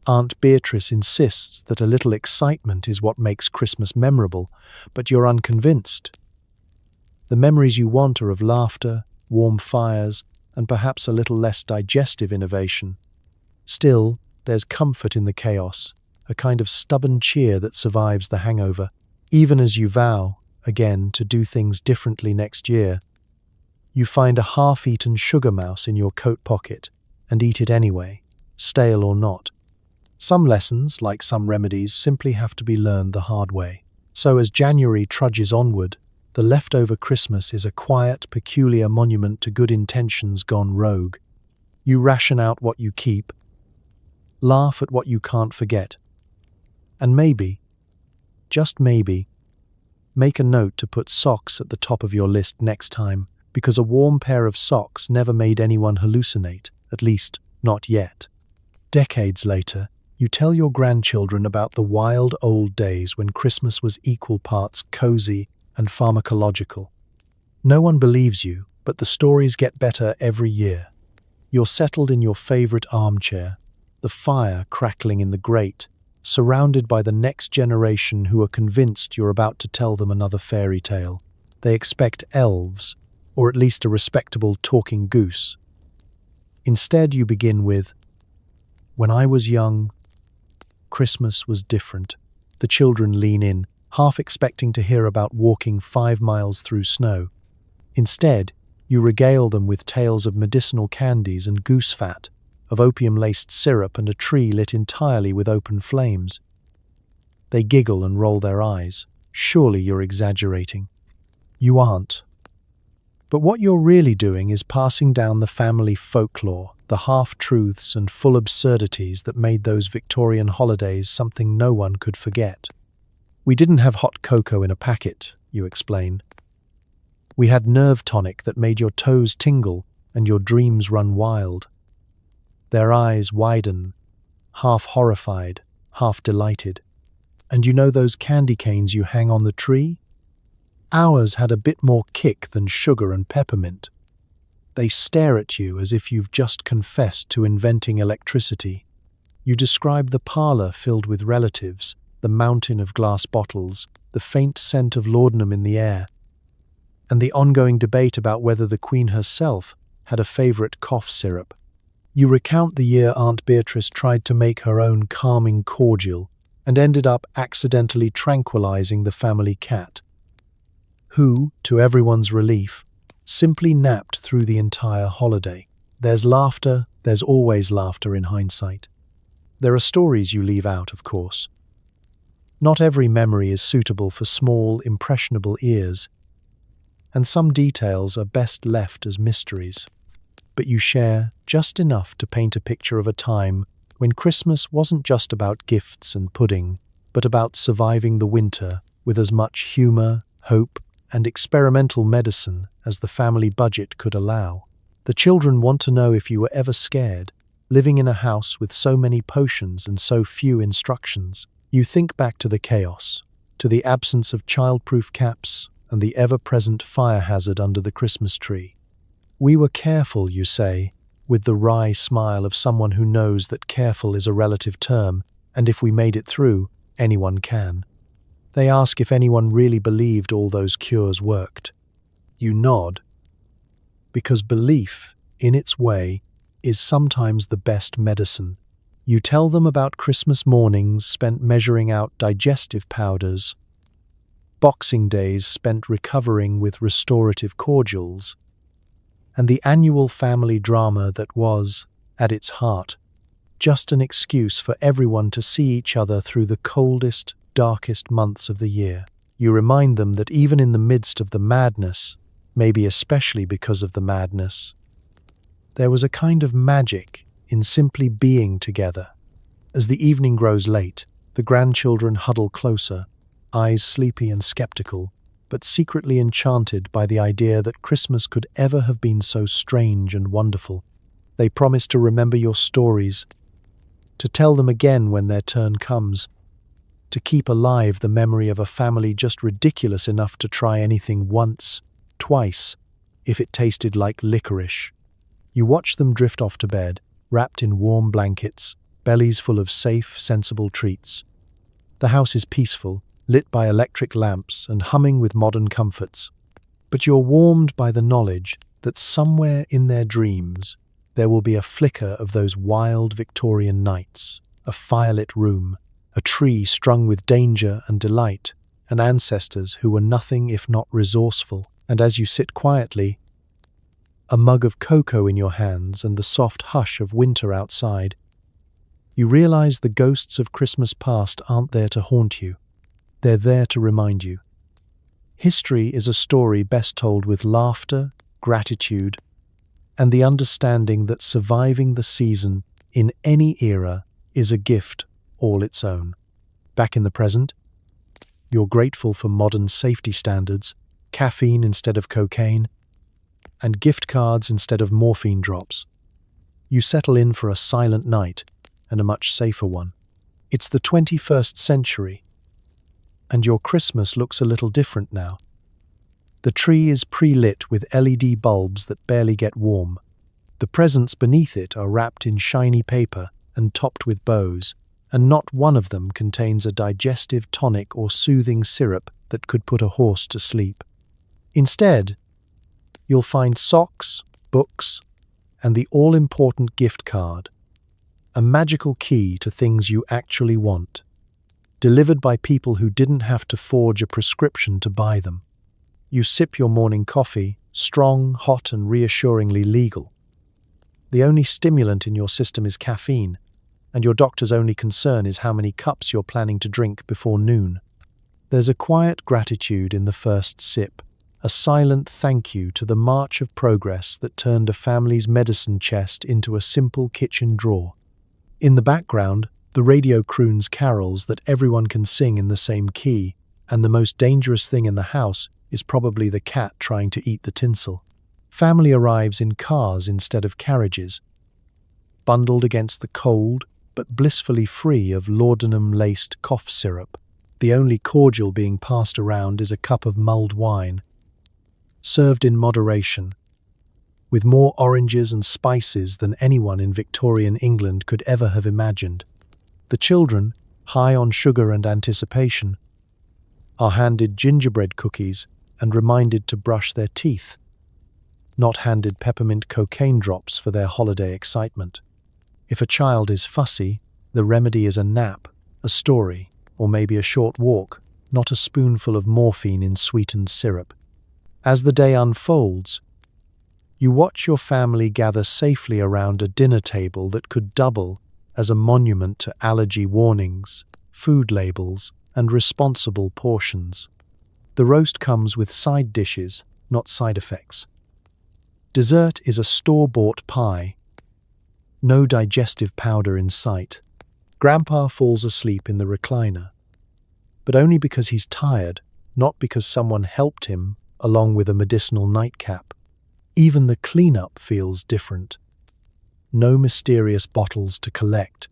Aunt Beatrice insists that a little excitement is what makes Christmas memorable, but you're unconvinced. The memories you want are of laughter, warm fires, and perhaps a little less digestive innovation. Still, there's comfort in the chaos, a kind of stubborn cheer that survives the hangover. Even as you vow, again, to do things differently next year, you find a half-eaten sugar mouse in your coat pocket and eat it anyway, stale or not. Some lessons, like some remedies, simply have to be learned the hard way. So as January trudges onward, the leftover Christmas is a quiet, peculiar monument to good intentions gone rogue. You ration out what you keep, laugh at what you can't forget, and maybe, just maybe, make a note to put socks at the top of your list next time, because a warm pair of socks never made anyone hallucinate, at least not yet. Decades later, you tell your grandchildren about the wild old days when Christmas was equal parts cozy and pharmacological. No one believes you, but the stories get better every year. You're settled in your favorite armchair, the fire crackling in the grate, surrounded by the next generation who are convinced you're about to tell them another fairy tale. They expect elves, or at least a respectable talking goose. Instead, you begin with, "When I was young, Christmas was different." The children lean in, half expecting to hear about walking 5 miles through snow. Instead, you regale them with tales of medicinal candies and goose fat, of opium-laced syrup and a tree lit entirely with open flames. They giggle and roll their eyes. Surely you're exaggerating. You aren't. But what you're really doing is passing down the family folklore, the half-truths and full absurdities that made those Victorian holidays something no one could forget. "We didn't have hot cocoa in a packet," you explain. "We had nerve tonic that made your toes tingle and your dreams run wild." Their eyes widen, half horrified, half delighted. "And you know those candy canes you hang on the tree? Ours had a bit more kick than sugar and peppermint." They stare at you as if you've just confessed to inventing electricity. You describe the parlor filled with relatives, the mountain of glass bottles, the faint scent of laudanum in the air, and the ongoing debate about whether the Queen herself had a favorite cough syrup. You recount the year Aunt Beatrice tried to make her own calming cordial, and ended up accidentally tranquilizing the family cat, who, to everyone's relief, simply napped through the entire holiday. There's laughter, there's always laughter in hindsight. There are stories you leave out, of course. Not every memory is suitable for small, impressionable ears, and some details are best left as mysteries. But you share just enough to paint a picture of a time when Christmas wasn't just about gifts and pudding, but about surviving the winter with as much humor, hope, and experimental medicine as the family budget could allow. The children want to know if you were ever scared, living in a house with so many potions and so few instructions. You think back to the chaos, to the absence of childproof caps and the ever-present fire hazard under the Christmas tree. We were careful, you say, with the wry smile of someone who knows that careful is a relative term, and if we made it through, anyone can. They ask if anyone really believed all those cures worked. You nod, because belief, in its way, is sometimes the best medicine. You tell them about Christmas mornings spent measuring out digestive powders, Boxing Days spent recovering with restorative cordials, and the annual family drama that was, at its heart, just an excuse for everyone to see each other through the coldest, darkest months of the year. You remind them that even in the midst of the madness, maybe especially because of the madness, there was a kind of magic in simply being together. As the evening grows late, the grandchildren huddle closer, eyes sleepy and skeptical, but secretly enchanted by the idea that Christmas could ever have been so strange and wonderful. They promise to remember your stories, to tell them again when their turn comes, to keep alive the memory of a family just ridiculous enough to try anything once, twice, if it tasted like licorice. You watch them drift off to bed, wrapped in warm blankets, bellies full of safe, sensible treats. The house is peaceful, lit by electric lamps and humming with modern comforts. But you're warmed by the knowledge that somewhere in their dreams there will be a flicker of those wild Victorian nights, a firelit room, a tree strung with danger and delight, and ancestors who were nothing if not resourceful. And as you sit quietly, a mug of cocoa in your hands and the soft hush of winter outside, you realize the ghosts of Christmas past aren't there to haunt you. They're there to remind you. History is a story best told with laughter, gratitude, and the understanding that surviving the season in any era is a gift all its own. Back in the present, you're grateful for modern safety standards, caffeine instead of cocaine, and gift cards instead of morphine drops. You settle in for a silent night, and a much safer one. It's the 21st century, and your Christmas looks a little different now. The tree is pre-lit with LED bulbs that barely get warm. The presents beneath it are wrapped in shiny paper and topped with bows, and not one of them contains a digestive tonic or soothing syrup that could put a horse to sleep. Instead, you'll find socks, books, and the all-important gift card, a magical key to things you actually want, delivered by people who didn't have to forge a prescription to buy them. You sip your morning coffee, strong, hot, and reassuringly legal. The only stimulant in your system is caffeine, and your doctor's only concern is how many cups you're planning to drink before noon. There's a quiet gratitude in the first sip, a silent thank you to the march of progress that turned a family's medicine chest into a simple kitchen drawer. In the background, the radio croons carols that everyone can sing in the same key, and the most dangerous thing in the house is probably the cat trying to eat the tinsel. Family arrives in cars instead of carriages, bundled against the cold, but blissfully free of laudanum-laced cough syrup. The only cordial being passed around is a cup of mulled wine, served in moderation, with more oranges and spices than anyone in Victorian England could ever have imagined. The children, high on sugar and anticipation, are handed gingerbread cookies and reminded to brush their teeth, not handed peppermint cocaine drops for their holiday excitement. If a child is fussy, the remedy is a nap, a story, or maybe a short walk, not a spoonful of morphine in sweetened syrup. As the day unfolds, you watch your family gather safely around a dinner table that could double as a monument to allergy warnings, food labels, and responsible portions. The roast comes with side dishes, not side effects. Dessert is a store-bought pie. No digestive powder in sight. Grandpa falls asleep in the recliner. But only because he's tired, not because someone helped him along with a medicinal nightcap. Even the cleanup feels different. No mysterious bottles to collect.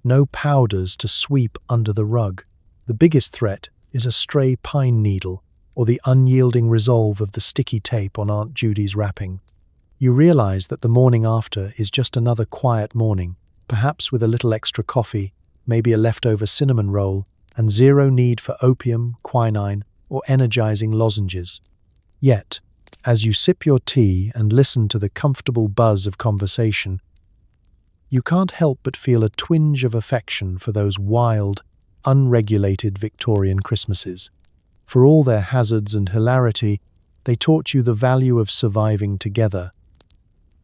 No powders to sweep under the rug. The biggest threat is a stray pine needle or the unyielding resolve of the sticky tape on Aunt Judy's wrapping. You realize that the morning after is just another quiet morning, perhaps with a little extra coffee, maybe a leftover cinnamon roll, and zero need for opium, quinine, or energizing lozenges. Yet, as you sip your tea and listen to the comfortable buzz of conversation, you can't help but feel a twinge of affection for those wild, unregulated Victorian Christmases. For all their hazards and hilarity, they taught you the value of surviving together,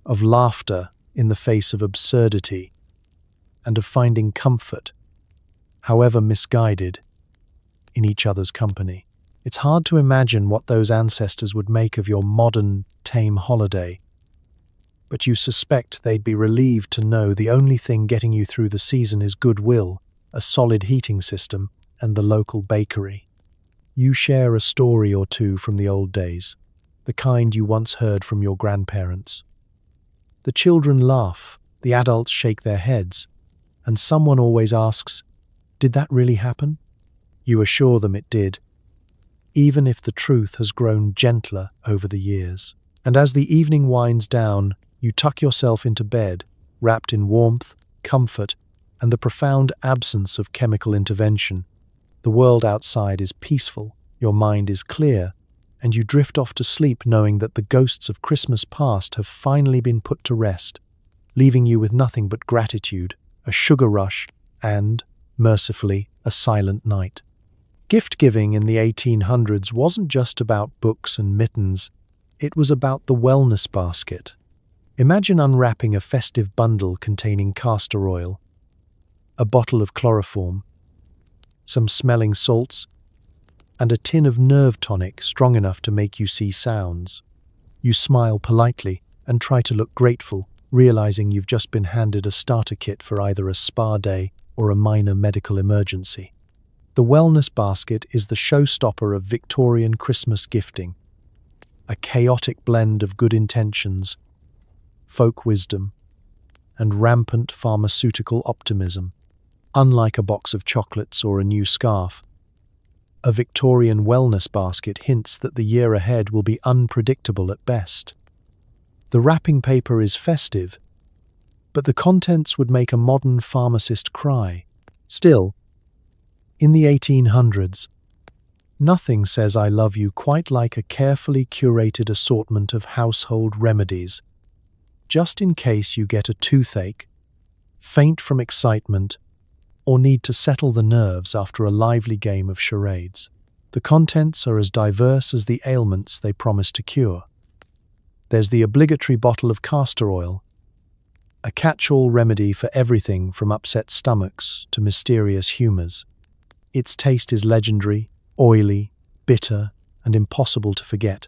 of laughter in the face of absurdity, and of finding comfort, however misguided, in each other's company. It's hard to imagine what those ancestors would make of your modern, tame holiday, but you suspect they'd be relieved to know the only thing getting you through the season is goodwill, a solid heating system, and the local bakery. You share a story or two from the old days, the kind you once heard from your grandparents. The children laugh, the adults shake their heads, and someone always asks, "Did that really happen?" You assure them it did, even if the truth has grown gentler over the years. And as the evening winds down, you tuck yourself into bed, wrapped in warmth, comfort, and the profound absence of chemical intervention. The world outside is peaceful, your mind is clear, and you drift off to sleep knowing that the ghosts of Christmas past have finally been put to rest, leaving you with nothing but gratitude, a sugar rush, and, mercifully, a silent night. Gift-giving in the 1800s wasn't just about books and mittens, it was about the wellness basket. Imagine unwrapping a festive bundle containing castor oil, a bottle of chloroform, some smelling salts, and a tin of nerve tonic strong enough to make you see sounds. You smile politely and try to look grateful, realizing you've just been handed a starter kit for either a spa day or a minor medical emergency. The wellness basket is the showstopper of Victorian Christmas gifting, a chaotic blend of good intentions, folk wisdom, and rampant pharmaceutical optimism. Unlike a box of chocolates or a new scarf, a Victorian wellness basket hints that the year ahead will be unpredictable at best. The wrapping paper is festive, but the contents would make a modern pharmacist cry. Still, in the 1800s, nothing says I love you quite like a carefully curated assortment of household remedies, just in case you get a toothache, faint from excitement, or need to settle the nerves after a lively game of charades. The contents are as diverse as the ailments they promise to cure. There's the obligatory bottle of castor oil, a catch-all remedy for everything from upset stomachs to mysterious humours. Its taste is legendary, oily, bitter, and impossible to forget.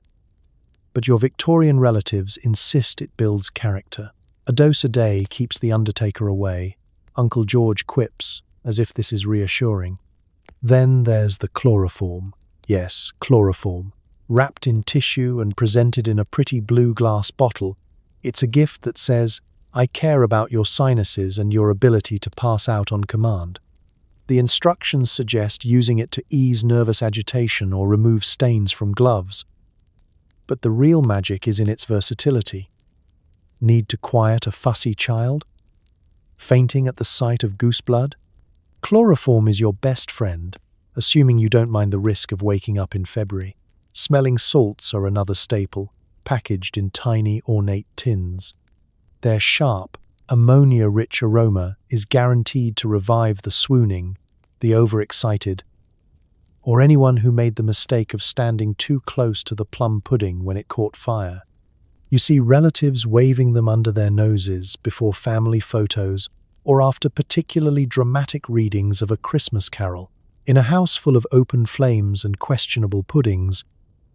But your Victorian relatives insist it builds character. A dose a day keeps the undertaker away, Uncle George quips, as if this is reassuring. Then there's the chloroform. Yes, chloroform. Wrapped in tissue and presented in a pretty blue glass bottle, it's a gift that says, I care about your sinuses and your ability to pass out on command. The instructions suggest using it to ease nervous agitation or remove stains from gloves. But the real magic is in its versatility. Need to quiet a fussy child? Fainting at the sight of goose blood? Chloroform is your best friend, assuming you don't mind the risk of waking up in February. Smelling salts are another staple, packaged in tiny, ornate tins. Their sharp, ammonia-rich aroma is guaranteed to revive the swooning, the overexcited, or anyone who made the mistake of standing too close to the plum pudding when it caught fire. You see relatives waving them under their noses before family photos or after particularly dramatic readings of A Christmas Carol. In a house full of open flames and questionable puddings,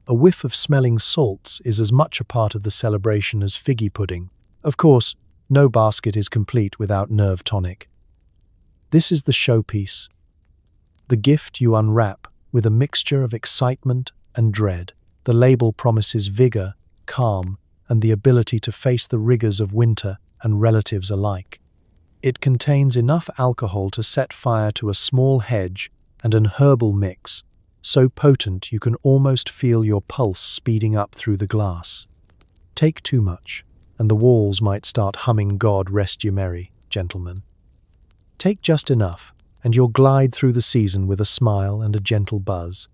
a whiff of smelling salts is as much a part of the celebration as figgy pudding. Of course, no basket is complete without nerve tonic. This is the showpiece, the gift you unwrap with a mixture of excitement and dread. The label promises vigor, calm, and the ability to face the rigors of winter and relatives alike. It contains enough alcohol to set fire to a small hedge and an herbal mix, so potent you can almost feel your pulse speeding up through the glass. Take too much, and the walls might start humming God Rest You Merry, Gentlemen. Take just enough, and you'll glide through the season with a smile and a gentle buzz.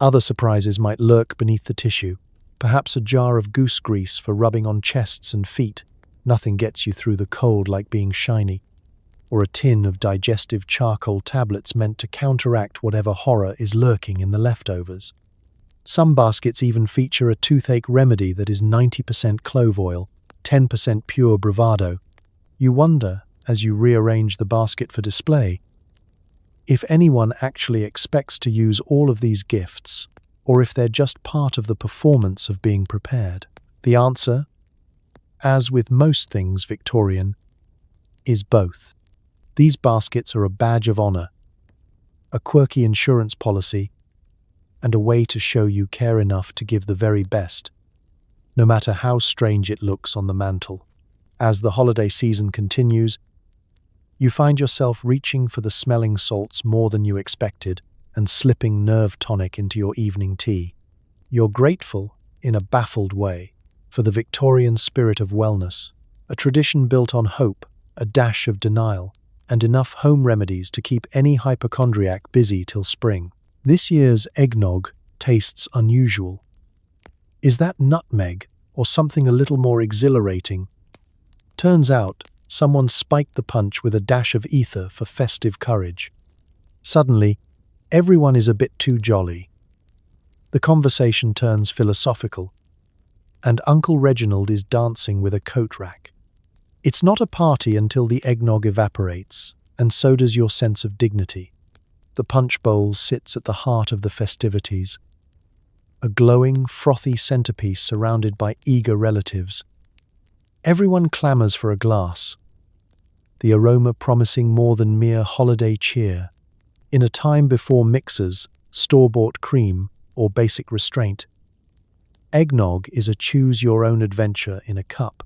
Other surprises might lurk beneath the tissue, perhaps a jar of goose grease for rubbing on chests and feet. Nothing gets you through the cold like being shiny. Or a tin of digestive charcoal tablets meant to counteract whatever horror is lurking in the leftovers. Some baskets even feature a toothache remedy that is 90% clove oil, 10% pure bravado. You wonder, as you rearrange the basket for display, if anyone actually expects to use all of these gifts, or if they're just part of the performance of being prepared. The answer, as with most things Victorian, is both. These baskets are a badge of honor, a quirky insurance policy, and a way to show you care enough to give the very best, no matter how strange it looks on the mantel. As the holiday season continues, you find yourself reaching for the smelling salts more than you expected and slipping nerve tonic into your evening tea. You're grateful, in a baffled way, for the Victorian spirit of wellness, a tradition built on hope, a dash of denial, and enough home remedies to keep any hypochondriac busy till spring. This year's eggnog tastes unusual. Is that nutmeg or something a little more exhilarating? Turns out, someone spiked the punch with a dash of ether for festive courage. Suddenly, everyone is a bit too jolly. The conversation turns philosophical, and Uncle Reginald is dancing with a coat rack. It's not a party until the eggnog evaporates, and so does your sense of dignity. The punch bowl sits at the heart of the festivities, a glowing, frothy centerpiece surrounded by eager relatives. Everyone clamors for a glass, the aroma promising more than mere holiday cheer. In a time before mixers, store-bought cream, or basic restraint, eggnog is a choose-your-own adventure in a cup.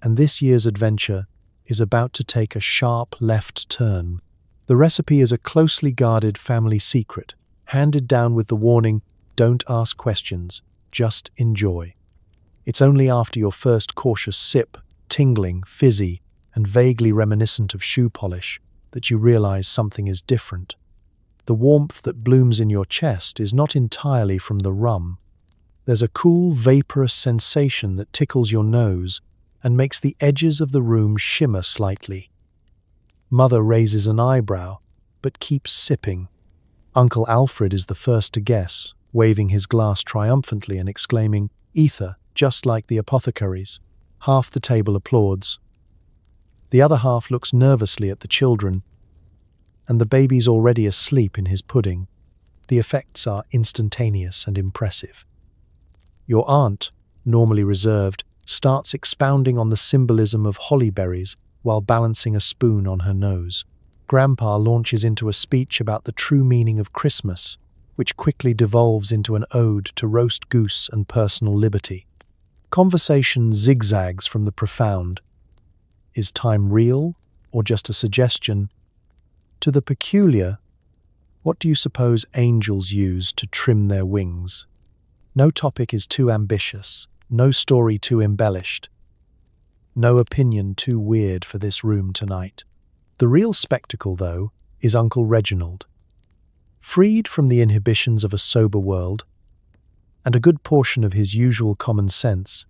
And this year's adventure is about to take a sharp left turn. The recipe is a closely guarded family secret, handed down with the warning, don't ask questions, just enjoy. It's only after your first cautious sip, tingling, fizzy, and vaguely reminiscent of shoe polish, that you realize something is different. The warmth that blooms in your chest is not entirely from the rum. There's a cool, vaporous sensation that tickles your nose and makes the edges of the room shimmer slightly. Mother raises an eyebrow, but keeps sipping. Uncle Alfred is the first to guess, waving his glass triumphantly and exclaiming, "Ether, just like the apothecaries." Half the table applauds. The other half looks nervously at the children, and the baby's already asleep in his pudding. The effects are instantaneous and impressive. Your aunt, normally reserved, starts expounding on the symbolism of holly berries while balancing a spoon on her nose. Grandpa launches into a speech about the true meaning of Christmas, which quickly devolves into an ode to roast goose and personal liberty. Conversation zigzags from the profound, is time real or just a suggestion, to the peculiar, what do you suppose angels use to trim their wings? No topic is too ambitious, no story too embellished, no opinion too weird for this room tonight. The real spectacle, though, is Uncle Reginald. Freed from the inhibitions of a sober world, and a good portion of his usual common sense,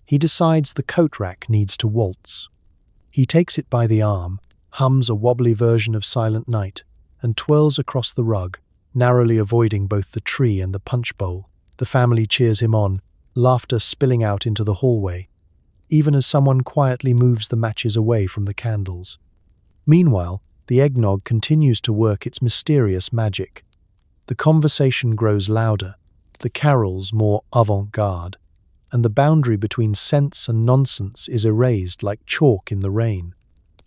he decides the coat rack needs to waltz. He takes it by the arm, hums a wobbly version of Silent Night, and twirls across the rug, narrowly avoiding both the tree and the punch bowl. The family cheers him on, laughter spilling out into the hallway, even as someone quietly moves the matches away from the candles. Meanwhile, the eggnog continues to work its mysterious magic. The conversation grows louder, the carols more avant-garde, and the boundary between sense and nonsense is erased like chalk in the rain.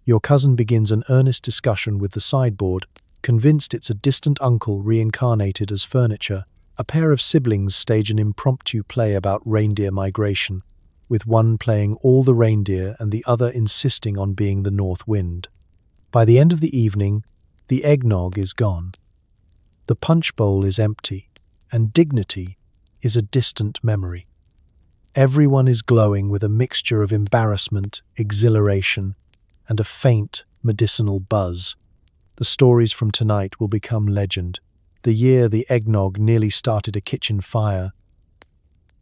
Your cousin begins an earnest discussion with the sideboard, convinced it's a distant uncle reincarnated as furniture. A pair of siblings stage an impromptu play about reindeer migration, with one playing all the reindeer and the other insisting on being the north wind. By the end of the evening, the eggnog is gone. The punch bowl is empty, and dignity is a distant memory. Everyone is glowing with a mixture of embarrassment, exhilaration, and a faint medicinal buzz. The stories from tonight will become legend. The year the eggnog nearly started a kitchen fire.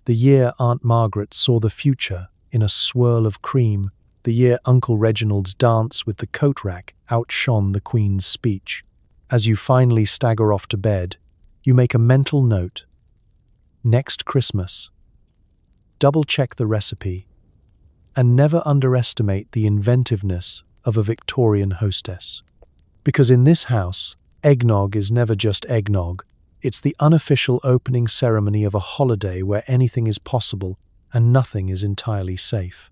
The year Aunt Margaret saw the future in a swirl of cream. The year Uncle Reginald's dance with the coat rack outshone the Queen's speech. As you finally stagger off to bed, you make a mental note. Next Christmas, double-check the recipe, and never underestimate the inventiveness of a Victorian hostess. Because in this house, eggnog is never just eggnog. It's the unofficial opening ceremony of a holiday where anything is possible and nothing is entirely safe.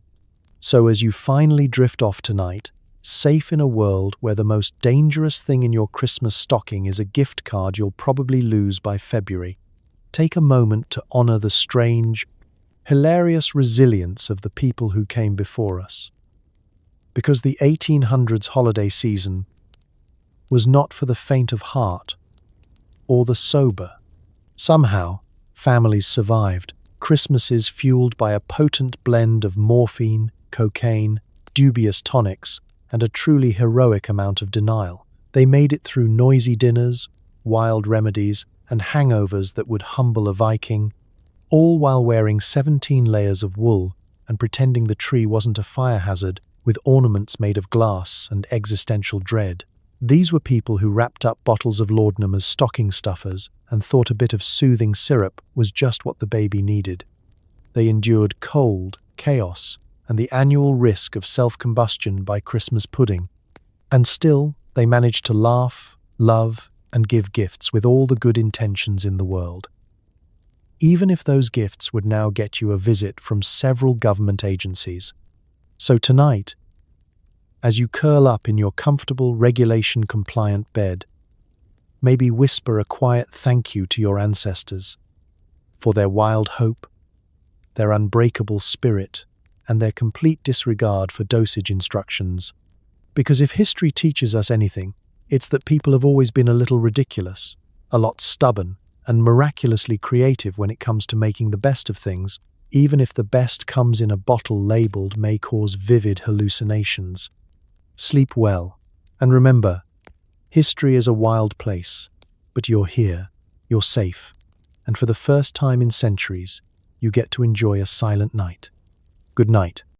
So as you finally drift off tonight, safe in a world where the most dangerous thing in your Christmas stocking is a gift card you'll probably lose by February, take a moment to honor the strange, hilarious resilience of the people who came before us. Because the 1800s holiday season was not for the faint of heart or the sober. Somehow, families survived, Christmases fueled by a potent blend of morphine, cocaine, dubious tonics, and a truly heroic amount of denial. They made it through noisy dinners, wild remedies, and hangovers that would humble a Viking, all while wearing 17 layers of wool and pretending the tree wasn't a fire hazard with ornaments made of glass and existential dread. These were people who wrapped up bottles of laudanum as stocking stuffers and thought a bit of soothing syrup was just what the baby needed. They endured cold, chaos, and the annual risk of self-combustion by Christmas pudding. And still, they managed to laugh, love, and give gifts with all the good intentions in the world. Even if those gifts would now get you a visit from several government agencies. So tonight, as you curl up in your comfortable, regulation-compliant bed, maybe whisper a quiet thank you to your ancestors for their wild hope, their unbreakable spirit, and their complete disregard for dosage instructions. Because if history teaches us anything, it's that people have always been a little ridiculous, a lot stubborn, and miraculously creative when it comes to making the best of things, even if the best comes in a bottle labeled may cause vivid hallucinations. Sleep well, and remember, history is a wild place, but you're here, you're safe, and for the first time in centuries, you get to enjoy a silent night. Good night.